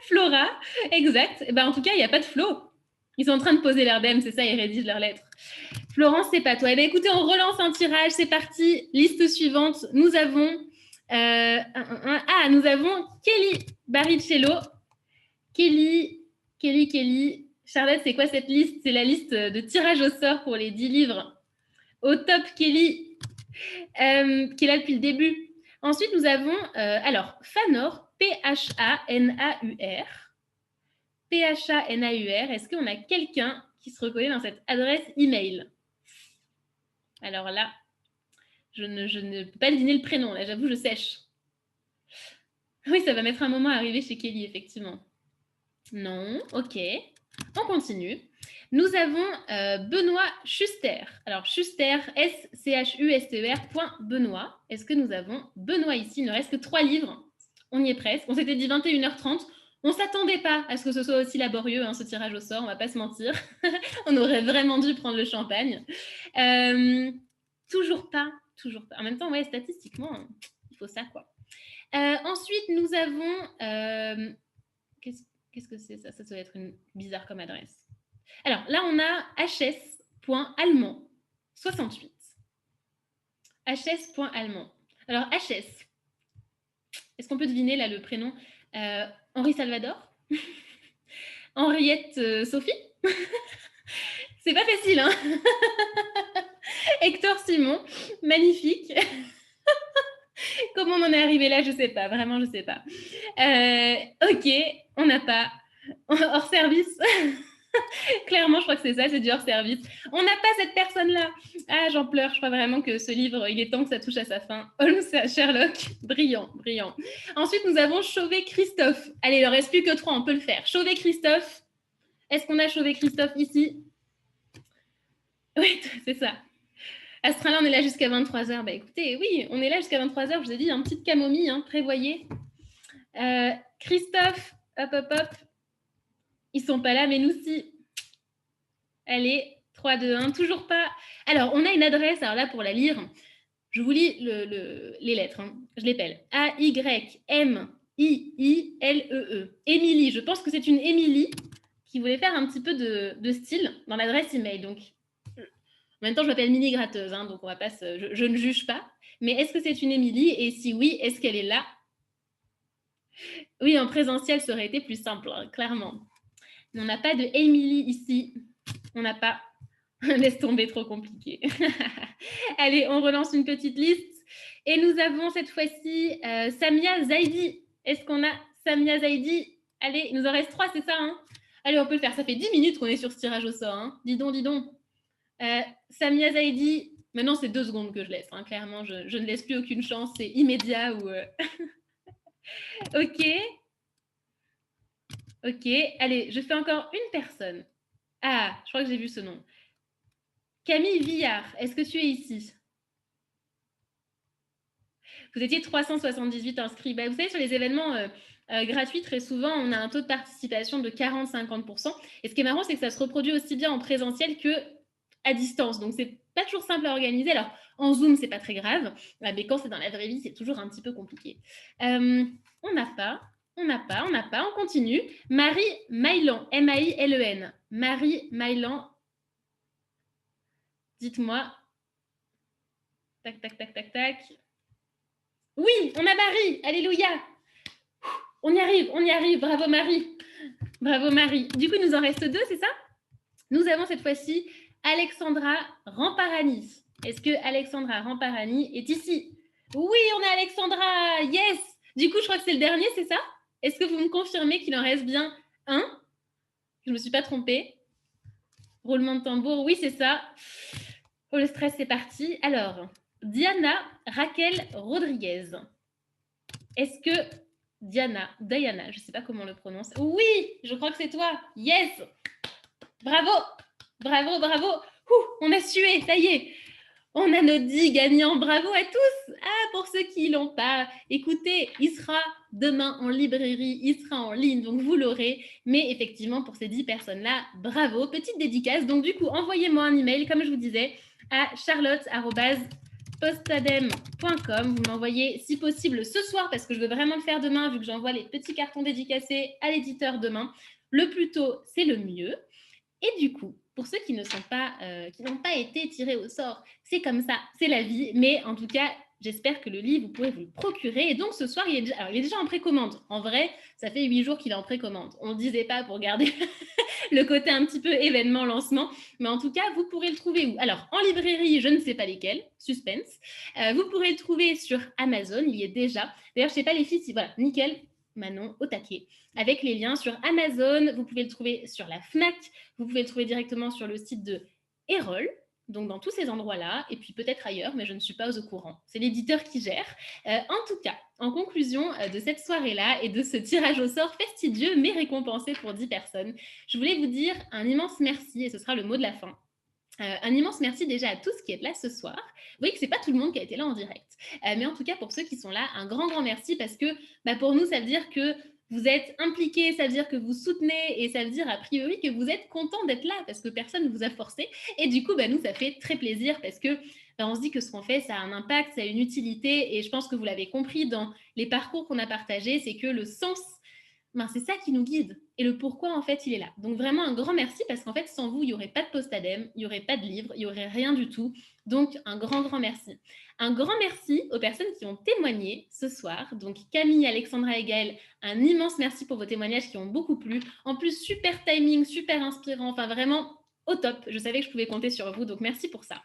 S1: Flora, exact. Et ben, en tout cas, il n'y a pas de Flo. Ils sont en train de poser leur dème, c'est ça, ils rédigent leurs lettres. Florence, c'est pas toi. Eh bien, écoutez, on relance un tirage, c'est parti. Liste suivante. Nous avons, nous avons Kelly Baricello. Kelly. Charlotte, c'est quoi cette liste? C'est la liste de tirage au sort pour les 10 livres. Au top, Kelly, qui est là depuis le début. Ensuite, nous avons, Fanor, P-H-A-N-A-U-R. P-H-A-N-A-U-R. Est-ce qu'on a quelqu'un qui se reconnaît dans cette adresse email? Alors là, je ne peux pas deviner le prénom. Là, j'avoue, je sèche. Oui, ça va mettre un moment à arriver chez Kelly, effectivement. Non, ok. On continue. Nous avons Benoît Schuster. Alors, Schuster, S-C-H-U-S-T-E-R, Benoît. Est-ce que nous avons Benoît ici? Il ne reste que 3 livres. On y est presque. On s'était dit 21h30. On ne s'attendait pas à ce que ce soit aussi laborieux, hein, ce tirage au sort, on ne va pas se mentir. On aurait vraiment dû prendre le champagne. Toujours pas. En même temps, ouais, statistiquement, il faut ça, quoi. Ensuite, nous avons... Qu'est-ce que c'est ça? Ça doit être une bizarre comme adresse. Alors, là, on a hs.allemand 68. hs.allemand. Alors, HS. Est-ce qu'on peut deviner, là, le prénom? Henri Salvador? Henriette Sophie? C'est pas facile, hein? Hector Simon, magnifique. Comment on en est arrivé là? Je sais pas, vraiment, je sais pas. Ok, on n'a pas. Hors service. Clairement, je crois que c'est ça, c'est du hors service. On n'a pas cette personne-là. Ah, j'en pleure. Je crois vraiment que ce livre, il est temps que ça touche à sa fin. Holmes à Sherlock, brillant. Ensuite, nous avons Chauvet Christophe. Allez, il ne reste plus que 3, on peut le faire. Chauvet Christophe. Est-ce qu'on a Chauvet Christophe ici? Oui, c'est ça. Astralin, on est là jusqu'à 23h. Bah écoutez, oui, on est là jusqu'à 23h. Je vous ai dit, une petite camomille, hein, prévoyez. Christophe, hop. Ils sont pas là, mais nous si. Allez, 3, 2, 1, toujours pas. Alors, on a une adresse, alors là, pour la lire, je vous lis les lettres. Hein. Je l'appelle A-Y-M-I-I-L-E-E. Émilie, je pense que c'est une Émilie qui voulait faire un petit peu de style dans l'adresse email. Donc, en même temps, je m'appelle Mini Gratteuse, hein, donc on va pas je ne juge pas. Mais est-ce que c'est une Émilie? Et si oui, est-ce qu'elle est là? Oui, en présentiel, ça aurait été plus simple, hein, clairement. Mais on n'a pas de Émilie ici. On n'a pas. Laisse tomber, trop compliqué. Allez, on relance une petite liste. Et nous avons cette fois-ci Samia Zaidi. Est-ce qu'on a Samia Zaidi? Allez, il nous en reste 3, c'est ça, hein? Allez, on peut le faire. Ça fait 10 minutes qu'on est sur ce tirage au sort. Hein. Dis donc. Samia Zaidi. Maintenant, c'est 2 secondes que je laisse. Hein. Clairement, je ne laisse plus aucune chance. C'est immédiat ou... Ok. Allez, je fais encore une personne. Ah, je crois que j'ai vu ce nom. Camille Villard, est-ce que tu es ici? Vous étiez 378 inscrits. Bah, vous savez, sur les événements gratuits, très souvent, on a un taux de participation de 40-50%. Et ce qui est marrant, c'est que ça se reproduit aussi bien en présentiel qu'à distance. Donc, c'est pas toujours simple à organiser. Alors, en Zoom, c'est pas très grave. Mais quand c'est dans la vraie vie, c'est toujours un petit peu compliqué. On n'a pas. On continue. Marie Maïlan, M-A-I-L-E-N. Marie Maïlan. Dites-moi. Tac. Oui, on a Marie. Alléluia. On y arrive. Bravo Marie. Du coup, il nous en reste 2, c'est ça? Nous avons cette fois-ci Alexandra Ramparani. Est-ce que Alexandra Ramparani est ici? Oui, on a Alexandra. Yes. Du coup, je crois que c'est le dernier, c'est ça? Est-ce que vous me confirmez qu'il en reste bien un? Je ne me suis pas trompée. Roulement de tambour, oui, c'est ça. Oh, le stress, c'est parti. Alors, Diana Raquel Rodriguez. Est-ce que Diana, je ne sais pas comment on le prononce. Oui, je crois que c'est toi. Yes. Bravo, bravo, bravo. On a sué, ça y est. On a nos 10 gagnants. Bravo à tous. Ah, pour ceux qui ne l'ont pas, écoutez, il sera demain en librairie, il sera en ligne, donc vous l'aurez. Mais effectivement, pour ces 10 personnes-là, bravo. Petite dédicace. Donc du coup, envoyez-moi un email, comme je vous disais, à charlotte@postadem.com. Vous m'envoyez, si possible, ce soir, parce que je veux vraiment le faire demain, vu que j'envoie les petits cartons dédicacés à l'éditeur demain. Le plus tôt, c'est le mieux. Et du coup, pour ceux qui n'ont pas été tirés au sort, c'est comme ça, c'est la vie. Mais en tout cas, j'espère que le livre, vous pourrez vous le procurer. Et donc, ce soir, il est déjà en précommande. En vrai, ça fait 8 jours qu'il est en précommande. On ne le disait pas pour garder le côté un petit peu événement, lancement. Mais en tout cas, vous pourrez le trouver où? Alors, en librairie, je ne sais pas lesquelles, suspense. Vous pourrez le trouver sur Amazon, il y est déjà. D'ailleurs, je ne sais pas les filles, voilà, nickel, Manon, au taquet. Avec les liens sur Amazon, vous pouvez le trouver sur la FNAC, vous pouvez le trouver directement sur le site de Erol, donc dans tous ces endroits-là, et puis peut-être ailleurs, mais je ne suis pas au courant. C'est l'éditeur qui gère. En tout cas, en conclusion de cette soirée-là et de ce tirage au sort fastidieux, mais récompensé pour 10 personnes, je voulais vous dire un immense merci, et ce sera le mot de la fin. Un immense merci déjà à tous qui êtes là ce soir. Vous voyez que ce n'est pas tout le monde qui a été là en direct. Mais en tout cas, pour ceux qui sont là, un grand merci parce que pour nous, ça veut dire que vous êtes impliqués, ça veut dire que vous soutenez et ça veut dire a priori que vous êtes content d'être là parce que personne ne vous a forcé. Et du coup, nous, ça fait très plaisir parce que on se dit que ce qu'on fait, ça a un impact, ça a une utilité. Et je pense que vous l'avez compris dans les parcours qu'on a partagés, c'est que le sens, c'est ça qui nous guide. Et le pourquoi, en fait, il est là. Donc, vraiment, un grand merci parce qu'en fait, sans vous, il n'y aurait pas de Postadem, il n'y aurait pas de livre, il n'y aurait rien du tout. Donc, un grand merci. Un grand merci aux personnes qui ont témoigné ce soir. Donc, Camille, Alexandra et Gaëlle, un immense merci pour vos témoignages qui ont beaucoup plu. En plus, super timing, super inspirant. Enfin, vraiment au top. Je savais que je pouvais compter sur vous, donc merci pour ça.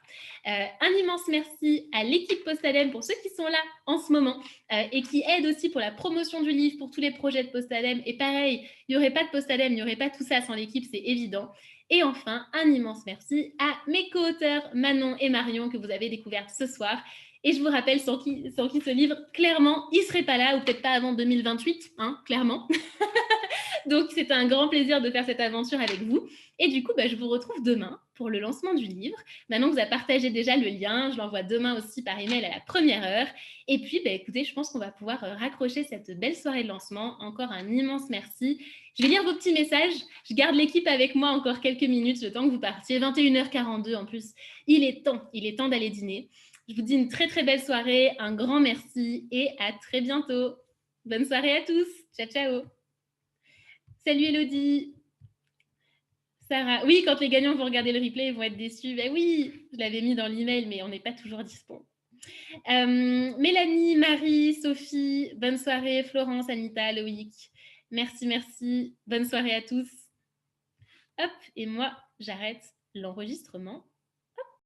S1: Un immense merci à l'équipe Postadem pour ceux qui sont là en ce moment et qui aident aussi pour la promotion du livre, pour tous les projets de Postadem. Et pareil, il n'y aurait pas de Postadem, il n'y aurait pas tout ça sans l'équipe, c'est évident. Et enfin, un immense merci à mes co-auteurs Manon et Marion que vous avez découvertes ce soir. Et je vous rappelle, sans qui ce livre, clairement, il ne serait pas là, ou peut-être pas avant 2028, clairement. Donc, c'est un grand plaisir de faire cette aventure avec vous. Et du coup, je vous retrouve demain pour le lancement du livre. Manon vous a partagé déjà le lien. Je l'envoie demain aussi par email à la première heure. Et puis, écoutez, je pense qu'on va pouvoir raccrocher cette belle soirée de lancement. Encore un immense merci. Je vais lire vos petits messages. Je garde l'équipe avec moi encore quelques minutes, le temps que vous partiez. 21h42 en plus. Il est temps d'aller dîner. Je vous dis une très, très belle soirée. Un grand merci et à très bientôt. Bonne soirée à tous. Ciao, ciao. Salut Elodie. Sarah. Oui, quand les gagnants vont regarder le replay, ils vont être déçus. Oui, je l'avais mis dans l'email, mais on n'est pas toujours dispo. Mélanie, Marie, Sophie, bonne soirée. Florence, Anita, Loïc. Merci. Bonne soirée à tous. Hop, et moi, j'arrête l'enregistrement.